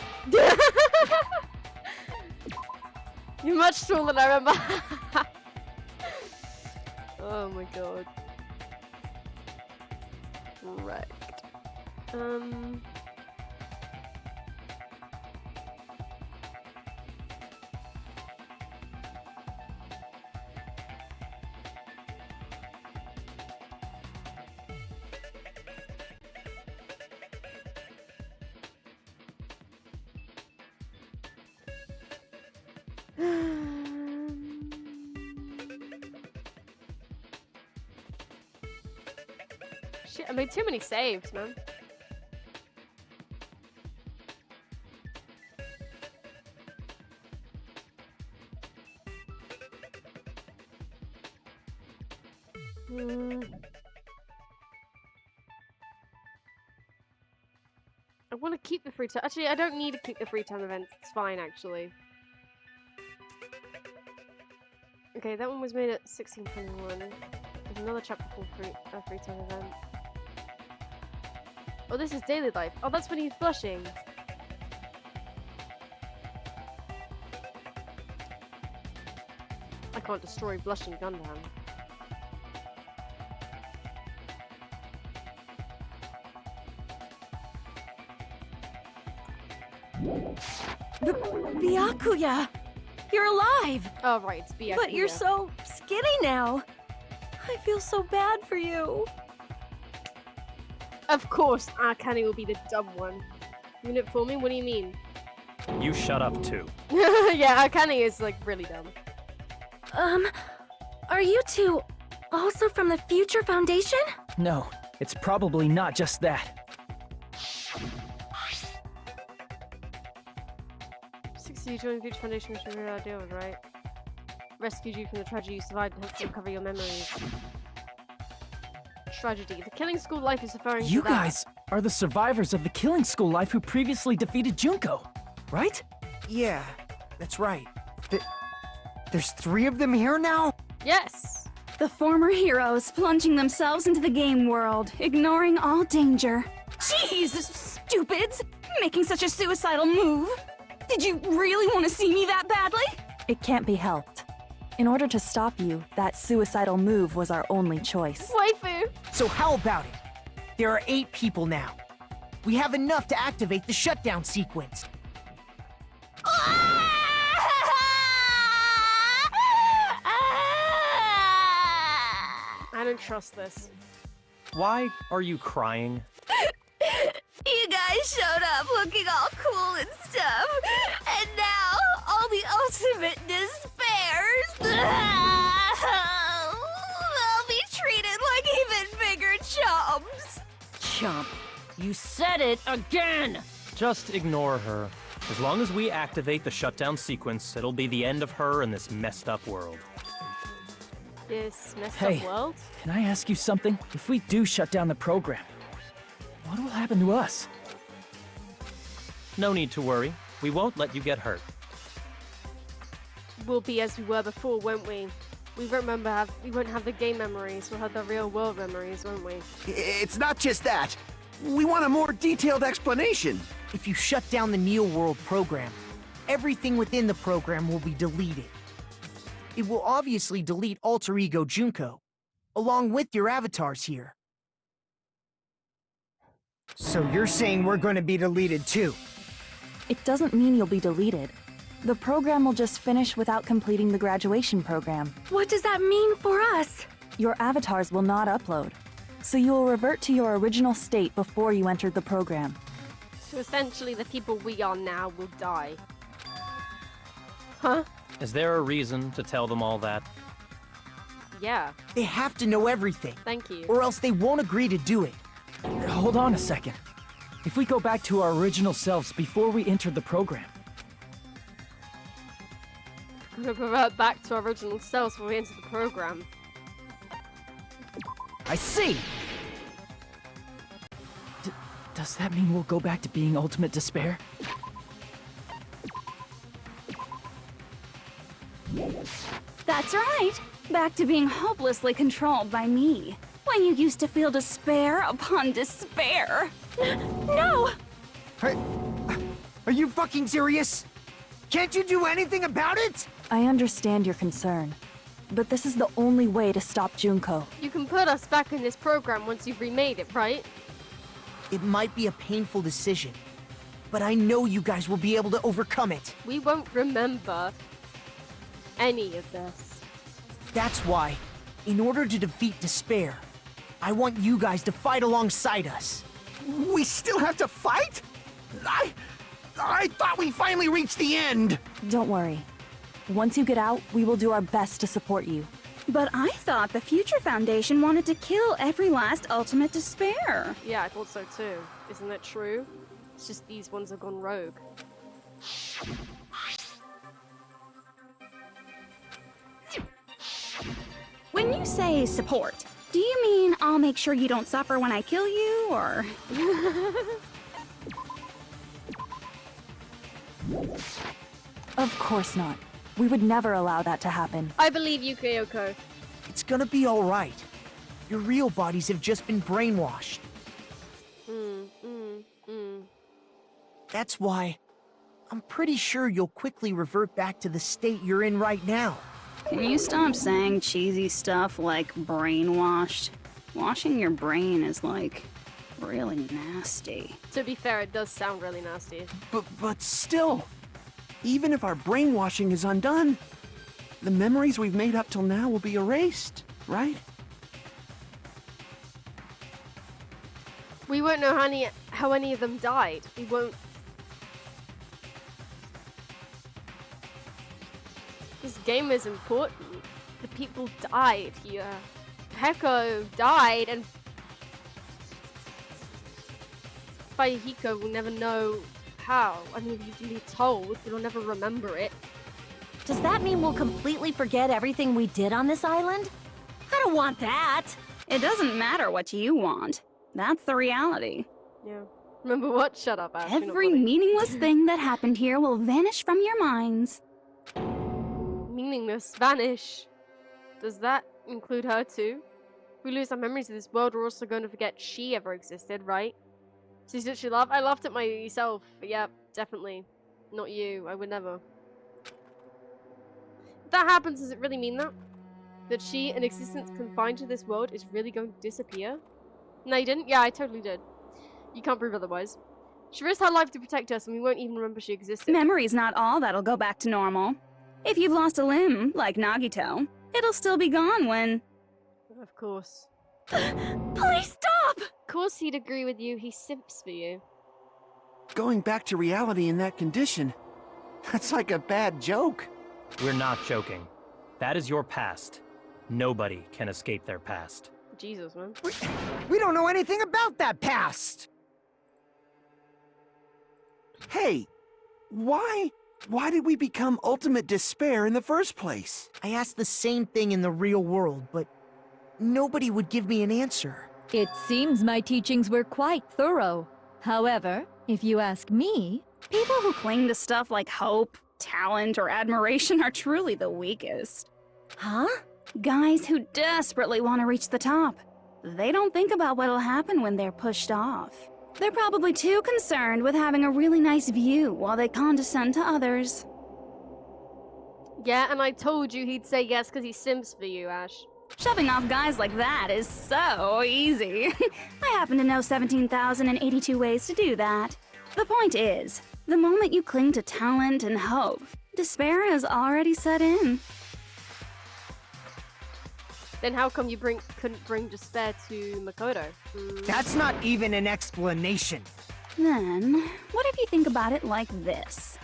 You're much taller than I remember. Oh my god. Right. Shit, I made too many saves, man. I want to keep the free time. Actually, I don't need to keep the free time events. It's fine, actually. Okay, that one was made at 1621. There's another chapter for free time event. Oh, this is daily life. Oh, that's when he's blushing. I can't destroy blushing Gundam. Byakuya! You're alive! Oh, right, it's Byakuya. But you're so skinny now. I feel so bad for you. Of course, Akane will be the dumb one. You mean it for me? What do you mean? You shut up too. Yeah, Akane is like really dumb. Are you two also from the Future Foundation? No, it's probably not just that. 60 joined the Future Foundation, which we really ideal, right? Rescued you from the tragedy you survived and helped you recover your memories. Tragedy. The killing school life is referring to You that. guys are the survivors of the killing school life who previously defeated Junko, right? Yeah, that's right. There's 3 of them here now? Yes! The former heroes plunging themselves into the game world, ignoring all danger. Jeez, stupids! Making such a suicidal move! Did you really want to see me that badly? It can't be helped. In order to stop you, that suicidal move was our only choice. Waifu! So how about it? There are 8 people now. We have enough to activate the shutdown sequence. I don't trust this. Why are you crying? You guys showed up looking all cool and stuff, and now all the ultimate despairs. They'll be treated like even bigger chumps. Chump, you said it again! Just ignore her. As long as we activate the shutdown sequence, it'll be the end of her in this messed up world. This messed Hey, up world? can I ask you something? If we do shut down the program, what will happen to us? No need to worry. We won't let you get hurt. We'll be as we were before, won't we? We won't have the game memories. We'll have the real world memories, won't we? It's not just that. We want a more detailed explanation. If you shut down the Neo World program, everything within the program will be deleted. It will obviously delete Alter Ego Junko, along with your avatars here. So you're saying we're going to be deleted too? It doesn't mean you'll be deleted. The program will just finish without completing the graduation program. What does that mean for us? Your avatars will not upload, so you will revert to your original state before you entered the program. So essentially the people we are now will die. Huh? Is there a reason to tell them all that? Yeah. They have to know everything. Thank you. Or else they won't agree to do it. Hold on a second. If we go back to our original selves before we entered the program, We'll revert back to our original selves when we enter the program. I see! does that mean we'll go back to being Ultimate Despair? That's right. Back to being hopelessly controlled by me. When you used to feel despair upon despair. No! Are you fucking serious? Can't you do anything about it? I understand your concern, but this is the only way to stop Junko. You can put us back in this program once you've remade it, right? It might be a painful decision, but I know you guys will be able to overcome it. We won't remember any of this. That's why, in order to defeat despair, I want you guys to fight alongside us. We still have to fight? I thought we finally reached the end. Don't worry. Once you get out, we will do our best to support you. But I thought the Future Foundation wanted to kill every last ultimate despair. Yeah, I thought so too. Isn't that true? It's just these ones have gone rogue. When you say support, Do you mean I'll make sure you don't suffer when I kill you, or? Of course not. We would never allow that to happen. I believe you, Kyoko. It's gonna be alright. Your real bodies have just been brainwashed. That's why I'm pretty sure you'll quickly revert back to the state you're in right now. Can you stop saying cheesy stuff like brainwashed? Washing your brain is like really nasty. To be fair, it does sound really nasty. But still, even if our brainwashing is undone, the memories we've made up till now will be erased, right? We won't know how any of them died. We won't. This game is important. The people died here. Heko died, and Fahiko will never know how. I mean, you can be told, but he'll never remember it. Does that mean we'll completely forget everything we did on this island? I don't want that. It doesn't matter what you want. That's the reality. Yeah. Remember what? Shut up, Ash. Every meaningless thing that happened here will vanish from your minds. Meaningless. Vanish. Does that include her too? If we lose our memories of this world, we're also going to forget she ever existed, right? She's literally laughed. I laughed at myself. But yeah, definitely. Not you. I would never. If that happens, does it really mean that? That she, an existence confined to this world, is really going to disappear? No, you didn't? Yeah, I totally did. You can't prove otherwise. She risked her life to protect us, and we won't even remember she existed. Memory's not all that'll go back to normal. If you've lost a limb, like Nagito, it'll still be gone when... Of course. Please stop! Of course he'd agree with you. He simps for you. Going back to reality in that condition, that's like a bad joke. We're not joking. That is your past. Nobody can escape their past. Jesus, man. We don't know anything about that past! Hey, why did we become ultimate despair in the first place? I asked the same thing in the real world, but nobody would give me an answer. It seems my teachings were quite thorough. However, if you ask me... People who cling to stuff like hope, talent, or admiration are truly the weakest. Huh? Guys who desperately want to reach the top. They don't think about what'll happen when they're pushed off. They're probably too concerned with having a really nice view while they condescend to others. Yeah, and I told you he'd say yes because he simps for you, Ash. Shoving off guys like that is so easy. I happen to know 17,082 ways to do that. The point is, the moment you cling to talent and hope, despair has already set in. Then how come you couldn't bring despair to Makoto? That's not even an explanation. Then, what if you think about it like this?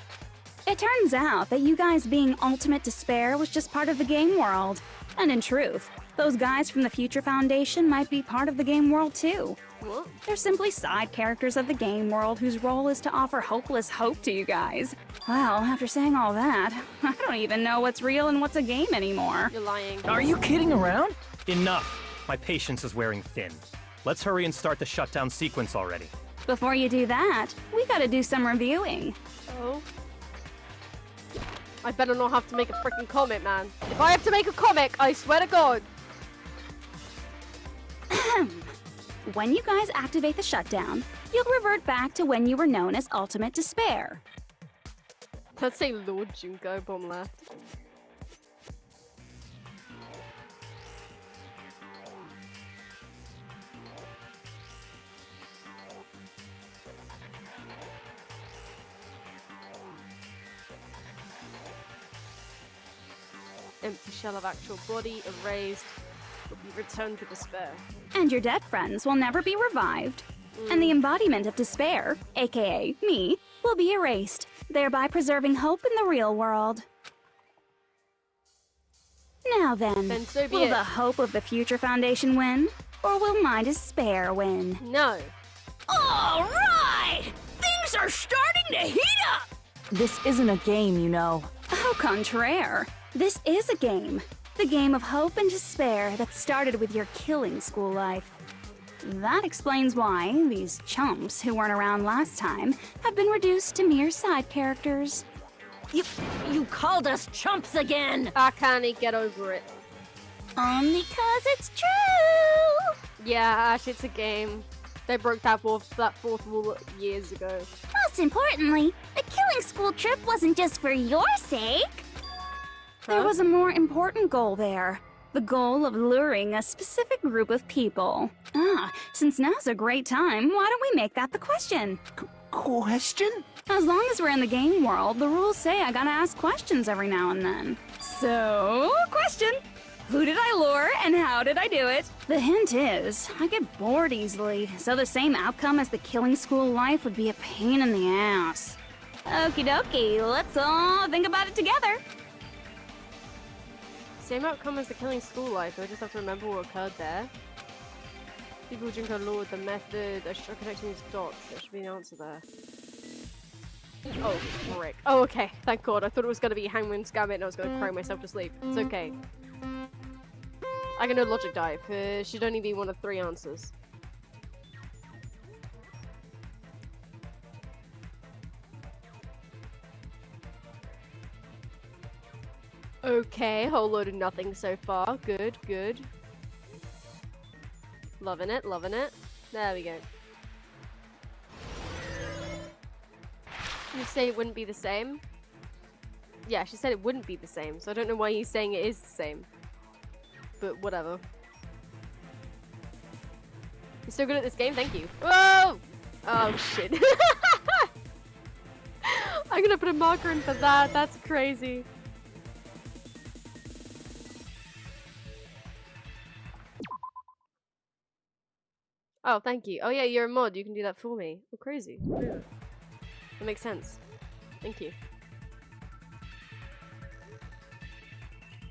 It turns out that you guys being ultimate despair was just part of the game world. And in truth, those guys from the Future Foundation might be part of the game world too. What? They're simply side characters of the game world whose role is to offer hopeless hope to you guys. Well, after saying all that, I don't even know what's real and what's a game anymore. You're lying. Are you kidding around? Enough! My patience is wearing thin. Let's hurry and start the shutdown sequence already. Before you do that, we gotta do some reviewing. Oh? I better not have to make a freaking comment, man. If I have to make a comic, I swear to God. When you guys activate the shutdown, you'll revert back to when you were known as Ultimate Despair. Let's say Lord Junko, bomb left. Empty shell of actual body erased. Will be returned to despair. And your dead friends will never be revived. And the embodiment of despair, aka me, will be erased, thereby preserving hope in the real world. Now then, so be will it. the hope of the Future Foundation win? Or will my despair win? No. All right! Things are starting to heat up! This isn't a game, you know. Au contraire. This is a game. The game of hope and despair that started with your killing school life. That explains why these chumps who weren't around last time have been reduced to mere side characters. You called us chumps again! I can't get over it. Only 'cause it's true! Yeah, Ash, it's a game. They broke that fourth rule years ago. Most importantly, the killing school trip wasn't just for your sake. There was a more important goal there. The goal of luring a specific group of people. Since now's a great time, why don't we make that the question? Question? As long as we're in the game world, the rules say I gotta ask questions every now and then. So, question! Who did I lure and how did I do it? The hint is, I get bored easily, so the same outcome as the killing school life would be a pain in the ass. Okie dokie, let's all think about it together. Same outcome as the killing school life, I just have to remember what occurred there. People drink our lord, the method, I should connecting these dots, there should be an answer there. Oh, frick. Oh, okay, thank god, I thought it was gonna be Hangman's Gambit and I was gonna cry myself to sleep. It's okay. I can do logic dive, should only be one of 3 answers. Okay, whole load of nothing so far. Good, good. Loving it, loving it. There we go. You say it wouldn't be the same? Yeah, she said it wouldn't be the same, so I don't know why he's saying it is the same. But whatever. You're so good at this game, thank you. Whoa! Oh shit. I'm gonna put a marker in for that, that's crazy. Oh, thank you. Oh yeah, you're a mod. You can do that for me. Oh, crazy. Yeah. That makes sense. Thank you.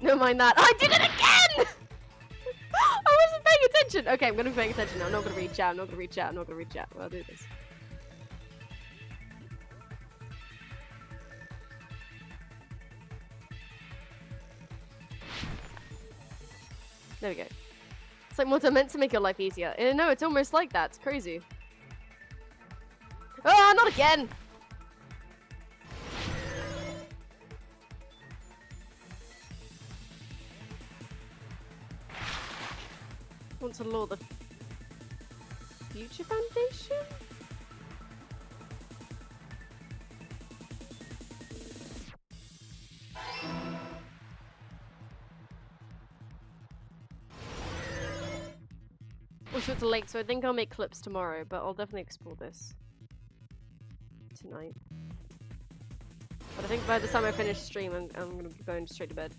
No mind that. I did it again! I wasn't paying attention. Okay, I'm gonna be paying attention now. I'm not gonna reach out. I'm not gonna reach out. I'm not gonna reach out. I'll do this. There we go. It's like mods are meant to make your life easier. No, it's almost like that. It's crazy. Oh, not again! Want to lure the Future Foundation? Also, it's late, so I think I'll make clips tomorrow, but I'll definitely explore this tonight. But I think by the time I finish stream, I'm gonna be going straight to bed.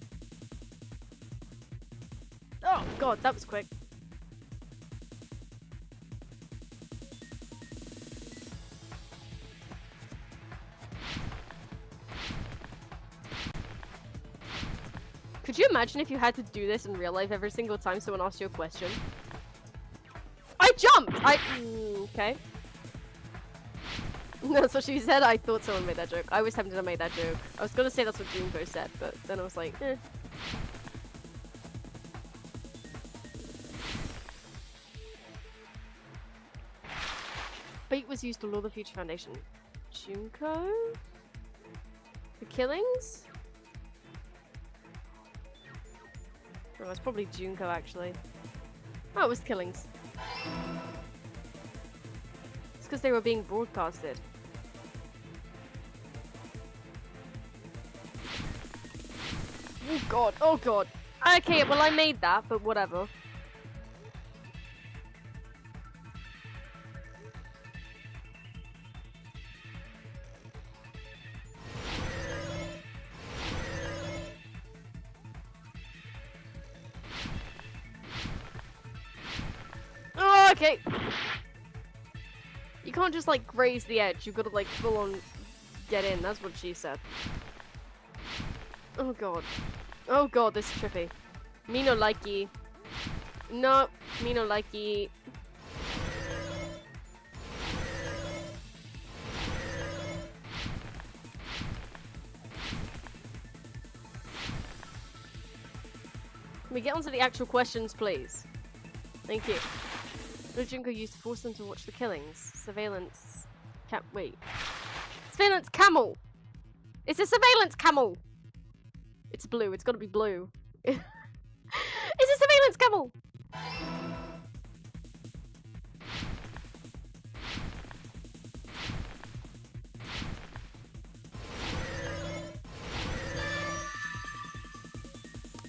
Oh god, that was quick. Could you imagine if you had to do this in real life every single time someone asked you a question? I jumped! Okay. That's what she said. I thought someone made that joke. I was tempted to make that joke. I was gonna say that's what Junko said, but then I was like, eh. Bait was used to lure the Future Foundation. Junko? The killings? Oh, it's probably Junko actually. Oh, it was the killings. It's because they were being broadcasted. Oh god, oh god. Okay, well I made that, but whatever. Oh, okay. You can't just like graze the edge, you've got to like full on get in, that's what she said. Oh god. Oh god, this is trippy. Me no likey. No, me no likey. Can we get on to the actual questions, please? Thank you. Junko used to force them to watch the killings. Surveillance... Wait. Surveillance camel! It's a surveillance camel! It's blue. It's gotta be blue. It's a surveillance camel!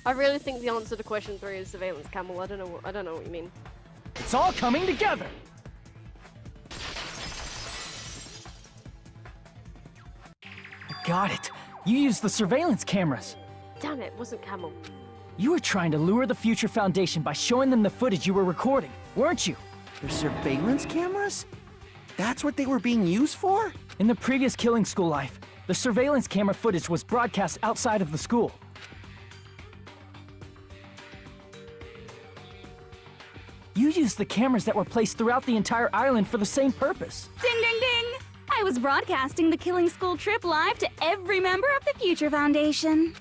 I really think the answer to question 3 is surveillance camel. I don't know what you mean. It's all coming together! I got it. You used the surveillance cameras. Damn it, it wasn't camel. You were trying to lure the Future Foundation by showing them the footage you were recording, weren't you? The surveillance cameras? That's what they were being used for? In the previous Killing School life, the surveillance camera footage was broadcast outside of the school. You used the cameras that were placed throughout the entire island for the same purpose. Ding ding ding! I was broadcasting the Killing School trip live to every member of the Future Foundation.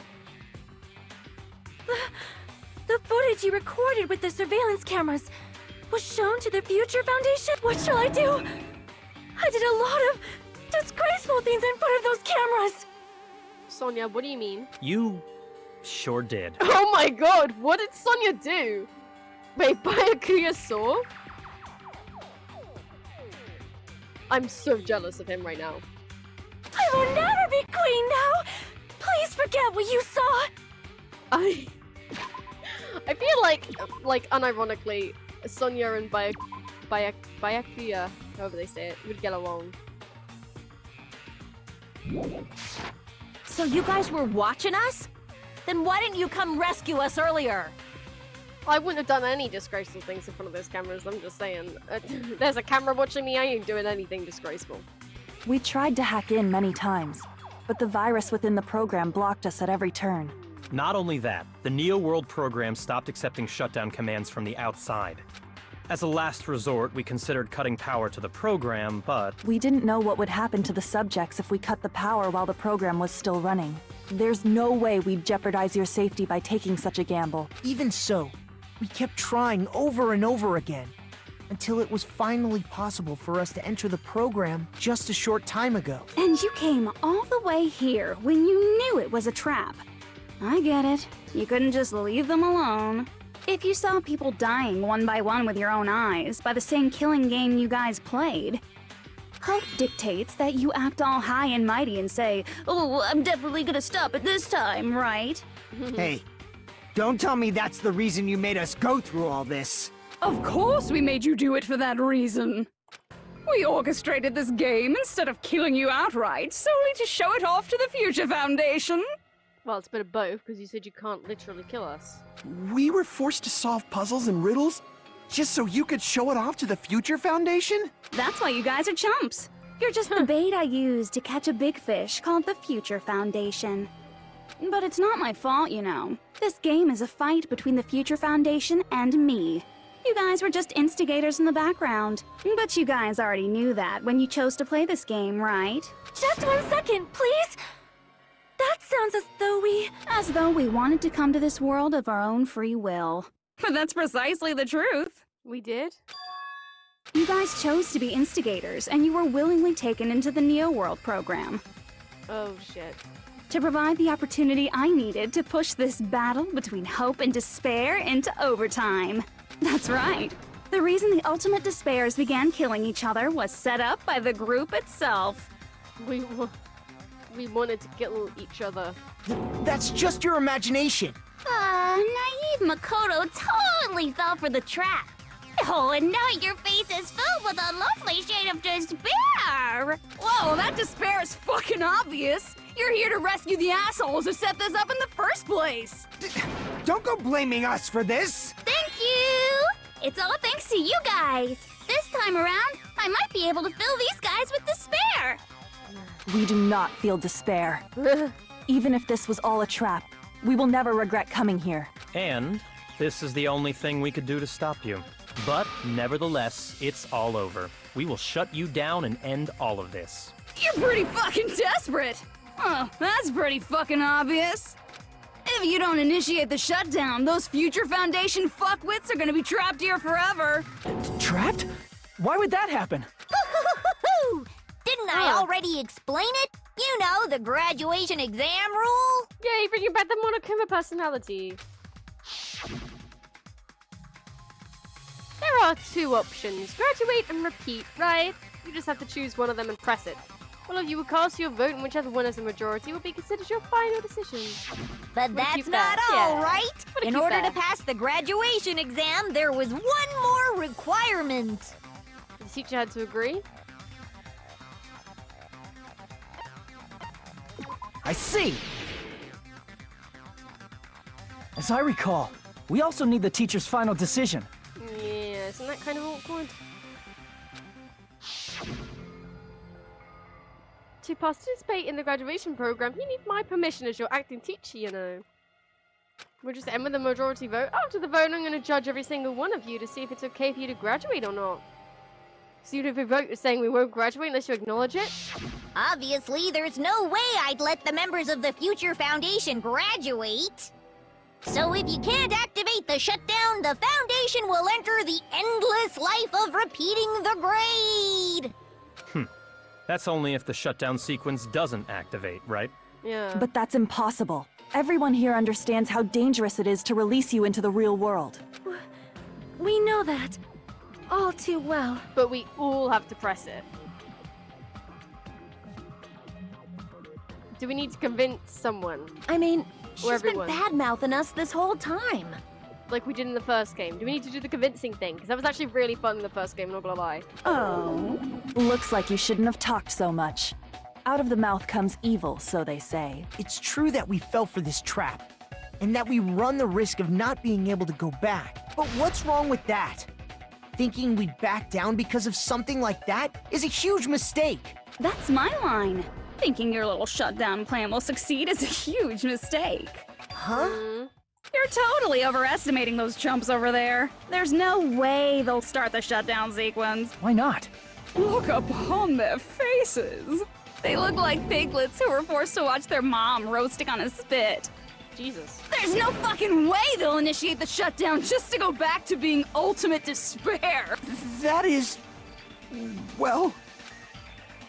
The footage you recorded with the surveillance cameras was shown to the Future Foundation? What shall I do? I did a lot of disgraceful things in front of those cameras! Sonia, what do you mean? You sure did. Oh my god, what did Sonia do? Wait, Byakuya saw? I'm so jealous of him right now. I will never be queen now! Please forget what you saw! I feel like unironically, Sonia and Byakuya, however they say it, would get along. So you guys were watching us? Then why didn't you come rescue us earlier? I wouldn't have done any disgraceful things in front of those cameras, I'm just saying. There's a camera watching me, I ain't doing anything disgraceful. We tried to hack in many times, but the virus within the program blocked us at every turn. Not only that, the Neo World program stopped accepting shutdown commands from the outside. As a last resort, we considered cutting power to the program, but... We didn't know what would happen to the subjects if we cut the power while the program was still running. There's no way we'd jeopardize your safety by taking such a gamble. Even so, we kept trying over and over again, until it was finally possible for us to enter the program just a short time ago. And you came all the way here when you knew it was a trap. I get it. You couldn't just leave them alone. If you saw people dying one by one with your own eyes by the same killing game you guys played, hope dictates that you act all high and mighty and say, "Oh, I'm definitely gonna stop it this time, right?" Hey, don't tell me that's the reason you made us go through all this. Of course we made you do it for that reason. We orchestrated this game instead of killing you outright, solely to show it off to the Future Foundation. Well, it's a bit of both, because you said you can't literally kill us. We were forced to solve puzzles and riddles just so you could show it off to the Future Foundation? That's why you guys are chumps. You're just the bait I used to catch a big fish called the Future Foundation. But it's not my fault, you know. This game is a fight between the Future Foundation and me. You guys were just instigators in the background. But you guys already knew that when you chose to play this game, right? Just 1 second, please! That sounds As though we wanted to come to this world of our own free will. But that's precisely the truth. We did? You guys chose to be instigators, and you were willingly taken into the Neo World program. Oh, shit. To provide the opportunity I needed to push this battle between hope and despair into overtime. That's right. The reason the ultimate despairs began killing each other was set up by the group itself. We wanted to kill each other. That's just your imagination. Naive Makoto totally fell for the trap. Oh, and now your face is filled with a lovely shade of despair! Whoa, that despair is fucking obvious! You're here to rescue the assholes who set this up in the first place! Don't go blaming us for this! Thank you! It's all thanks to you guys! This time around, I might be able to fill these guys with despair! We do not feel despair. Even if this was all a trap, we will never regret coming here. And this is the only thing we could do to stop you. But nevertheless, it's all over. We will shut you down and end all of this. You're pretty fucking desperate! Oh, that's pretty fucking obvious. If you don't initiate the shutdown, those future Foundation fuckwits are gonna be trapped here forever. Trapped? Why would that happen? Didn't I already explain it? You know, the graduation exam rule? Yay, bringing back the Monokuma personality. There are two options, graduate and repeat, right? You just have to choose one of them and press it. All of you will cast your vote, and whichever one has the majority will be considered your final decision. But that's not all, right? In order to pass the graduation exam, there was one more requirement. The teacher had to agree. I see! As I recall, we also need the teacher's final decision. Yeah, isn't that kind of awkward? To participate in the graduation program, you need my permission as your acting teacher, you know. We'll just end with a majority vote. After the vote, I'm going to judge every single one of you to see if it's okay for you to graduate or not. So even if we vote saying we won't graduate unless you acknowledge it? Obviously, there's no way I'd let the members of the Future Foundation graduate. So if you can't activate the shutdown, the Foundation will enter the endless life of repeating the grade! That's only if the shutdown sequence doesn't activate, right? Yeah. But that's impossible. Everyone here understands how dangerous it is to release you into the real world. We know that. All too well. But we all have to press it. Do we need to convince someone? I mean, Or she's been everyone? bad-mouthing us this whole time. Like we did in the first game. Do we need to do the convincing thing? Because that was actually really fun in the first game, not gonna lie. Oh. Looks like you shouldn't have talked so much. Out of the mouth comes evil, so they say. It's true that we fell for this trap, and that we run the risk of not being able to go back. But what's wrong with that? Thinking we'd back down because of something like that is a huge mistake. That's my line. Thinking your little shutdown plan will succeed is a huge mistake. Huh? You're totally overestimating those chumps over there. There's no way they'll start the shutdown sequence. Why not? Look upon their faces. They look like piglets who were forced to watch their mom roasting on a spit. Jesus. There's no fucking way they'll initiate the shutdown just to go back to being ultimate despair. That is... well...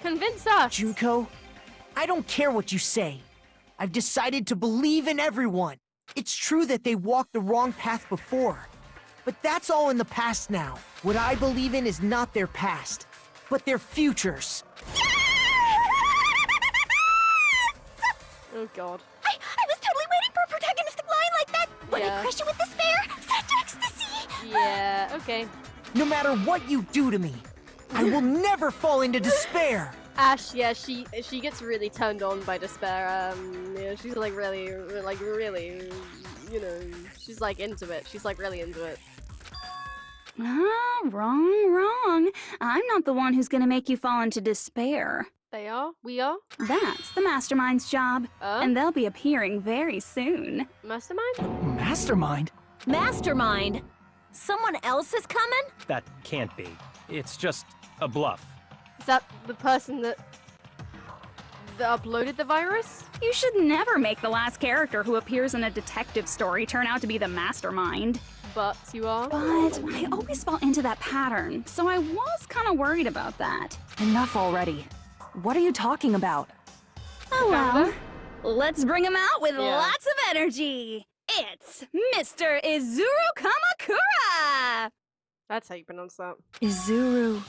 Convince us! Junko, I don't care what you say. I've decided to believe in everyone. It's true that they walked the wrong path before, but that's all in the past now. What I believe in is not their past, but their futures. Oh god. I was totally waiting for a protagonistic line like that! When Yeah. I crush you with despair, such ecstasy! Yeah, okay. No matter what you do to me, I will never fall into despair. Ash, yeah, she gets really turned on by despair. Yeah, she's like really, you know, she's like into it. She's like really into it. Ah, wrong. I'm not the one who's gonna make you fall into despair. They are? We are? That's the Mastermind's job, and they'll be appearing very soon. Mastermind? Mastermind? Mastermind? Someone else is coming? That can't be. It's just a bluff. Is that the person that uploaded the virus? You should never make the last character who appears in a detective story turn out to be the Mastermind. But you are? But I always fall into that pattern, so I was kind of worried about that. Enough already. What are you talking about? Oh well. Let's bring him out with Yeah. lots of energy. It's Mr. Izuru Kamakura! That's how you pronounce that. Izuru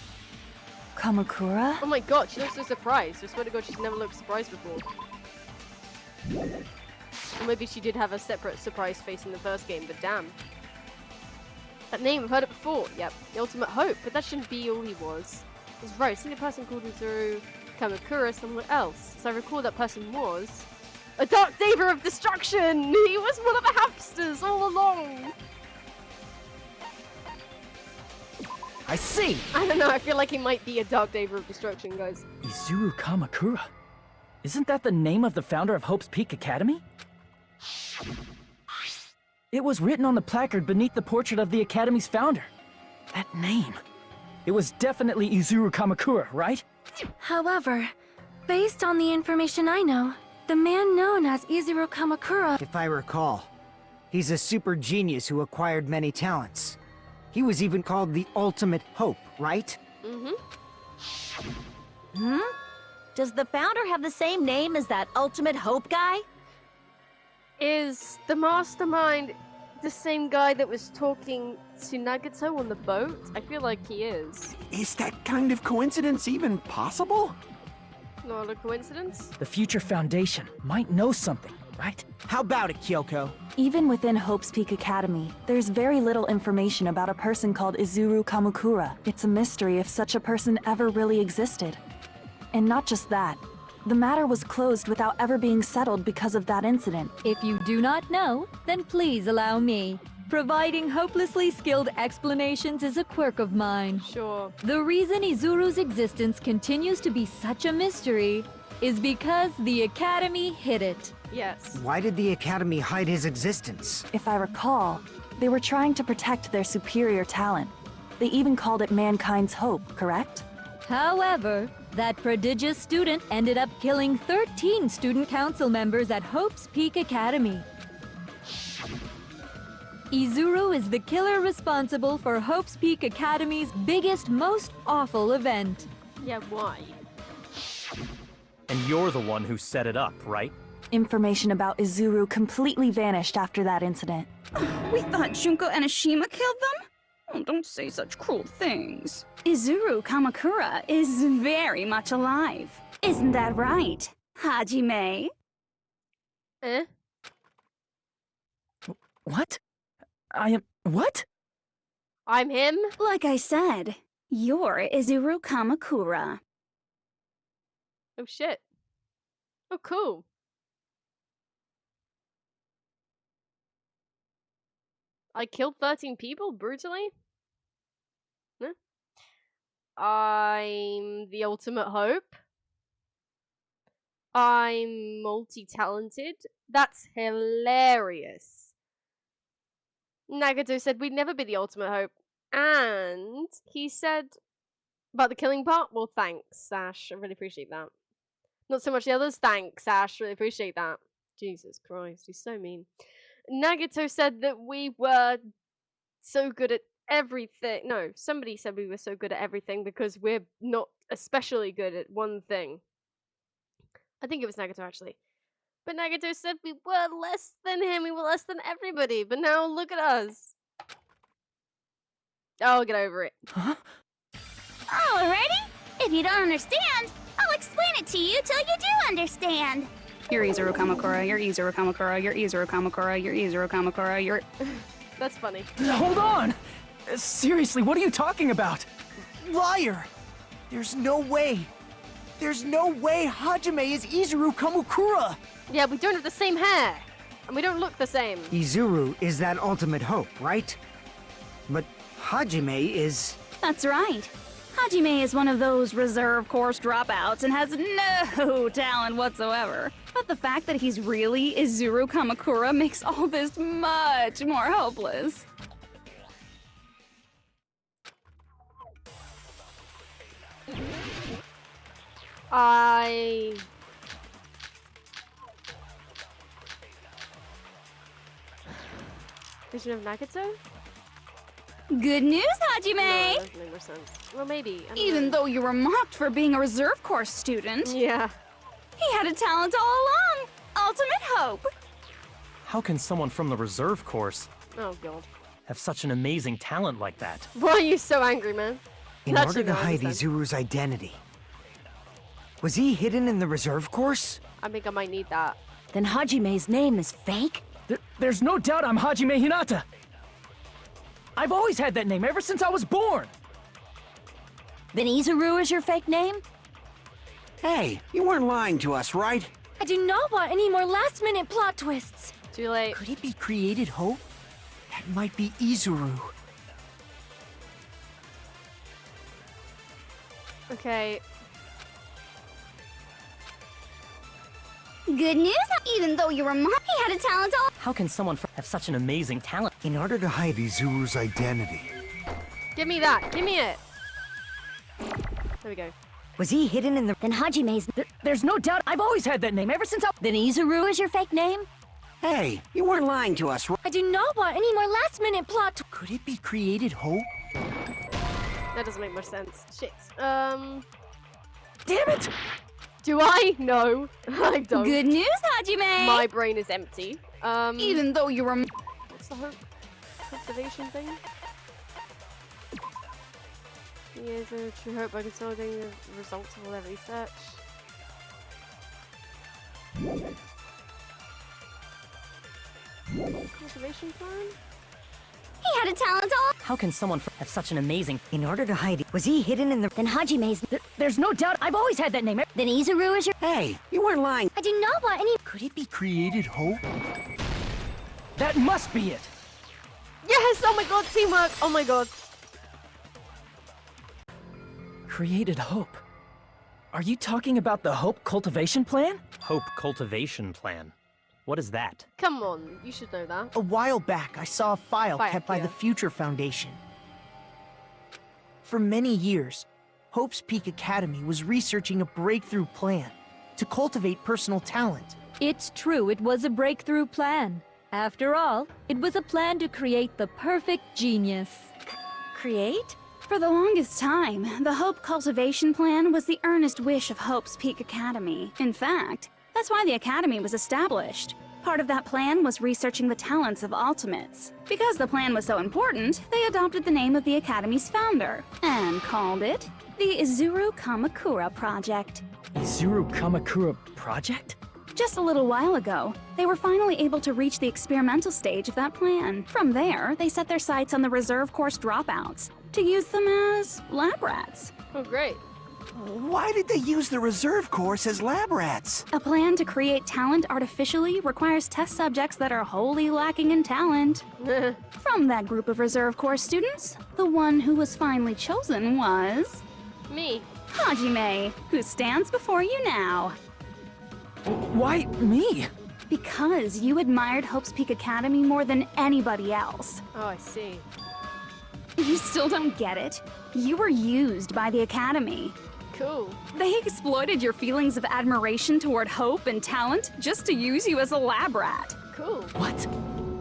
Kamakura? Oh my god, she looks so surprised. I swear to god, she's never looked surprised before. Or maybe she did have a separate surprise face in the first game, but damn. That name, I've heard it before. Yep, the ultimate hope, but that shouldn't be all he was. He's right, seen a person called Izuru Kamakura somewhere else. As I recall, that person was a Dark Saber of Destruction! He was one of the hamsters all along! I see! I don't know, I feel like he might be a Dark Saber of Destruction, guys. Izuru Kamakura. Isn't that the name of the founder of Hope's Peak Academy? It was written on the placard beneath the portrait of the Academy's founder. That name. It was definitely Izuru Kamakura, right? However, based on the information I know, The man known as Izuru Kamakura. If I recall, he's a super genius who acquired many talents. He was even called the Ultimate Hope, right? Does the founder have the same name as that Ultimate Hope guy? Is the mastermind the same guy that was talking to Nagato on the boat? I feel like he is. Is that kind of coincidence even possible? Not a coincidence? The Future Foundation might know something, right? How about it, Kyoko? Even within Hope's Peak Academy, there's very little information about a person called Izuru Kamakura. It's a mystery if such a person ever really existed. And not just that, the matter was closed without ever being settled because of that incident. If you do not know, then please allow me. Providing hopelessly skilled explanations is a quirk of mine. Sure. The reason Izuru's existence continues to be such a mystery is because the Academy hid it. Yes. Why did the Academy hide his existence? If I recall, they were trying to protect their superior talent. They even called it mankind's hope, correct? However, that prodigious student ended up killing 13 student council members at Hope's Peak Academy. Izuru is the killer responsible for Hope's Peak Academy's biggest, most awful event. Yeah, why? And you're the one who set it up, right? Information about Izuru completely vanished after that incident. We thought Junko Enoshima killed them? Oh, don't say such cruel things. Izuru Kamakura is very much alive. Isn't that right, Hajime? Eh? What? I am... what? I'm him? Like I said, you're Izuru Kamakura. Oh shit. Oh cool. I killed 13 people brutally? Huh? I'm the ultimate hope. I'm multi-talented. That's hilarious. Nagato said we'd never be the ultimate hope. And he said about the killing part, well, thanks, Ash. I really appreciate that. Not so much the others. Thanks, Ash. Really appreciate that. Jesus Christ, he's so mean. Nagato said that we were so good at everything. No, somebody said we were so good at everything because we're not especially good at one thing. I think it was Nagato, actually. But Nagato said we were less than him. We were less than everybody. But now look at us. Oh, get over it. Huh? Alrighty. If you don't understand, I'll explain it to you till you do understand. You're Izuru Kamakura, you're Izuru Kamakura, you're Izuru Kamakura, you're Izuru Kamakura, you're... That's funny. Hold on! Seriously, what are you talking about? Liar! There's no way. There's no way Hajime is Izuru Kamakura! Yeah, we don't have the same hair. And we don't look the same. Izuru is that ultimate hope, right? But Hajime is... That's right. Hajime is one of those reserve course dropouts and has no talent whatsoever. But the fact that he's really Izuru Kamakura makes all this much more hopeless. Vision of Nagato? Good news, Hajime! No, that doesn't make more sense. Well, maybe. I don't Even know. though you were mocked for being a reserve course student, Yeah. he had a talent all along! Ultimate hope! How can someone from the reserve course Oh, God. have such an amazing talent like that? Why are you so angry, man? In Actually, order to no, I hide understand. Izuru's identity. Was he hidden in the reserve course? I think I might need that. Then Hajime's name is fake? There's no doubt I'm Hajime Hinata. I've always had that name ever since I was born. Then Izuru is your fake name? Hey, you weren't lying to us, right? I do not want any more last-minute plot twists. Too late. Could it be created hope? That might be Izuru. Okay. Good news, even though you were mocked, he had a talent all... How can someone have such an amazing talent? In order to hide Izuru's identity. Give me that. Give me it. There we go. Was he hidden in the... Then Hajime's... There's no doubt I've always had that name ever since I... Then Izuru is your fake name? Hey, you weren't lying to us, right? I do not want any more last-minute plot. Could it be created hope? That doesn't make much sense. Shit. Damn it! Do I? No, I don't. Good news, Hajime! My brain is empty. Even though you were... What's the hope cultivation thing? Yes, a true hope by consolidating the results of all their research. Cultivation plan? He had a talent all... How can someone have such an amazing... In order to hide it, was he hidden in the... Then Hajime's... There's no doubt I've always had that name ever... Then Izuru is your... Hey, you weren't lying. I do not want any... Could it be created hope? That must be it! Yes! Oh my god, teamwork! Oh my god. Created hope. Are you talking about the Hope Cultivation Plan? Hope cultivation plan. What is that? Come on, you should know that. A while back, I saw a file Fire, kept by yeah. the Future Foundation. For many years, Hope's Peak Academy was researching a breakthrough plan to cultivate personal talent. It's true, it was a breakthrough plan. After all, it was a plan to create the perfect genius. Create? For the longest time, the Hope Cultivation Plan was the earnest wish of Hope's Peak Academy. In fact, that's why the Academy was established. Part of that plan was researching the talents of Ultimates. Because the plan was so important, they adopted the name of the Academy's founder and called it the Izuru Kamakura Project. Izuru Kamakura Project? Just a little while ago, they were finally able to reach the experimental stage of that plan. From there, they set their sights on the reserve course dropouts to use them as lab rats. Oh, great. Why did they use the reserve course as lab rats? A plan to create talent artificially requires test subjects that are wholly lacking in talent. From that group of reserve course students, the one who was finally chosen was... Me. Hajime, who stands before you now. Why me? Because you admired Hope's Peak Academy more than anybody else. Oh, I see. You still don't get it? You were used by the Academy. Cool. They exploited your feelings of admiration toward hope and talent just to use you as a lab rat. Cool. What?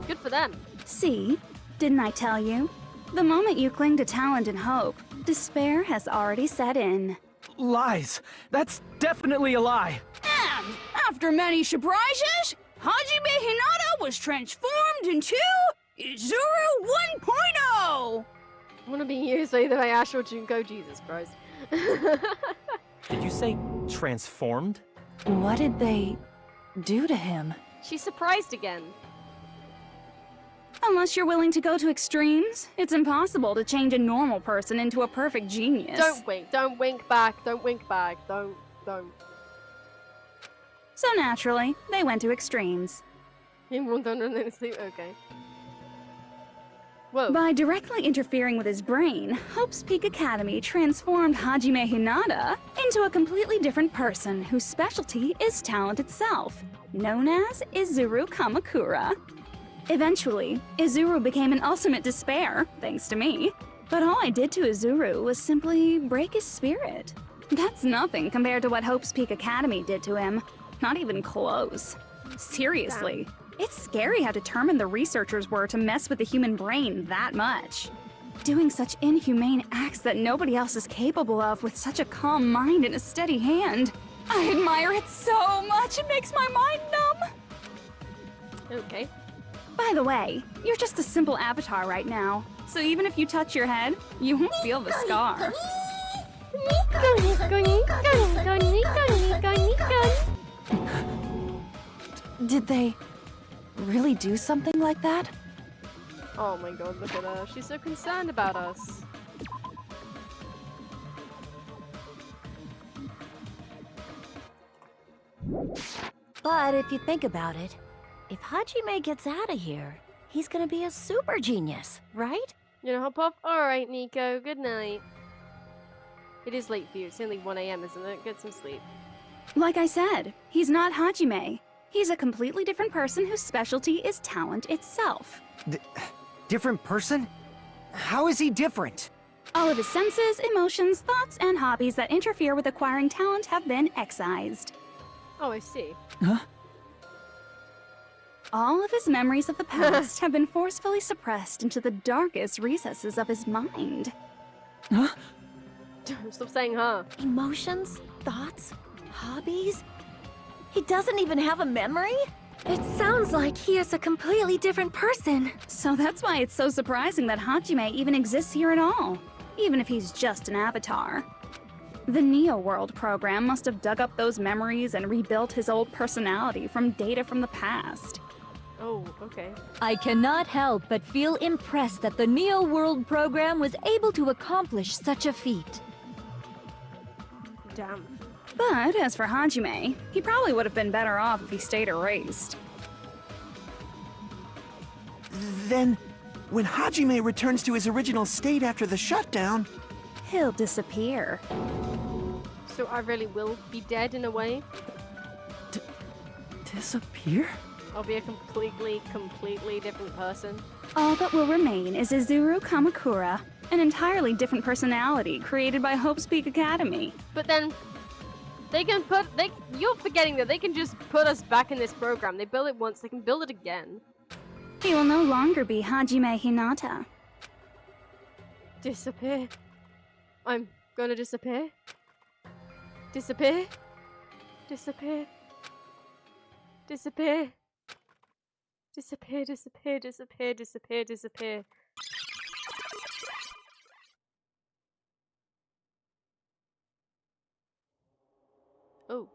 Good for them. See? Didn't I tell you? The moment you cling to talent and hope, despair has already set in. Lies. That's definitely a lie. And after many surprises, Hajime Hinata was transformed into Izuru 1.0! I want to be used either by Ash or Junko. Jesus Christ. Did you say transformed? What did they do to him? She's surprised again. Unless you're willing to go to extremes, it's impossible to change a normal person into a perfect genius. Don't wink. Don't wink back. Don't wink back. Don't. So naturally, they went to extremes. He won't sleep. Okay. Whoa. By directly interfering with his brain, Hope's Peak Academy transformed Hajime Hinata into a completely different person whose specialty is talent itself, known as Izuru Kamakura. Eventually, Izuru became an ultimate despair, thanks to me. But all I did to Izuru was simply break his spirit. That's nothing compared to what Hope's Peak Academy did to him. Not even close. Seriously. It's scary how determined the researchers were to mess with the human brain that much. Doing such inhumane acts that nobody else is capable of with such a calm mind and a steady hand. I admire it so much, it makes my mind numb. Okay. By the way, you're just a simple avatar right now, so even if you touch your head, you won't feel the scar. Did they really do something like that? Oh my god, look at her. She's so concerned about us. But if you think about it, if Hajime gets out of here, he's gonna be a super genius, right? You know, hop up? Alright, Nico. Good night. It is late for you. It's only 1 AM, isn't it? Get some sleep. Like I said, he's not Hajime. He's a completely different person whose specialty is talent itself. Different person? How is he different? All of his senses, emotions, thoughts, and hobbies that interfere with acquiring talent have been excised. Oh, I see. Huh? All of his memories of the past have been forcefully suppressed into the darkest recesses of his mind. Huh? Stop saying huh. Emotions? Thoughts? Hobbies? He doesn't even have a memory? It sounds like he is a completely different person. So that's why it's so surprising that Hajime even exists here at all, even if he's just an avatar. The Neo World program must have dug up those memories and rebuilt his old personality from data from the past. Oh, okay. I cannot help but feel impressed that the Neo World program was able to accomplish such a feat. Damn. But as for Hajime, he probably would have been better off if he stayed erased. Then, when Hajime returns to his original state after the shutdown, He'll disappear. So I really will be dead in a way? Disappear? I'll be a completely different person. All that will remain is Izuru Kamakura, an entirely different personality created by Hope's Peak Academy. But then, they can you're forgetting that they can just put us back in this program. They build it once, they can build it again. He will no longer be Hajime Hinata. Disappear. I'm gonna disappear. Disappear. Disappear. Disappear. Disappear, disappear, disappear, disappear, disappear. Oh.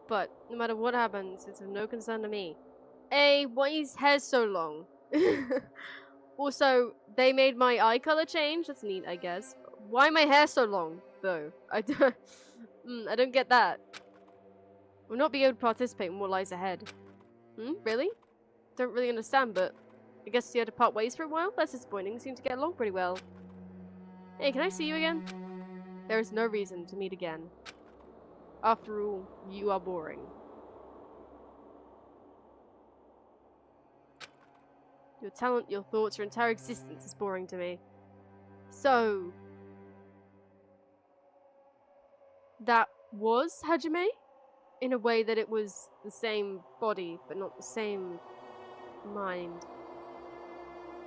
But no matter what happens, it's of no concern to me. Why is his hair so long? Also, they made my eye color change. That's neat, I guess. Why my hair so long, though? I don't get that. We'll not be able to participate in what lies ahead. Really? Don't really understand, but I guess you had to part ways for a while? That's disappointing. Seem to get along pretty well. Hey, can I see you again? There is no reason to meet again. After all, you are boring. Your talent, your thoughts, your entire existence is boring to me. So... that was Hajime? In a way that it was the same body, but not the same mind.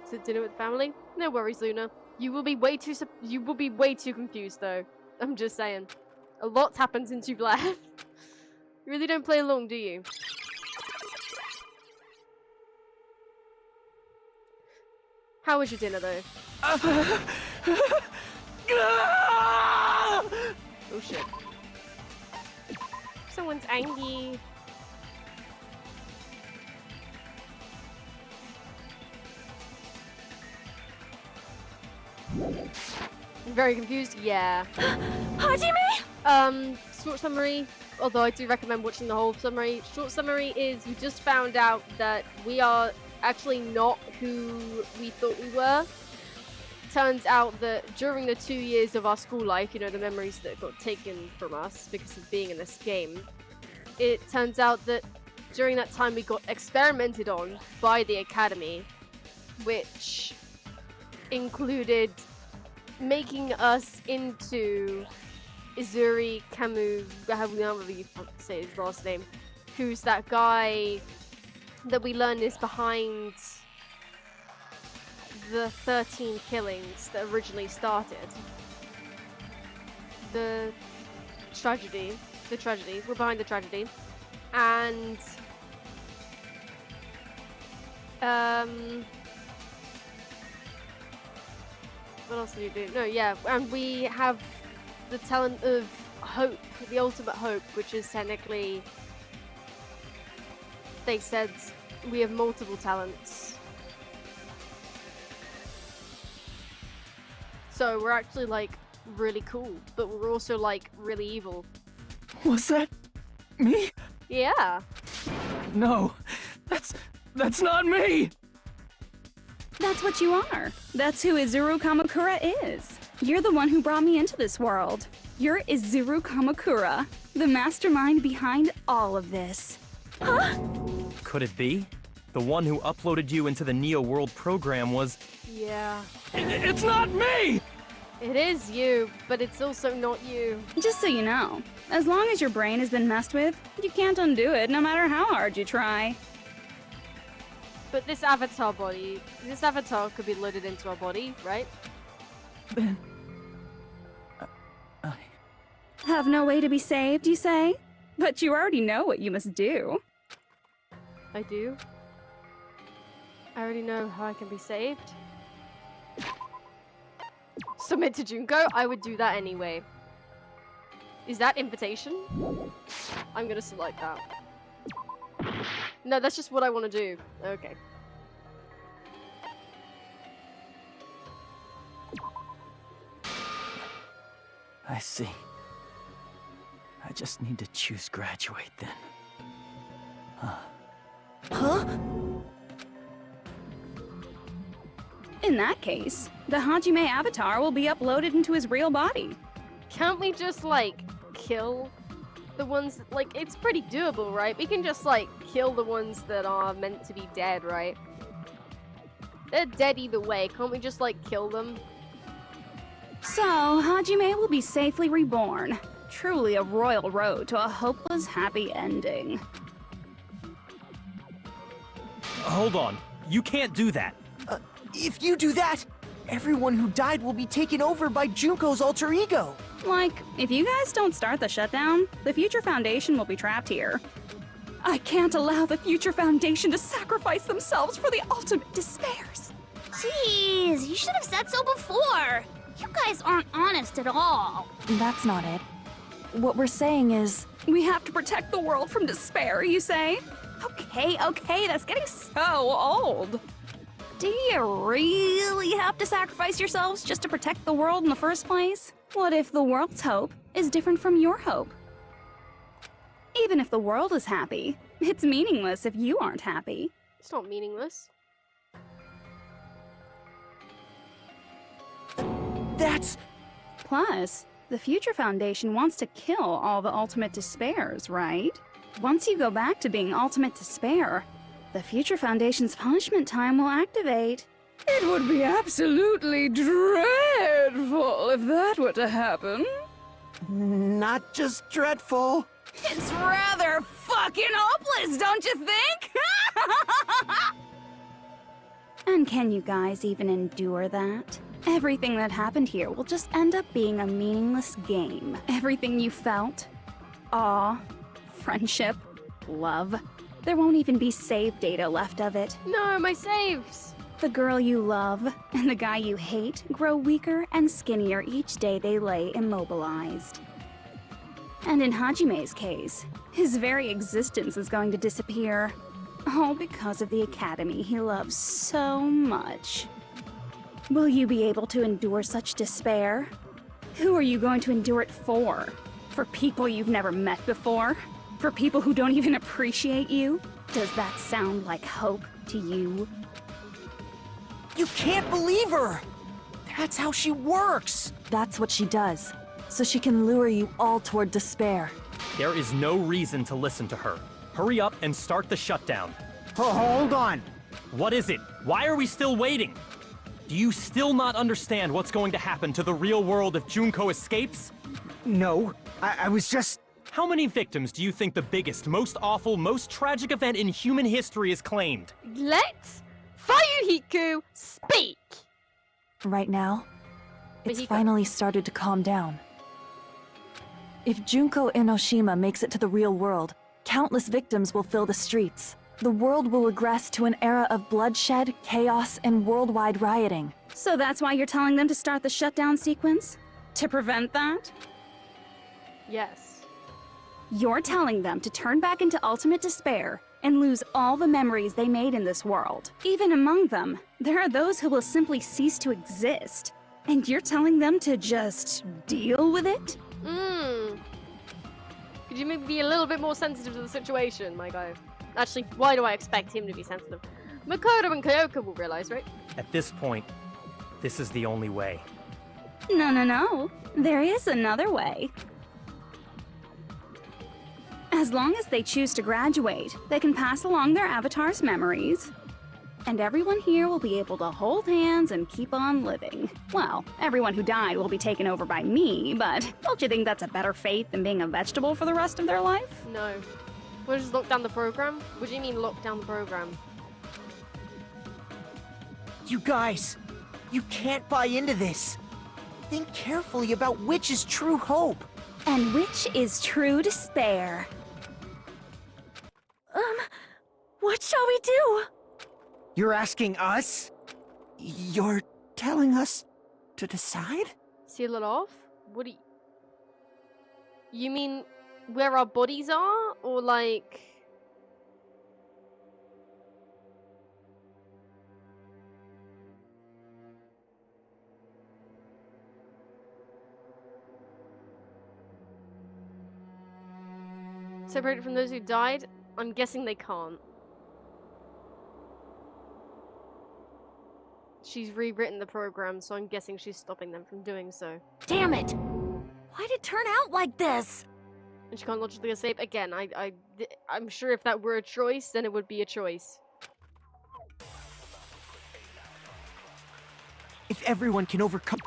Sit dinner with family? No worries, Luna. You will be way too confused, though. I'm just saying. A lot happened since you've left. You really don't play along, do you? How was your dinner, though? Oh shit. Someone's angry. I'm very confused. Yeah. Hajime? Short summary, although I do recommend watching the whole summary. Short summary is we just found out that we are actually not who we thought we were. Turns out that during the 2 years of our school life, you know, the memories that got taken from us because of being in this game, it turns out that during that time we got experimented on by the Academy, which included making us into Izuri Kamu, however you say his last name, who's that guy that we learn is behind the 13 killings that originally started. The tragedy. We're behind the tragedy. And what else do you do? No, yeah, and we have the talent of hope, the ultimate hope, which is technically, they said we have multiple talents. So we're actually like really cool, but we're also like really evil. Was that me? Yeah. No, that's not me! That's what you are. That's who Izuru Kamakura is. You're the one who brought me into this world. You're Izuru Kamakura, the mastermind behind all of this. Could it be? The one who uploaded you into the Neo World program was... Yeah. It's not me! It is you, but it's also not you. Just so you know, as long as your brain has been messed with, you can't undo it no matter how hard you try. But this avatar could be loaded into our body, right? Ben... I... Have no way to be saved, you say? But you already know what you must do. I do? I already know how I can be saved. Submit to Junko? I would do that anyway. Is that invitation? I'm gonna select that. No, that's just what I want to do. Okay. I see. I just need to choose graduate then. Huh? In that case, the Hajime avatar will be uploaded into his real body. Can't we just, like, kill the ones that, like, it's pretty doable, right? We can just, like, kill the ones that are meant to be dead, right? They're dead either way. Can't we just, like, kill them? So, Hajime will be safely reborn. Truly a royal road to a hopeless happy ending. Hold on. You can't do that. If you do that, everyone who died will be taken over by Junko's alter ego. Like, if you guys don't start the shutdown, the Future Foundation will be trapped here. I can't allow the Future Foundation to sacrifice themselves for the ultimate despairs. Jeez, you should have said so before. You guys aren't honest at all. That's not it. What we're saying is... We have to protect the world from despair, you say? Okay, that's getting so old. Do you really have to sacrifice yourselves just to protect the world in the first place? What if the world's hope is different from your hope? Even if the world is happy, it's meaningless if you aren't happy. It's not meaningless. That's... Plus, the Future Foundation wants to kill all the ultimate despairs, right? Once you go back to being ultimate despair, the Future Foundation's punishment time will activate. It would be absolutely dreadful if that were to happen. Not just dreadful. It's rather fucking hopeless, don't you think? And can you guys even endure that? Everything that happened here will just end up being a meaningless game. Everything you felt, awe, friendship, love, there won't even be save data left of it. No, my saves! The girl you love and the guy you hate grow weaker and skinnier each day they lay immobilized. And in Hajime's case, his very existence is going to disappear. All because of the academy he loves so much. Will you be able to endure such despair? Who are you going to endure it for? For people you've never met before? For people who don't even appreciate you? Does that sound like hope to you? You can't believe her! That's how she works! That's what she does, so she can lure you all toward despair. There is no reason to listen to her. Hurry up and start the shutdown. Hold on. What is it? Why are we still waiting? Do you still not understand what's going to happen to the real world if Junko escapes? No, I was just... How many victims do you think the biggest, most awful, most tragic event in human history has claimed? Let's Fuyuhiku speak! Right now, it's Fuyuhiko. finally started to calm down. If Junko Enoshima makes it to the real world, countless victims will fill the streets. The world will regress to an era of bloodshed, chaos, and worldwide rioting. So that's why you're telling them to start the shutdown sequence? To prevent that? Yes. You're telling them to turn back into ultimate despair and lose all the memories they made in this world. Even among them, there are those who will simply cease to exist. And you're telling them to just deal with it? Could you maybe be a little bit more sensitive to the situation, my guy? Actually, why do I expect him to be sensitive? Makoto and Kyoka will realize, right? At this point, this is the only way. No. There is another way. As long as they choose to graduate, they can pass along their avatar's memories. And everyone here will be able to hold hands and keep on living. Well, everyone who died will be taken over by me, but don't you think that's a better fate than being a vegetable for the rest of their life? No. We'll just lock down the program? What do you mean lock down the program? You guys, you can't buy into this. Think carefully about which is true hope. And which is true despair. What shall we do? You're asking us? You're telling us to decide? Seal it off? What do you... You mean where our bodies are? Or like... Separated from those who died? I'm guessing they can't. She's rewritten the program, so I'm guessing she's stopping them from doing so. Damn it! Why'd it turn out like this? And she can't logically escape? Again, I'm sure if that were a choice, then it would be a choice. If everyone can overcome...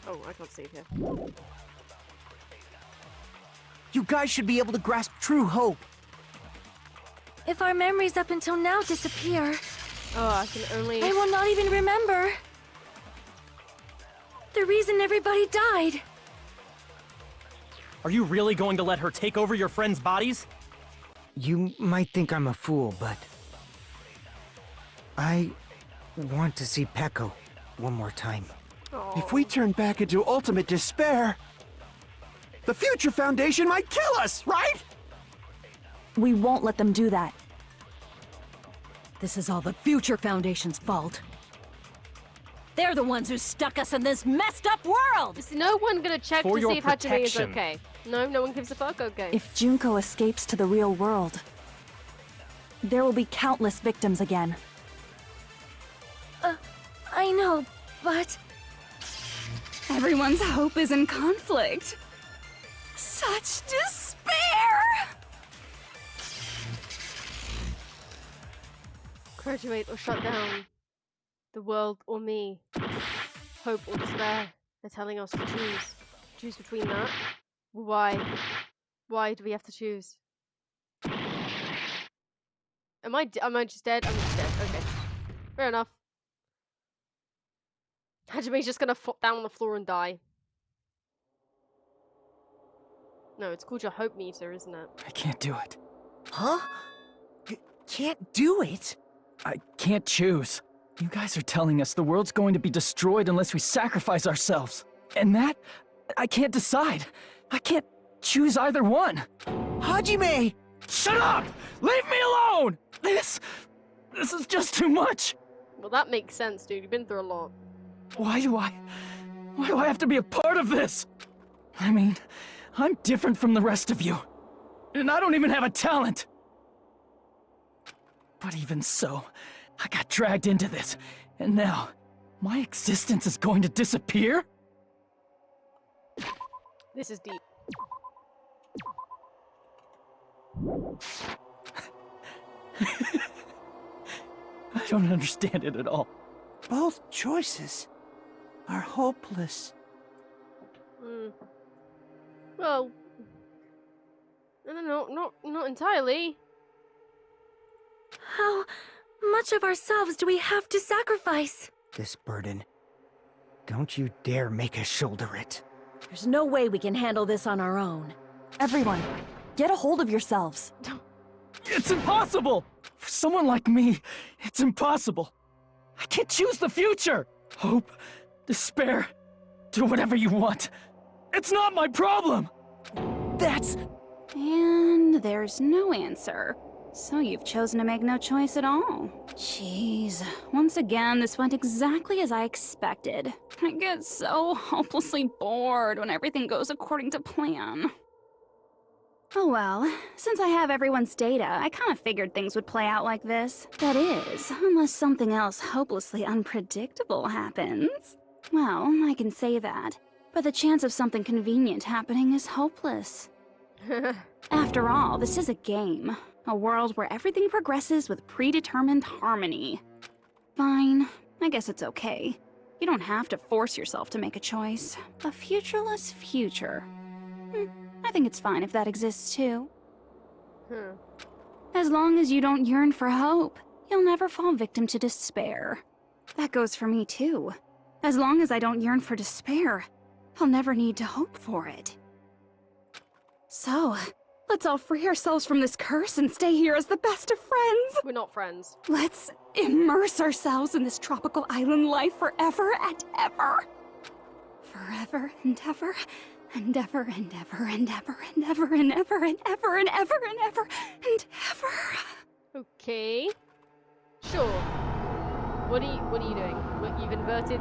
Oh, I can't save here. You guys should be able to grasp true hope. If our memories up until now disappear, Oh, I can only... I will not even remember the reason everybody died. Are you really going to let her take over your friends' bodies? You might think I'm a fool, but I want to see Peko one more time. If we turn back into ultimate despair, the Future Foundation might kill us, right? We won't let them do that. This is all the Future Foundation's fault. They're the ones who stuck us in this messed up world! Is no one gonna check For to your see if Hajime is protection. okay? No, no one gives a fuck, okay. If Junko escapes to the real world, there will be countless victims again. I know, but Everyone's hope is in conflict. Such despair! Graduate or shut down. The world or me. Hope or despair. They're telling us to choose. Choose between that. Why? Why do we have to choose? Am I just dead? I'm just dead. Okay. Fair enough. Hajime's just gonna flop down on the floor and die. No, it's called your hope meter, isn't it? I can't do it. Huh? You can't do it? I can't choose. You guys are telling us the world's going to be destroyed unless we sacrifice ourselves. And that, I can't decide. I can't choose either one. Hajime! Shut up! Leave me alone! This is just too much. Well, that makes sense, dude. You've been through a lot. Why do I have to be a part of this? I mean, I'm different from the rest of you. And I don't even have a talent. But even so, I got dragged into this. And now, my existence is going to disappear? This is deep. I don't understand it at all. Both choices are hopeless. Well, no, not entirely. How much of ourselves do we have to sacrifice? This burden. Don't you dare make us shoulder it. There's no way we can handle this on our own. Everyone, get a hold of yourselves. It's impossible! For someone like me, it's impossible. I can't choose the future! Hope, despair, do whatever you want. It's not my problem! That's... And there's no answer. So you've chosen to make no choice at all. Jeez. Once again, this went exactly as I expected. I get so hopelessly bored when everything goes according to plan. Oh well, since I have everyone's data, I kind of figured things would play out like this. That is, unless something else hopelessly unpredictable happens. Well, I can say that. But the chance of something convenient happening is hopeless. After all, this is a game. A world where everything progresses with predetermined harmony. Fine, I guess it's okay. You don't have to force yourself to make a choice. A futureless future. I think it's fine if that exists too. As long as you don't yearn for hope, you'll never fall victim to despair. That goes for me too. As long as I don't yearn for despair, I'll never need to hope for it. So, let's all free ourselves from this curse and stay here as the best of friends. We're not friends. Let's immerse ourselves in this tropical island life forever and ever. Forever and ever, and ever and ever and ever and ever and ever and ever and ever and ever and ever. Okay. Sure. What are you doing? What, you've inverted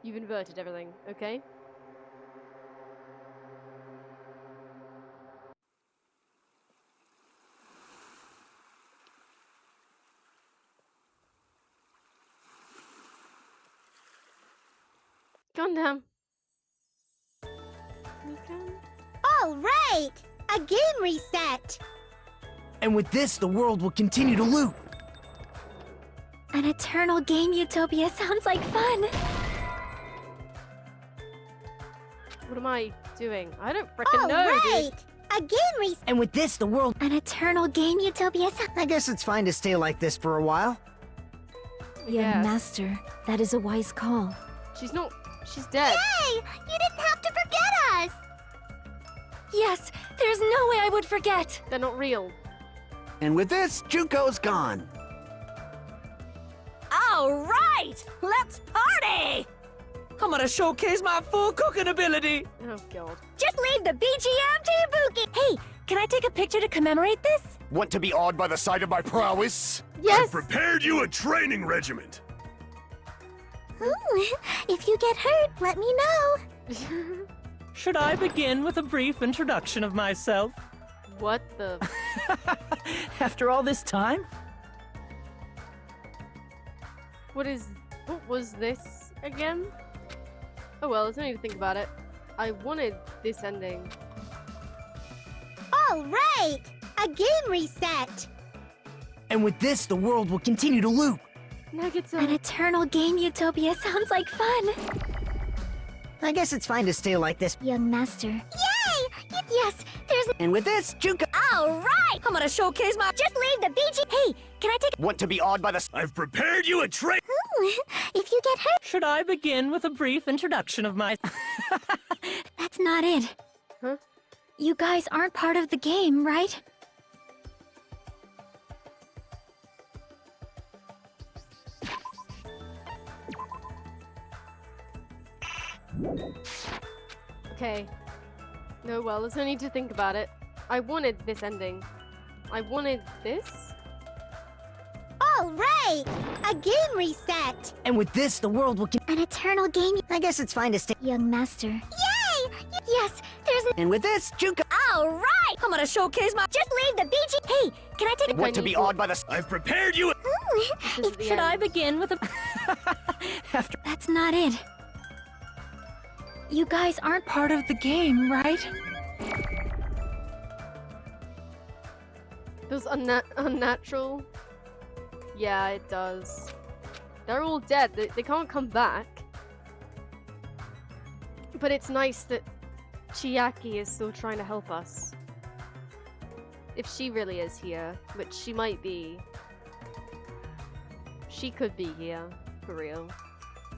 You've inverted everything, okay? Gundam. All right! A game reset! And with this, the world will continue to loop. An eternal game utopia sounds like fun. What am I doing? I don't frickin' know, Right! dude. A game reset! And with this, the world... An eternal game utopia I guess it's fine to stay like this for a while. Young Yes. master, that is a wise call. She's not. She's dead. Yay! You didn't have to forget us! Yes, there's no way I would forget. They're not real. And with this, Juko's gone. All right, let's party! I'm gonna showcase my full cooking ability! Oh god. Just leave the BGM to Ibuki! Hey, can I take a picture to commemorate this? Want to be awed by the sight of my prowess? Yes! Prepared you a training regiment. Ooh, if you get hurt, let me know. Should I begin with a brief introduction of myself? What the? After all this time? What was this again? Oh well, there's no need to think about it. I wanted this ending. All right! A game reset! And with this, the world will continue to loop. Nagito. An eternal game utopia sounds like fun. I guess it's fine to stay like this. Young master. Yay! Yes, there's... And with this, Juko... All right! I'm gonna showcase my... Just leave the BG... Hey, can I take... Want to be awed by the... I've prepared you a train... Ooh, if you get hurt... Should I begin with a brief introduction of my... That's not it. Huh? You guys aren't part of the game, right? Okay. No, well, there's no need to think about it. I wanted this ending. I wanted this? All right! A game reset! And with this, the world will... An eternal game... I guess it's fine to stay... Young master. Yay! Yes, there's... And with this, Juko... All right! I'm gonna showcase my... Just leave the BG... Hey, can I take... Want to be awed by the... I've prepared you... Ooh, This is the Should I end. begin with a... That's not it. You guys aren't part of the game, right? Feels unnatural. Yeah, it does. They're all dead. They can't come back. But it's nice that Chiaki is still trying to help us. If she really is here, which she might be. She could be here, for real.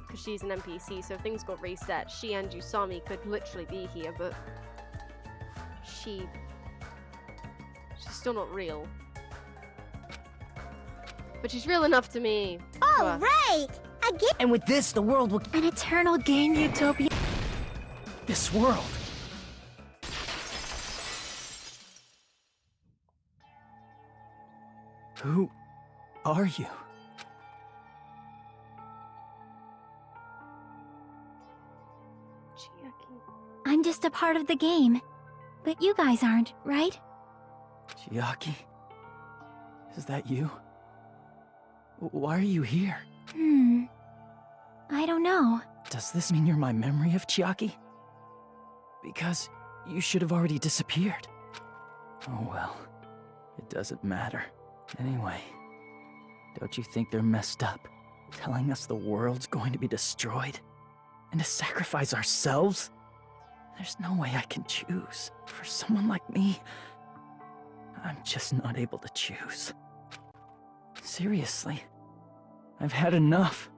Because she's an NPC, so if things got reset, she and Usami could literally be here, but... She's still not real. But she's real enough to me. All right! A game... And with this, the world will... An eternal game utopia... This world. Who are you? Chiaki. I'm just a part of the game. But you guys aren't, right? Chiaki? Is that you? Why are you here? I don't know. Does this mean you're my memory of Chiaki? Because you should have already disappeared. Oh well, it doesn't matter. Anyway, don't you think they're messed up? Telling us the world's going to be destroyed? And to sacrifice ourselves? There's no way I can choose. For someone like me, I'm just not able to choose. Seriously, I've had enough.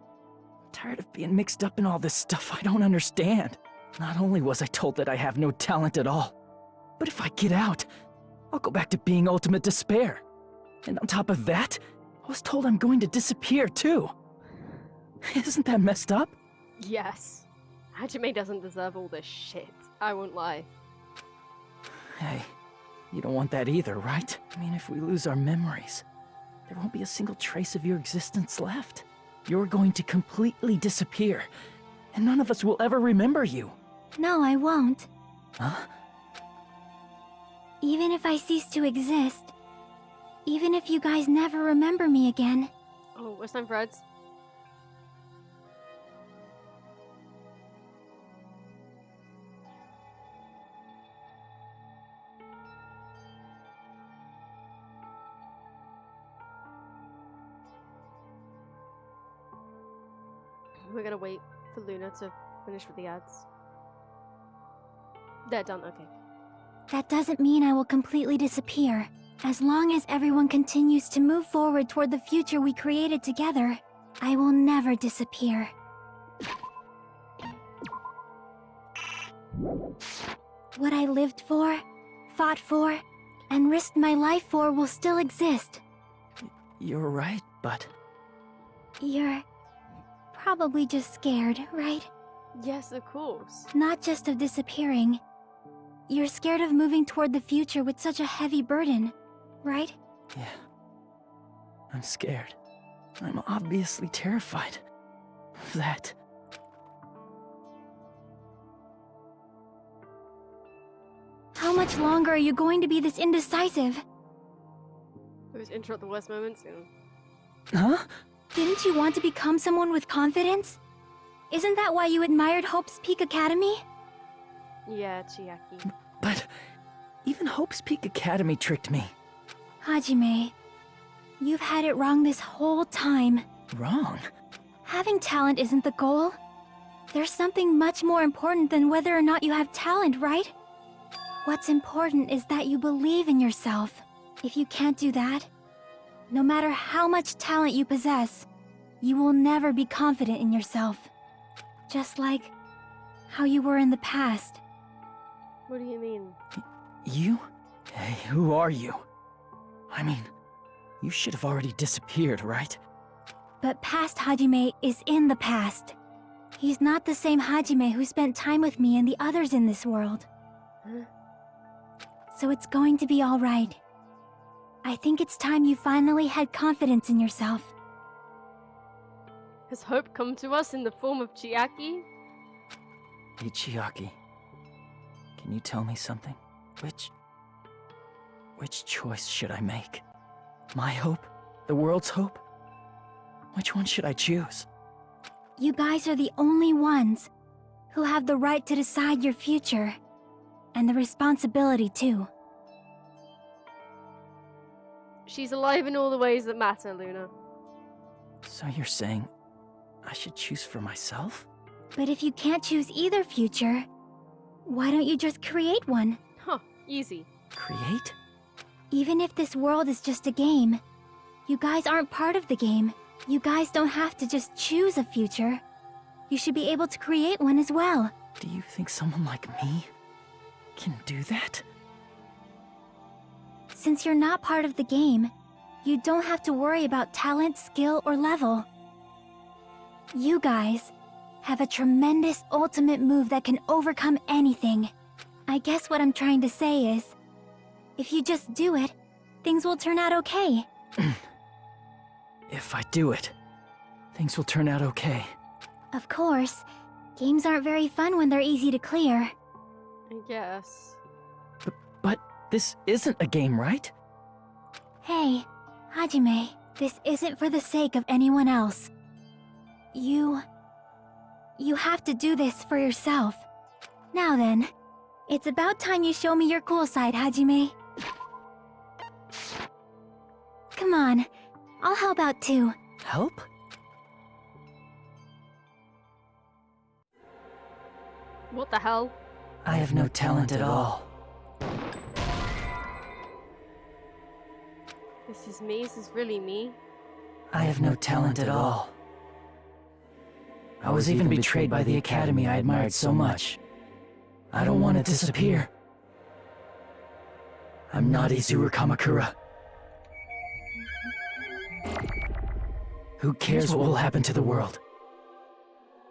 I'm tired of being mixed up in all this stuff I don't understand. Not only was I told that I have no talent at all, but if I get out, I'll go back to being ultimate despair. And on top of that, I was told I'm going to disappear too. Isn't that messed up? Yes. Hajime doesn't deserve all this shit. I won't lie. Hey, you don't want that either, right? I mean, if we lose our memories, there won't be a single trace of your existence left. You're going to completely disappear, and none of us will ever remember you. No, I won't. Huh? Even if I cease to exist, even if you guys never remember me again. Oh, what's time for ads? We're gonna wait for Luna to finish with the ads. They're done, okay. That doesn't mean I will completely disappear. As long as everyone continues to move forward toward the future we created together, I will never disappear. What I lived for, fought for, and risked my life for will still exist. You're right, but... You're probably just scared, right? Yes, of course. Not just of disappearing. You're scared of moving toward the future with such a heavy burden, right? Yeah. I'm scared. I'm obviously terrified of that. How much longer are you going to be this indecisive? Always interrupt the worst moments. Huh? Didn't you want to become someone with confidence? Isn't that why you admired Hope's Peak Academy? Yeah, Chiaki. But even Hope's Peak Academy tricked me. Hajime, you've had it wrong this whole time. Wrong? Having talent isn't the goal. There's something much more important than whether or not you have talent, right? What's important is that you believe in yourself. If you can't do that, no matter how much talent you possess, you will never be confident in yourself. Just like how you were in the past. What do you mean? You? Hey, who are you? I mean, you should have already disappeared, right? But past Hajime is in the past. He's not the same Hajime who spent time with me and the others in this world. Huh? So it's going to be all right. I think it's time you finally had confidence in yourself. Has hope come to us in the form of Chiaki? Hey, Chiaki. Can you tell me something? Which choice should I make? My hope? The world's hope? Which one should I choose? You guys are the only ones who have the right to decide your future. And the responsibility, too. She's alive in all the ways that matter, Luna. So you're saying I should choose for myself? But if you can't choose either future, why don't you just create one? Huh, easy. Create? Even if this world is just a game, you guys aren't part of the game. You guys don't have to just choose a future. You should be able to create one as well. Do you think someone like me can do that? Since you're not part of the game, you don't have to worry about talent, skill, or level. You guys have a tremendous ultimate move that can overcome anything. I guess what I'm trying to say is, if you just do it, things will turn out okay. If I do it, things will turn out okay. Of course, games aren't very fun when they're easy to clear. I guess. But this isn't a game, right? Hey, Hajime, this isn't for the sake of anyone else. You have to do this for yourself. Now then, It's about time you show me your cool side, Hajime. Come on, I'll help out too. Help? What the hell? I have no talent at all. This is me? Is this really me? I have no talent at all. I was even betrayed by the academy I admired so much. I don't want to disappear. I'm not Izuru Kamakura. Who cares what will happen to the world?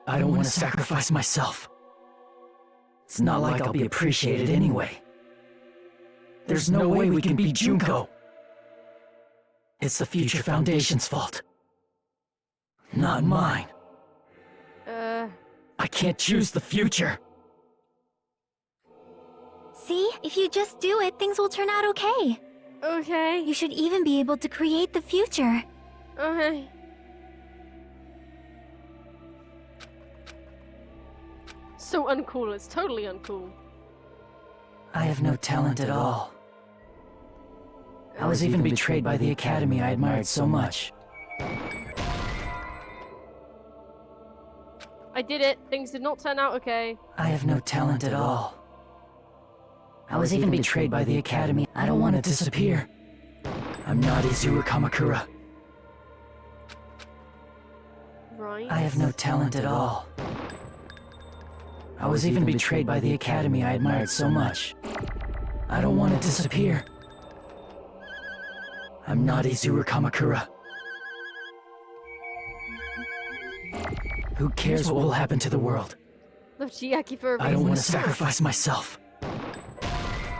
I don't want to sacrifice myself. It's not like I'll be appreciated anyway. There's no way we can beat Junko. It's the Future Foundation's fault. Not mine. I can't choose the future. See, if you just do it, things will turn out okay. Okay. You should even be able to create the future. Okay. So uncool, it's totally uncool. I have no talent at all. I was even betrayed by the academy I admired so much. I did it. Things did not turn out okay. I have no talent at all. I was even betrayed by the academy. I don't want to disappear. I'm not Izuru Kamakura. Right. I have no talent at all. I was even betrayed by the academy I admired so much. I don't want to disappear. I'm not Izuru Kamakura. Who cares what will happen to the world? Love Chiaki for a reason. I don't want to sacrifice myself.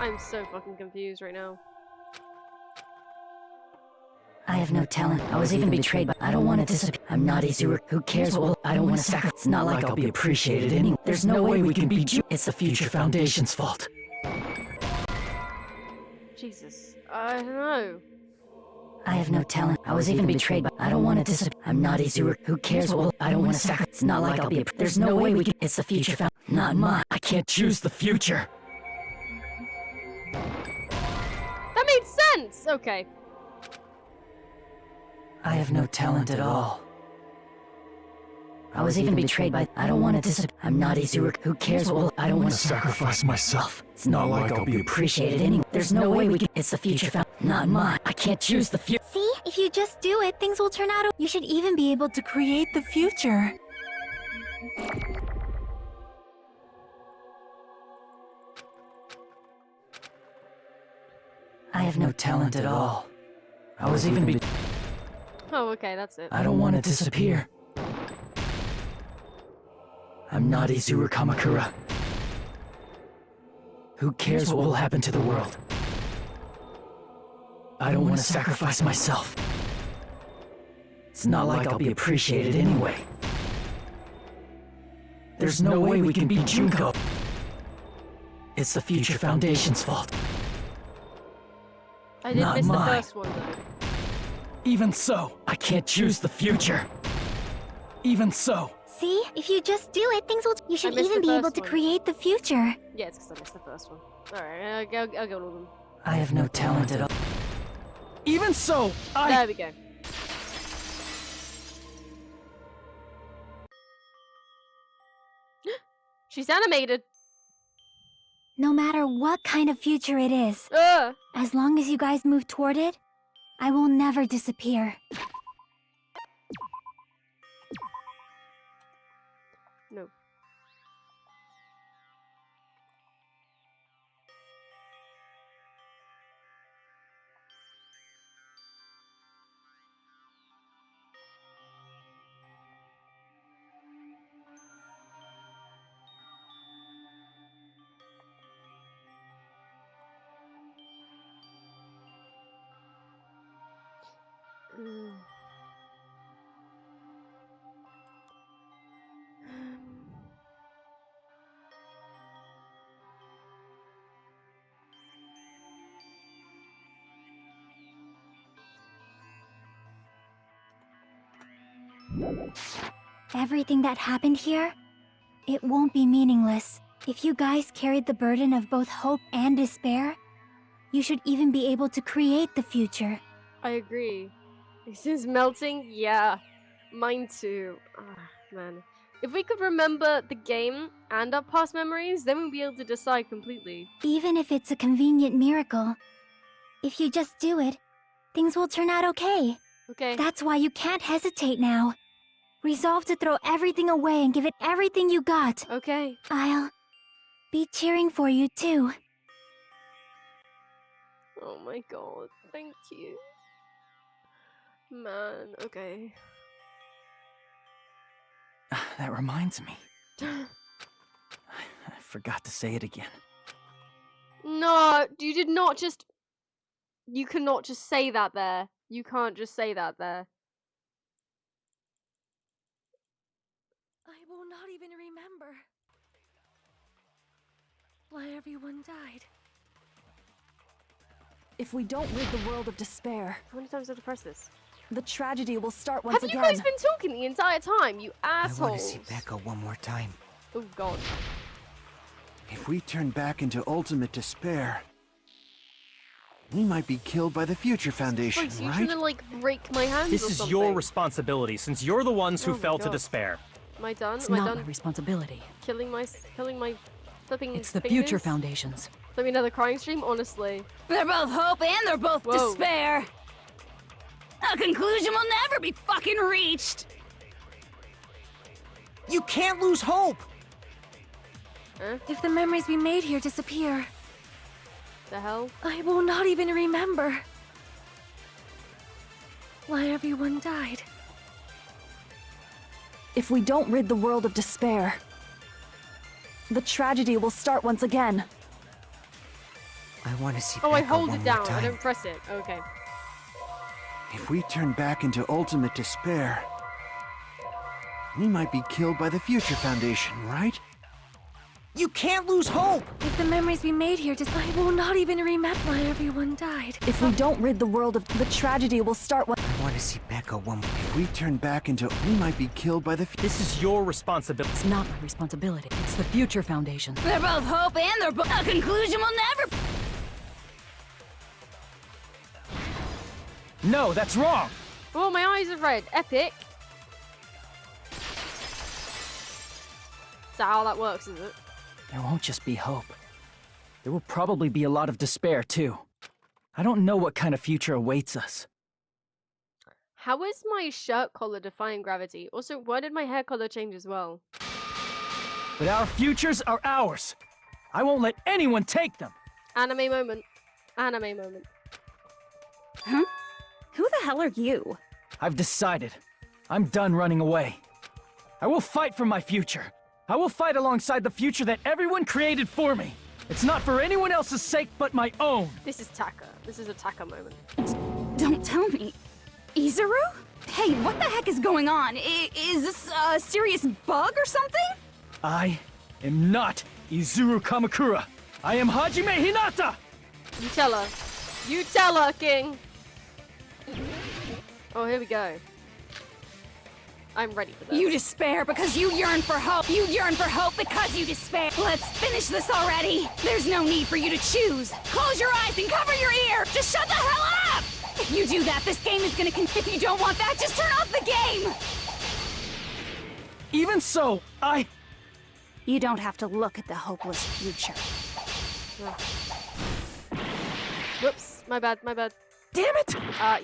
I'm so fucking confused right now. I have no talent. I was even betrayed by. I don't want to disappear. I'm not Izuru. Who cares what will. I don't want to sacrifice. It's not like I'll be appreciated anyway. There's no way we can beat you. It's the Future Foundation's fault. Jesus. I don't know. I have no talent. I was even betrayed by. I don't want to disappear. I'm not Izuru. Who cares what will. I don't want to sacrifice. It's not like I'll be. There's no way we can. It's the Future Found. Not mine. I can't choose the future. That made sense! Okay. I have no talent at all. I was even betrayed by. I don't want to disappear. I'm not Izuru. Who cares what will. I don't want to sacrifice myself. It's not like I'll be appreciated anyway. There's no way we can. It's the Future Found. Not mine. I can't choose the future. See, if you just do it, things will turn out. You should even be able to create the future. I have no talent at all. I was even be. Oh, okay, that's it. I don't want to disappear. I'm not Izuru Kamakura. Who cares what will happen to the world? I don't want to sacrifice myself. It's not like I'll be appreciated anyway. There's no way we can beat Junko. It's the Future Foundation's fault. I did Not miss mine. the first one though. Even so, I can't choose the future. even so. See, if you just do it, things will. You should missed even the be able first to one. create the future. Yeah, it's because I missed the first one. Alright, I'll go with them. I have no talent at all. Even so, There we go. She's animated. No matter what kind of future it is, as long as you guys move toward it, I will never disappear. No. Everything that happened here, it won't be meaningless. If you guys carried the burden of both hope and despair, you should even be able to create the future. I agree. This is melting? Yeah. Mine too. Ah, man. If we could remember the game and our past memories, then we'd be able to decide completely. Even if it's a convenient miracle, if you just do it, things will turn out okay. Okay. That's why you can't hesitate now. Resolve to throw everything away and give it everything you got. Okay. I'll be cheering for you too. Oh my god. Thank you. Man, okay. That reminds me. I forgot to say it again. No, you did not just... You cannot just say that there. You can't just say that there. I will not even remember why everyone died. If we don't rid the world of despair, How many times have I pressed this? the tragedy will start once Have again. you guys been talking the entire time, you I want to assholes? see Becca one more time. Oh god. If we turn back into ultimate despair, we might be killed by the Future Foundation, Wait, so you're right? trying to like break my hands This or is something? your responsibility, since you're the ones who Oh my fell to God. despair. Am I done? It's Am I not done my responsibility. killing my flipping It's the fingers? Future Foundation's. Let me another crying stream, honestly. They're both hope and they're both Whoa. despair. A conclusion will never be fucking reached. You can't lose hope! Huh? If the memories we made here disappear, The hell? I will not even remember why everyone died. If we don't rid the world of despair, the tragedy will start once again. I want to see Oh, I Becca hold one it more down. I time. don't press it. Okay. If we turn back into ultimate despair, we might be killed by the Future Foundation, right? You can't lose hope! If the memories we made here I will not even remember why everyone died. If we don't rid the world of the tragedy will start once. I want to see Becca one more. If we turn back into, we might be killed by the. This is your responsibility. It's not my responsibility. It's the Future Foundation. They're both hope and they're both... A conclusion will never... No, that's wrong! Oh, my eyes are red. Epic. Is that how that works, is it? There won't just be hope. There will probably be a lot of despair, too. I don't know what kind of future awaits us. How is my shirt collar defying gravity? Also, why did my hair color change as well? But our futures are ours. I won't let anyone take them. Anime moment. Anime moment. Huh? Who the hell are you? I've decided. I'm done running away. I will fight for my future. I will fight alongside the future that everyone created for me. It's not for anyone else's sake but my own. This is Taka. This is a Taka moment. Don't tell me. Izuru? Hey, what the heck is going on? Is this a serious bug or something? I am not Izuru Kamakura. I am Hajime Hinata! You tell her. You tell her, King! Oh, here we go. I'm ready for this. You despair because you yearn for hope. You yearn for hope because you despair. Let's finish this already. There's no need for you to choose. Close your eyes and cover your ear. Just shut the hell up! If you do that, this game is gonna If you don't want that, just turn off the game! Even so, You don't have to look at the hopeless future. Whoops. My bad, my bad. Damn it!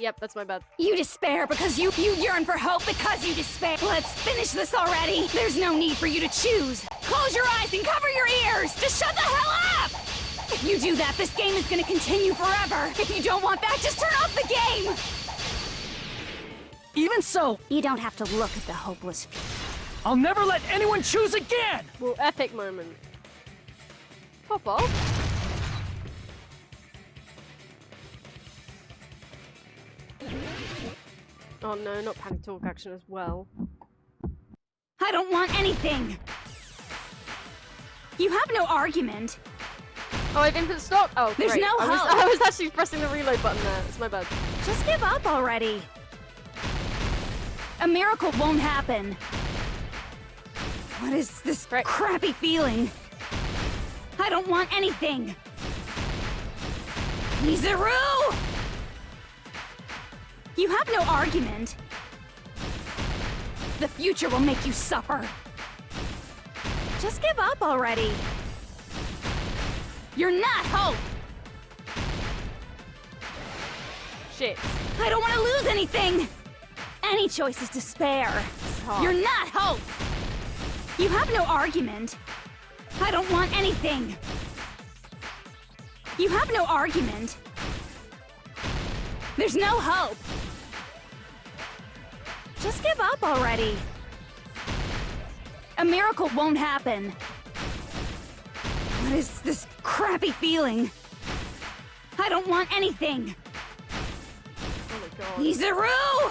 Yep, that's my bad. You despair because you yearn for hope because you despair. Let's finish this already. There's no need for you to choose. Close your eyes and cover your ears. Just shut the hell up! If you do that, this game is gonna continue forever. If you don't want that, just turn off the game! Even so, You don't have to look at the hopeless future. I'll never let anyone choose again! Well, epic moment. Pop off. Oh no, not panic talk action as well. I don't want anything! You have no argument. Oh, I've input stock? Oh, There's great. no hope. I was actually pressing the reload button there. It's my bad. Just give up already. A miracle won't happen. What is this crappy feeling? I don't want anything! Mizuru! You have no argument. The future will make you suffer. Just give up already. You're not hope! Shit. I don't want to lose anything! Any choice is despair. You're not hope! You have no argument. I don't want anything. You have no argument. There's no hope. Just give up already. A miracle won't happen. What is this crappy feeling? I don't want anything. Oh my god. Mizuru!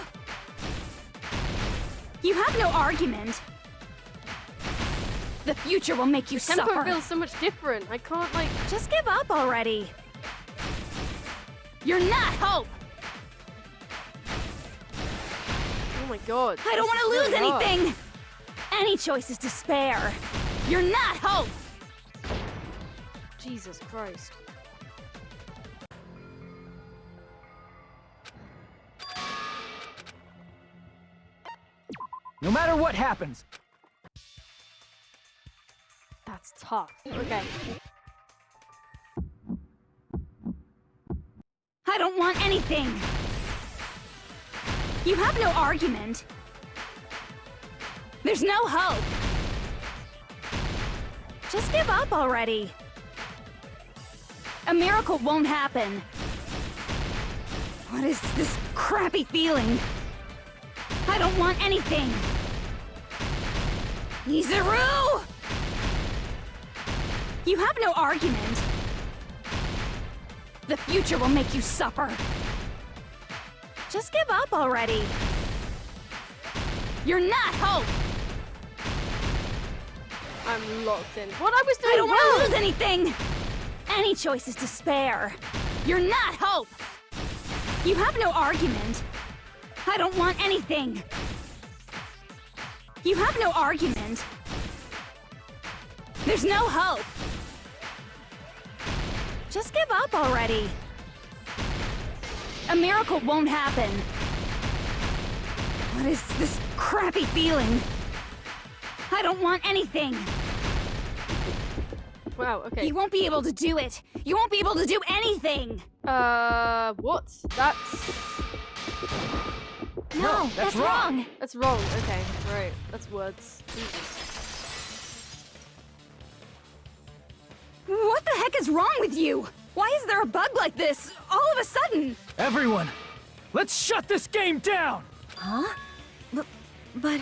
You have no argument. The future will make you Tempo suffer. feels so much different. I can't, like... Just give up already. You're not hope. Oh my god. I don't want to This lose is really hard. anything. Any choice is despair. You're not hope. Jesus Christ. No matter what happens. That's tough. Okay. I don't want anything. You have no argument. There's no hope. Just give up already. A miracle won't happen. What is this crappy feeling? I don't want anything. Mizuru! You have no argument. The future will make you suffer. Just give up already. You're not hope. I'm locked in. What I was doing I don't want to well. lose anything. Any choice is despair. You're not hope. You have no argument. I don't want anything. You have no argument. There's no hope. Just give up already. A miracle won't happen. What is this crappy feeling? I don't want anything. Wow, okay. You won't be able to do it. You won't be able to do anything. What? That's... No, that's wrong. That's wrong. Okay, right. That's words. Jesus. What the heck is wrong with you? Why is there a bug like this all of a sudden? Everyone, let's shut this game down! Huh? But...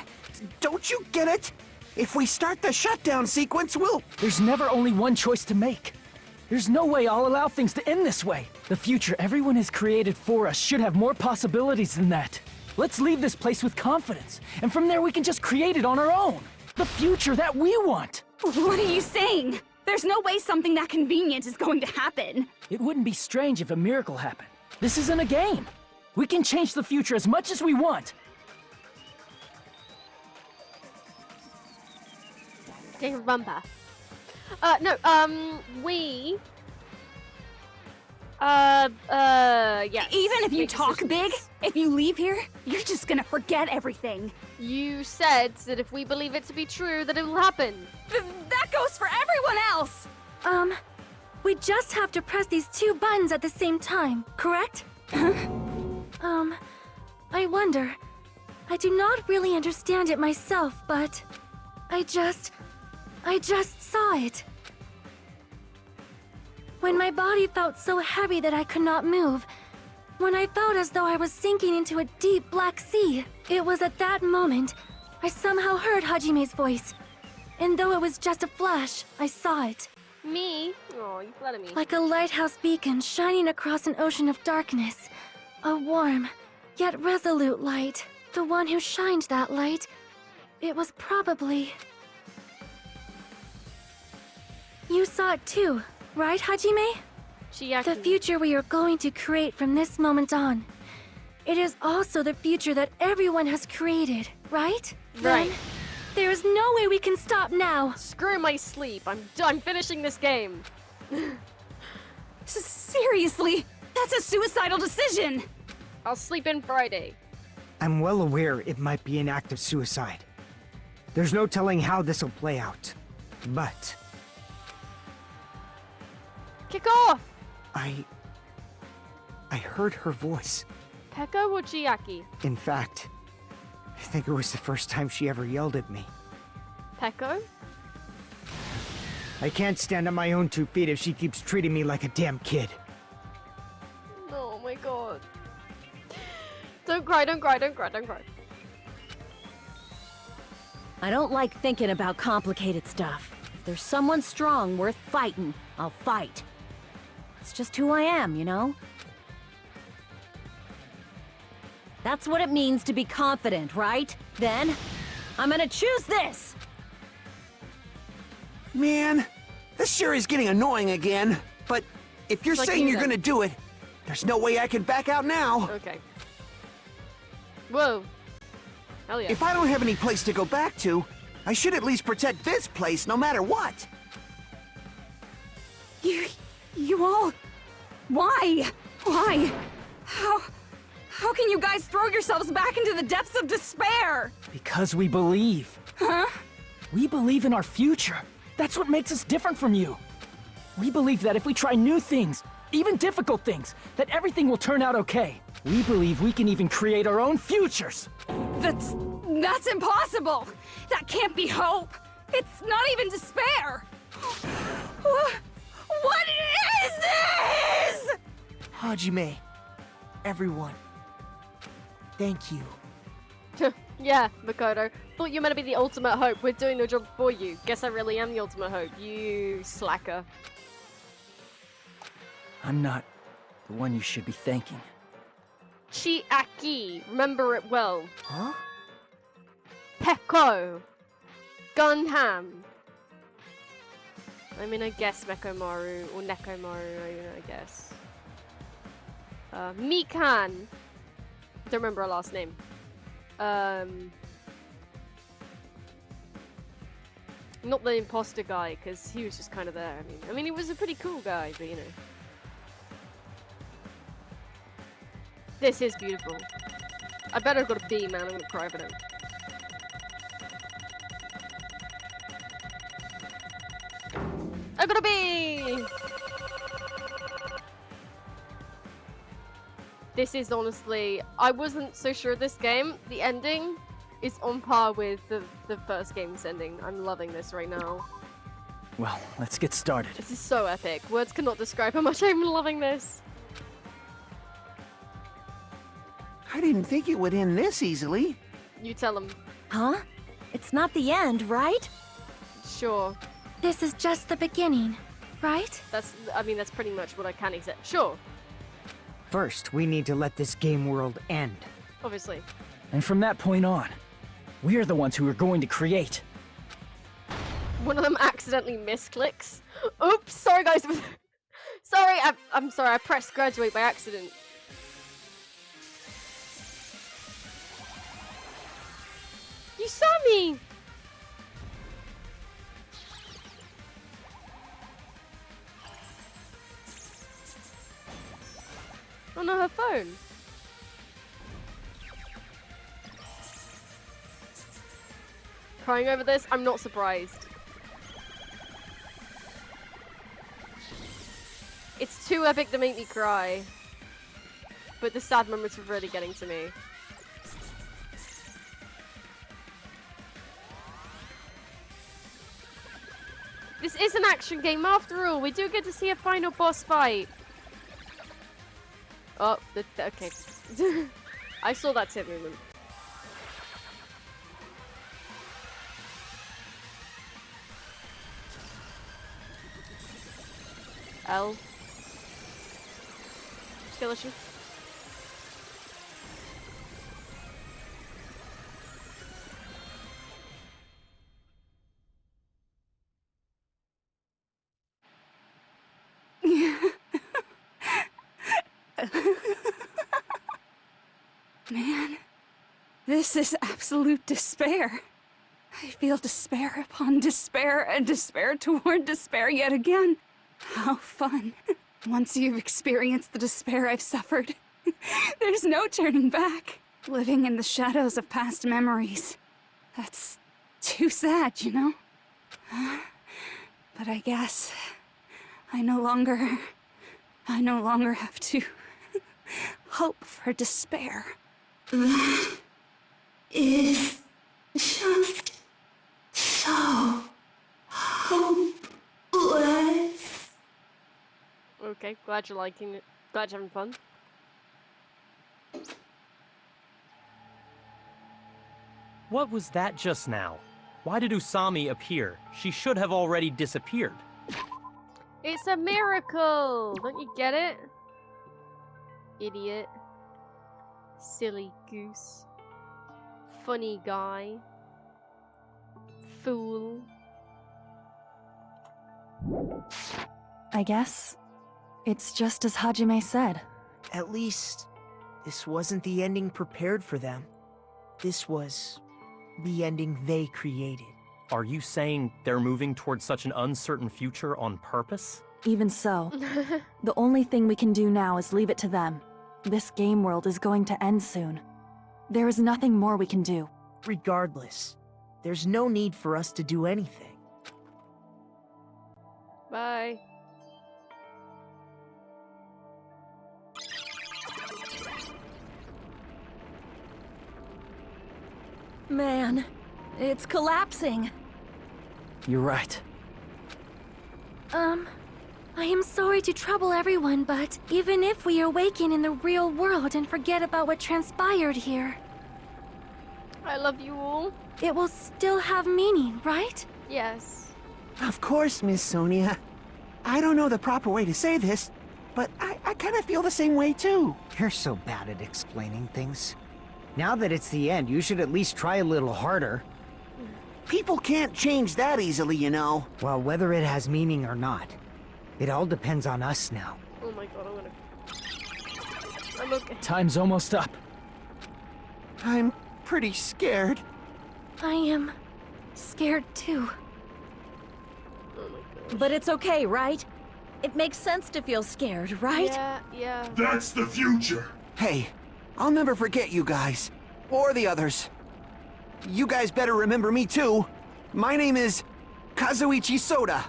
Don't you get it? If we start the shutdown sequence, we'll... There's never only one choice to make. There's no way I'll allow things to end this way. The future everyone has created for us should have more possibilities than that. Let's leave this place with confidence, and from there we can just create it on our own. The future that we want. What are you saying? There's no way something that convenient is going to happen. It wouldn't be strange if a miracle happened. This isn't a game. We can change the future as much as we want. Danganronpa. Yeah. Even if you talk big, if you leave here, you're just gonna forget everything. You said that if we believe it to be true, that it will happen. That goes for everyone else! We just have to press these two buttons at the same time, correct? I wonder. I do not really understand it myself, but I just saw it. When my body felt so heavy that I could not move, when I felt as though I was sinking into a deep black sea, it was at that moment I somehow heard Hajime's voice. And though it was just a flash, I saw it. Me? Oh, you flatter me. Like a lighthouse beacon shining across an ocean of darkness. A warm, yet resolute light. The one who shined that light, it was probably... You saw it too, right, Hajime? The future we are going to create from this moment on. It is also the future that everyone has created, right? Right. There's no way we can stop now. Screw my sleep. I'm finishing this game. Seriously, that's a suicidal decision. I'll sleep in Friday. I'm well aware it might be an act of suicide. There's no telling how this'll play out. But Kick off! I heard her voice. Peko or Chiaki? In fact, I think it was the first time she ever yelled at me. Peko? I can't stand on my own 2 feet if she keeps treating me like a damn kid. Oh my god. Don't cry, don't cry, don't cry, don't cry. I don't like thinking about complicated stuff. If there's someone strong worth fighting, I'll fight. It's just who I am, you know? That's what it means to be confident, right? Then, I'm gonna choose this! Man, this sure is getting annoying again. But if you're It's like saying you're Kingdom. gonna do it, there's no way I can back out now. Okay. Whoa. Hell yeah. If I don't have any place to go back to, I should at least protect this place no matter what. You all... Why? Why? How can you guys throw yourselves back into the depths of despair? Because we believe. Huh? We believe in our future. That's what makes us different from you. We believe that if we try new things, even difficult things, that everything will turn out okay. We believe we can even create our own futures. That's impossible! That can't be hope! It's not even despair! What is this?! Hajime, everyone, thank you. Yeah, Makoto. Thought you were meant to be the ultimate hope. We're doing the job for you. Guess I really am the ultimate hope. You slacker. I'm not the one you should be thanking. Chiaki. Remember it well. Huh? Peko. Gunham. I mean, I guess Mekomaru or Nekomaru, I guess. Mikan. Don't remember her last name. Not the imposter guy, because he was just kind of there. I mean, he was a pretty cool guy, but you know. This is beautiful. I bet I've got a B, man. I'm gonna cry for him. I got a B! This is honestly... I wasn't so sure of this game. The ending is on par with the first game's ending. I'm loving this right now. Well, let's get started. This is so epic. Words cannot describe how much I'm loving this. I didn't think it would end this easily. You tell him. Huh? It's not the end, right? Sure. This is just the beginning, right? I mean, that's pretty much what I can accept. Sure. First, we need to let this game world end. Obviously. And from that point on, we're the ones who are going to create. One of them accidentally misclicks. Oops, sorry guys. Sorry, I'm sorry, I pressed graduate by accident. You saw me! Oh no, her phone. Crying over this? I'm not surprised. It's too epic to make me cry. But the sad moments are really getting to me. This is an action game after all. We do get to see a final boss fight. Oh, okay. I saw that tip movement. L. Skeleton. Man, this is absolute despair. I feel despair upon despair and despair toward despair yet again. How fun. Once you've experienced the despair I've suffered, there's no turning back. Living in the shadows of past memories. That's too sad, you know? But I guess I no longer have to hope for despair. That is just so hopeless. Okay, glad you're liking it. Glad you're having fun. What was that just now? Why did Usami appear? She should have already disappeared. It's a miracle! Don't you get it? Idiot. Silly goose. Funny guy. Fool. I guess it's just as Hajime said. At least, this wasn't the ending prepared for them. This was the ending they created. Are you saying they're moving towards such an uncertain future on purpose? Even so, the only thing we can do now is leave it to them. This game world is going to end soon. There is nothing more we can do. Regardless, there's no need for us to do anything. Bye. Man, it's collapsing. You're right. I am sorry to trouble everyone, but even if we awaken in the real world and forget about what transpired here, I love you all. it will still have meaning, right? Yes. Of course, Miss Sonia. I don't know the proper way to say this, but I kind of feel the same way too. You're so bad at explaining things. Now that it's the end, you should at least try a little harder. People can't change that easily, you know. Well, whether it has meaning or not, it all depends on us now. Oh my god, I'm okay. Time's almost up. I'm pretty scared. I am scared too. Oh my god. But it's okay, right? It makes sense to feel scared, right? Yeah. That's the future. Hey, I'll never forget you guys. Or the others. You guys better remember me too. My name is Kazuichi Soda.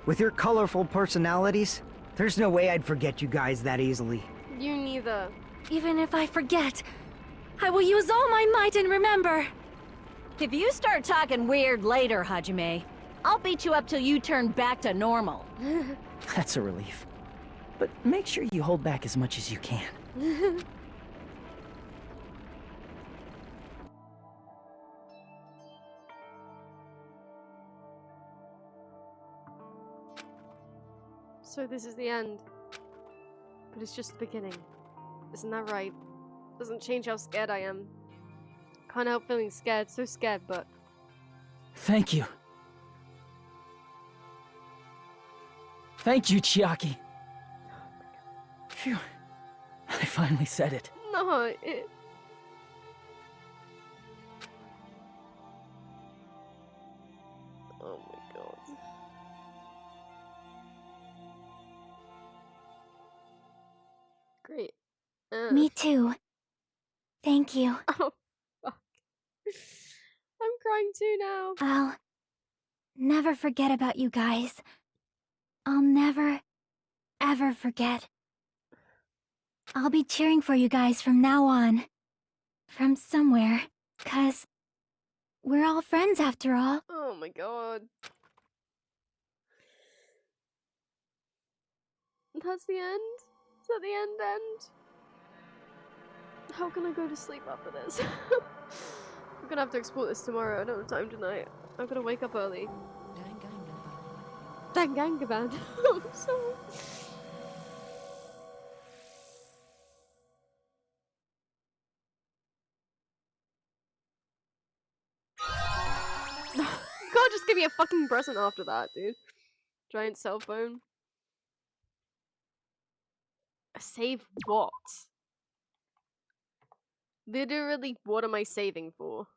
With your colorful personalities, there's no way I'd forget you guys that easily. You neither. Even if I forget, I will use all my might and remember. If you start talking weird later, Hajime, I'll beat you up till you turn back to normal. That's a relief. But make sure you hold back as much as you can. So this is the end. But it's just the beginning. Isn't that right? Doesn't change how scared I am. Can't help feeling scared, so scared, but... Thank you. Thank you, Chiaki. Phew. I finally said it. No, it... Oh my god. Great. Me too. Thank you. Oh, fuck. I'm crying too now. I'll never forget about you guys. I'll never, ever forget. I'll be cheering for you guys from now on. From somewhere. 'Cause we're all friends after all. Oh my god. That's the end? Is that the end? How can I go to sleep after this? I'm gonna have to explore this tomorrow. I don't have time tonight. I'm gonna wake up early. Danganronpa. I'm sorry. You can't just give me a fucking present after that, dude. Giant cell phone. A save what? Literally, what am I saving for?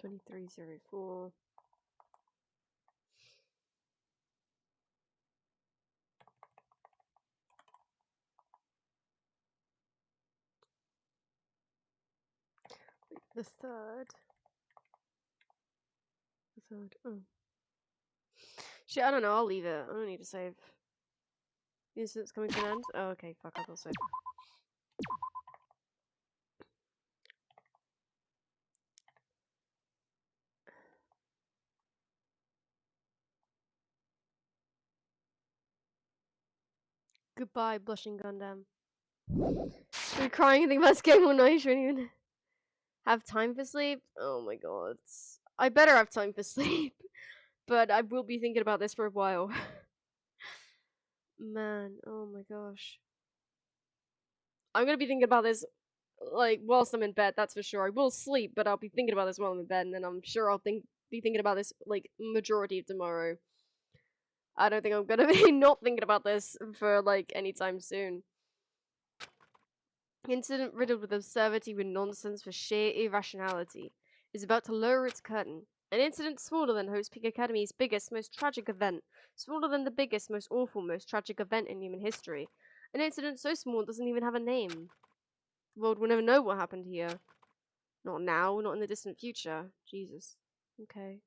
2304. The third. Oh. Shit, I don't know. I'll leave it. I don't need to save. The incident's coming to an end? Oh, okay. Fuck, I'll save. Goodbye, blushing Gundam. You're crying and think about this game all night. You shouldn't even have time for sleep. Oh my god. I better have time for sleep. But I will be thinking about this for a while. Man, oh my gosh. I'm gonna be thinking about this, like, whilst I'm in bed, that's for sure. I will sleep, but I'll be thinking about this while I'm in bed, and then I'm sure I'll be thinking about this, like, majority of tomorrow. I don't think I'm gonna be not thinking about this for, like, anytime soon. Incident riddled with absurdity with nonsense for sheer irrationality is about to lower its curtain. An incident smaller than Host Peak Academy's biggest, most tragic event. Smaller than the biggest, most awful, most tragic event in human history. An incident so small it doesn't even have a name. The world will never know what happened here. Not now, not in the distant future. Jesus. Okay.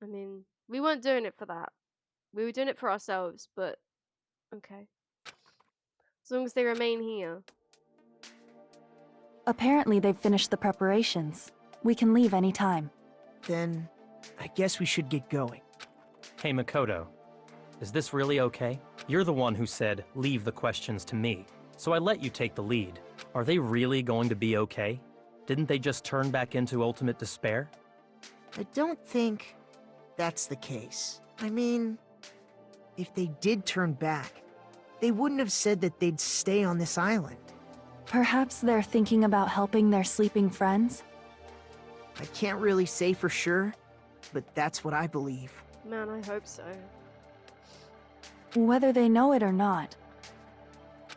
I mean, we weren't doing it for that. We were doing it for ourselves, but okay. As long as they remain here. Apparently they've finished the preparations. We can leave any time. Then, I guess we should get going. Hey, Makoto. Is this really okay? You're the one who said, leave the questions to me. So I let you take the lead. Are they really going to be okay? Didn't they just turn back into ultimate despair? I don't think that's the case. I mean, if they did turn back, they wouldn't have said that they'd stay on this island. Perhaps they're thinking about helping their sleeping friends? I can't really say for sure, but that's what I believe. Man, I hope so. Whether they know it or not,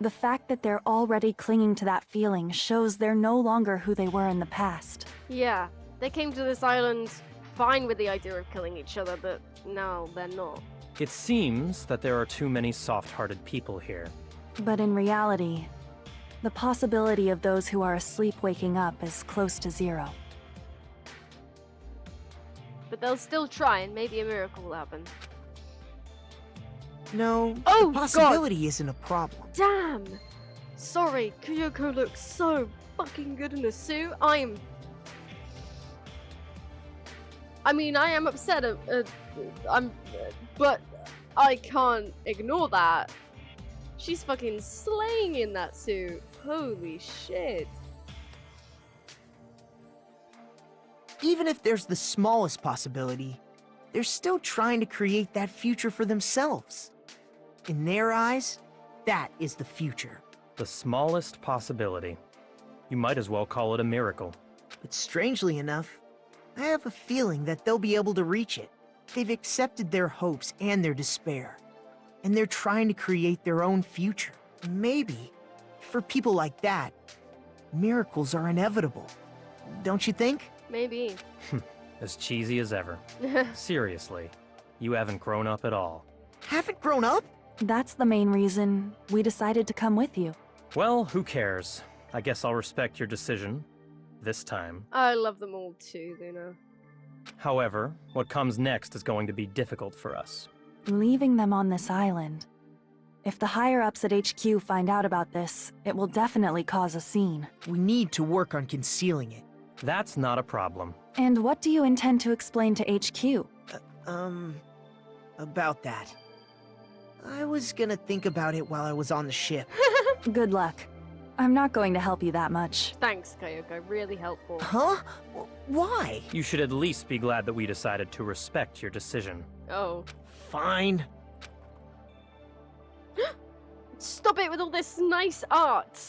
the fact that they're already clinging to that feeling shows they're no longer who they were in the past. Yeah, they came to this island fine with the idea of killing each other, but now they're not. It seems that there are too many soft-hearted people here. But in reality, the possibility of those who are asleep waking up is close to zero. But they'll still try, and maybe a miracle will happen. No, oh, the possibility God. isn't a problem. Damn! Sorry, Kyoko looks so fucking good in a suit. I am upset. But I can't ignore that. She's fucking slaying in that suit. Holy shit. Even if there's the smallest possibility, they're still trying to create that future for themselves. In their eyes, that is the future. The smallest possibility. You might as well call it a miracle. But strangely enough, I have a feeling that they'll be able to reach it. They've accepted their hopes and their despair, and they're trying to create their own future. Maybe, for people like that, miracles are inevitable. Don't you think? Maybe. As cheesy as ever. Seriously, you haven't grown up at all. Haven't grown up? That's the main reason we decided to come with you. Well, who cares? I guess I'll respect your decision. This time. I love them all too, Luna. However, what comes next is going to be difficult for us. Leaving them on this island. If the higher-ups at HQ find out about this, it will definitely cause a scene. We need to work on concealing it. That's not a problem. And what do you intend to explain to HQ? About that. I was gonna think about it while I was on the ship. Good luck. I'm not going to help you that much. Thanks, Kyoko. Really helpful. Huh? Why? You should at least be glad that we decided to respect your decision. Oh. Fine. Stop it with all this nice art!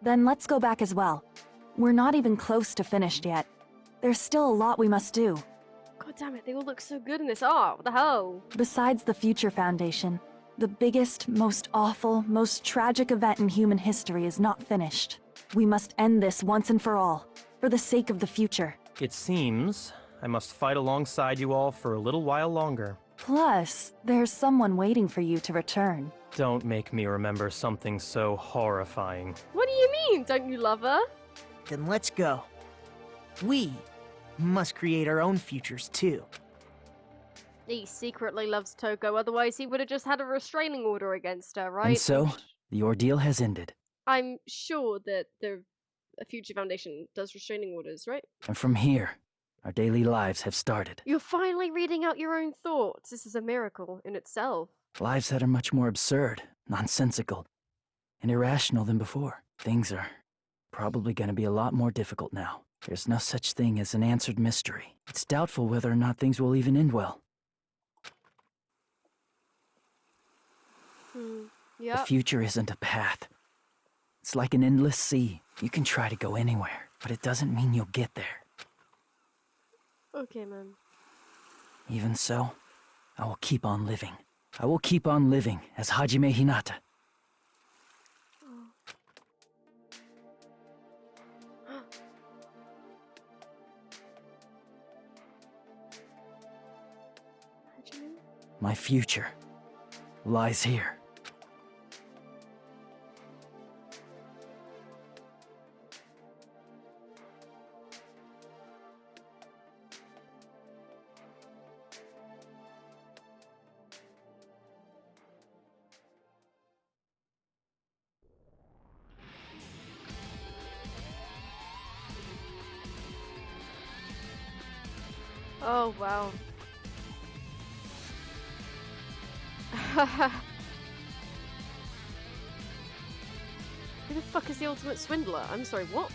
Then let's go back as well. We're not even close to finished yet. There's still a lot we must do. God damn it, they all look so good in this art. What the hell? Besides the Future Foundation, the biggest, most awful, most tragic event in human history is not finished. We must end this once and for all. for the sake of the future. It seems I must fight alongside you all for a little while longer. Plus, there's someone waiting for you to return. Don't make me remember something so horrifying. What do you mean? Don't you love her? Then let's go. We must create our own futures too. He secretly loves Toko, otherwise he would have just had a restraining order against her, right? And so, the ordeal has ended. I'm sure that the Future Foundation does restraining orders, right? And from here, our daily lives have started. You're finally reading out your own thoughts. This is a miracle in itself. Lives that are much more absurd, nonsensical, and irrational than before. Things are probably gonna be a lot more difficult now. There's no such thing as an answered mystery. It's doubtful whether or not things will even end well. Yeah. The future isn't a path. It's like an endless sea. You can try to go anywhere, but it doesn't mean you'll get there. Okay, man. Even so, I will keep on living. I will keep on living as Hajime Hinata. My future lies here. Oh, wow. Who the fuck is the ultimate swindler? I'm sorry, what?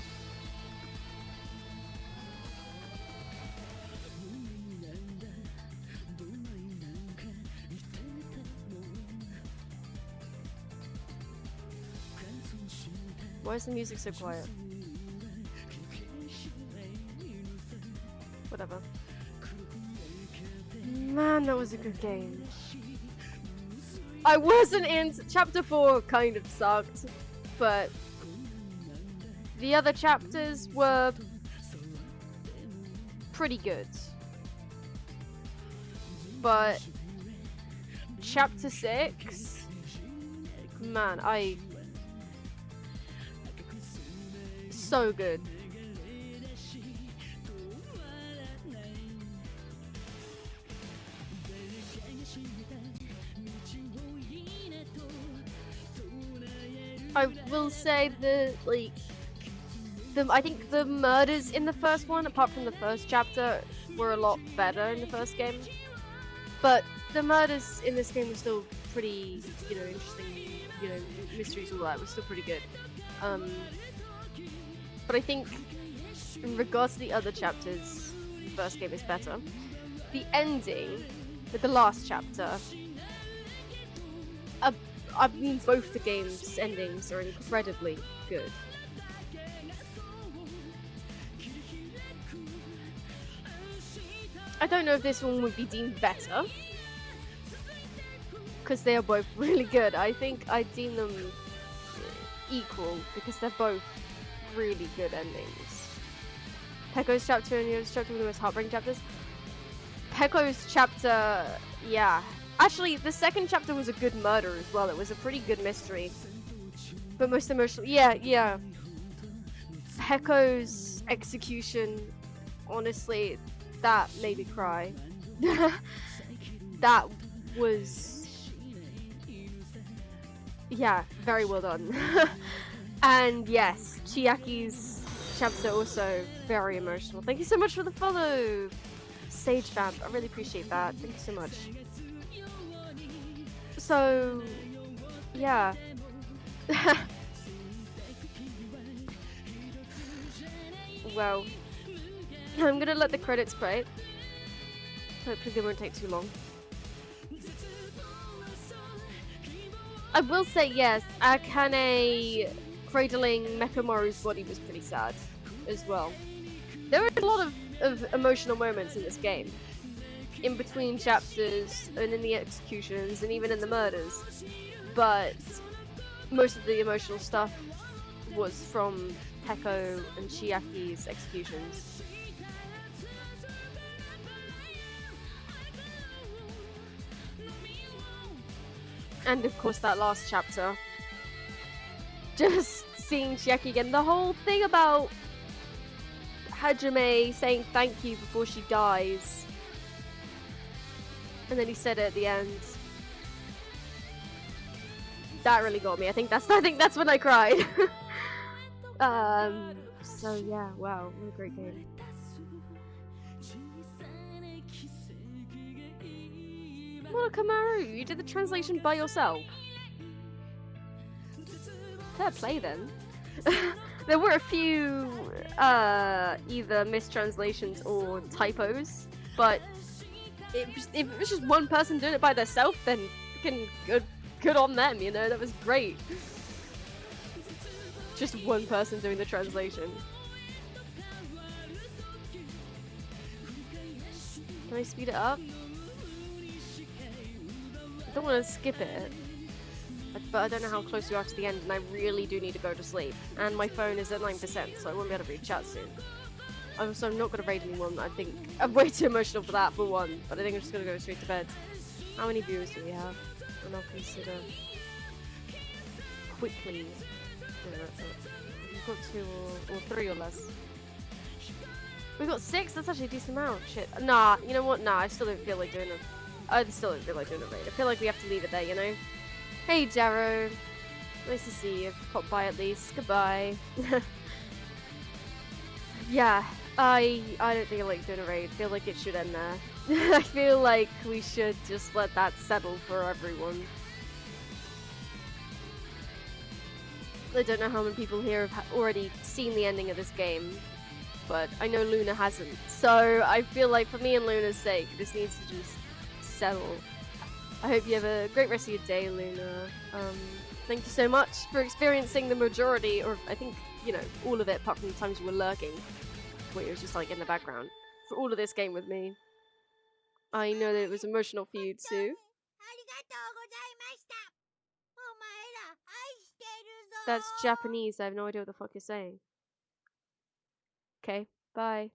Why is the music so quiet? Whatever. Man, that was a good game. I wasn't in chapter 4 kind of sucked, but the other chapters were pretty good. But chapter 6, man, so good. I will say I think the murders in the first one, apart from the first chapter, were a lot better in the first game. But the murders in this game were still pretty, interesting, mysteries, all that was still pretty good. But I think in regards to the other chapters, the first game is better. The ending, with the last chapter, I mean, both the game's endings are incredibly good. I don't know if this one would be deemed better, because they are both really good. I think I deem them equal, because they're both really good endings. Pekko's chapter and Yoda's chapter were the most heartbreaking chapters. Pekko's chapter, yeah. Actually, the second chapter was a good murder as well. It was a pretty good mystery. But most emotional, yeah. Pekko's execution, honestly, that made me cry. That was, yeah, very well done. And yes, Chiaki's chapter also very emotional. Thank you so much for the follow, Sage Vamp. I really appreciate that. Thank you so much. So, yeah. Well, I'm gonna let the credits play. Hopefully they won't take too long. I will say yes, Akane cradling Mechamaru's body was pretty sad as well. There were a lot of emotional moments in this game. In between chapters, and in the executions, and even in the murders. But most of the emotional stuff was from Peko and Chiaki's executions. And of course that last chapter. Just seeing Chiaki again. The whole thing about Hajime saying thank you before she dies. And then he said it at the end. That really got me. I think that's when I cried. So yeah, wow, what a great game. Kamaru, you did the translation by yourself. Fair play then. There were a few either mistranslations or typos, but if it was just one person doing it by themselves, then good on them, you know, that was great. Just one person doing the translation. Can I speed it up? I don't want to skip it, but I don't know how close we are to the end, and I really do need to go to sleep. And my phone is at 9%, so I won't be able to read chat soon. Also, I'm not going to raid anyone. I think I'm way too emotional for that, for one. But I think I'm just going to go straight to bed. How many viewers do we have? And I'll consider quickly. We've got 2 or 3 or less. We've got 6? That's actually a decent amount. Shit. Nah, you know what? Nah, I still don't feel like doing it. I still don't feel like doing a raid. I feel like we have to leave it there, you know? Hey, Darrow. Nice to see you. Pop by at least. Goodbye. Yeah, I don't think I like doing a raid. I feel like it should end there. I feel like we should just let that settle for everyone. I don't know how many people here have already seen the ending of this game, but I know Luna hasn't. So I feel like for me and Luna's sake, this needs to just settle. I hope you have a great rest of your day, Luna. Thank you so much for experiencing the majority, or I think, you know, all of it apart from the times you were lurking, where you were just like in the background, for all of this game with me. I know that it was emotional for you too. That's Japanese, I have no idea what the fuck you're saying. Okay, bye.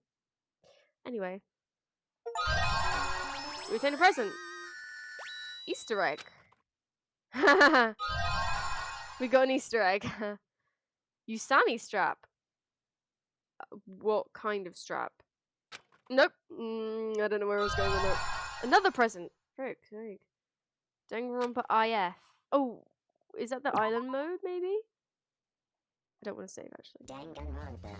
Anyway. Return a present! Easter egg. We got an Easter egg. Usami strap. What kind of strap? Nope. I don't know where I was going with it. Another present. Frick. Danganronpa IF. Oh, is that the island mode, maybe? I don't want to save, actually. Danganronpa.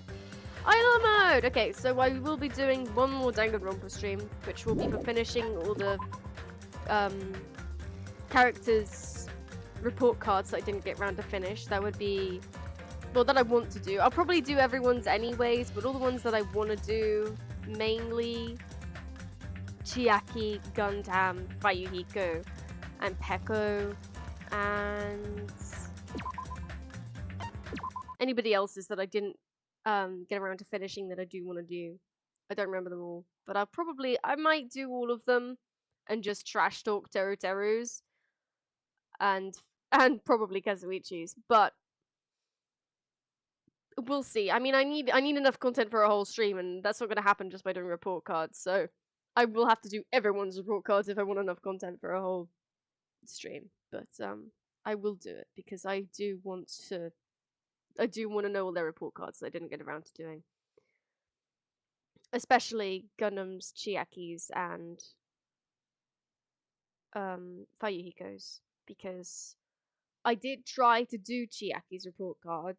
Island mode! Okay, so I will be doing one more Danganronpa stream, which will be for finishing all the characters' report cards that I didn't get around to finish. That would be... well, that I want to do. I'll probably do everyone's anyways, but all the ones that I want to do, mainly Chiaki, Gundam, Fuyuhiko, and Peko, and anybody else's that I didn't get around to finishing that I do want to do. I don't remember them all, but I might do all of them and just trash talk Teru's and probably Kazuichi's, but we'll see. I mean, I need enough content for a whole stream, and that's not going to happen just by doing report cards. So I will have to do everyone's report cards if I want enough content for a whole stream. But I will do it because I do want to know all their report cards that I didn't get around to doing, especially Gundam's, Chiaki's, and Fuyuhiko's, because I did try to do Chiaki's report card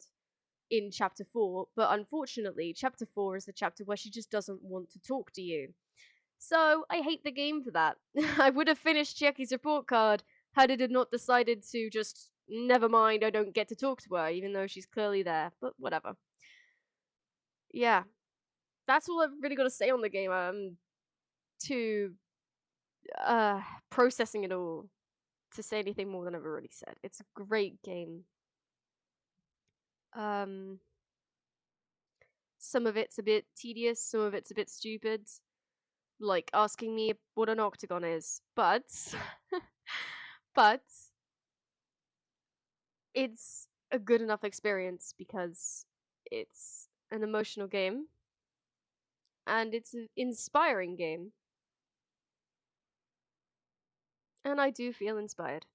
in chapter 4, but unfortunately chapter 4 is the chapter where she just doesn't want to talk to you. So I hate the game for that. I would have finished Chiaki's report card had it not decided to just, never mind, I don't get to talk to her, even though she's clearly there, but whatever. Yeah. That's all I've really got to say on the game. I'm too processing it all to say anything more than I've already said. It's a great game. Some of it's a bit tedious, some of it's a bit stupid, like asking me what an octagon is, but but it's a good enough experience because It's an emotional game. And it's an inspiring game. And I do feel inspired.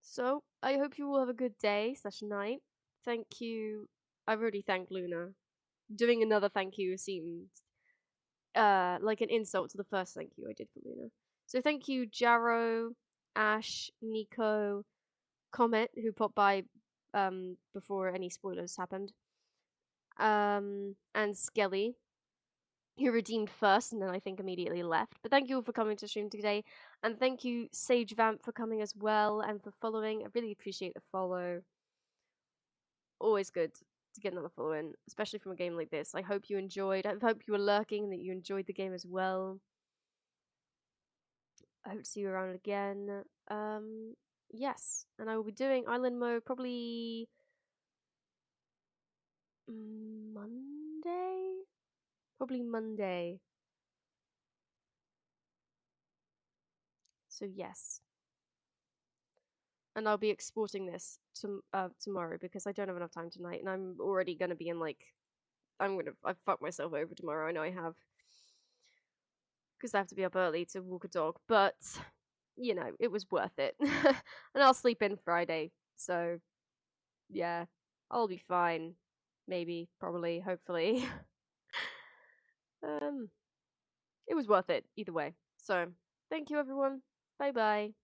So, I hope you all have a good day / night. Thank you. I've already thanked Luna. Doing another thank you seems like an insult to the first thank you I did for Luna. So thank you, Jarrow, Ash, Nico, Comet, who popped by before any spoilers happened, and Skelly, who redeemed first and then I think immediately left. But thank you all for coming to stream today, and thank you, Sage Vamp, for coming as well and for following. I really appreciate the follow. Always good to get another follow in, especially from a game like this. I hope you enjoyed. I hope you were lurking and that you enjoyed the game as well. I hope to see you around again. Yes, and I will be doing Island Mode probably Monday? Probably Monday. So yes. And I'll be exporting this tomorrow because I don't have enough time tonight, and I'm already gonna be in like I've fucked myself over tomorrow. I know I have, because I have to be up early to walk a dog. But you know, it was worth it, and I'll sleep in Friday. So yeah, I'll be fine. Maybe, probably, hopefully. It was worth it either way. So thank you, everyone. Bye bye.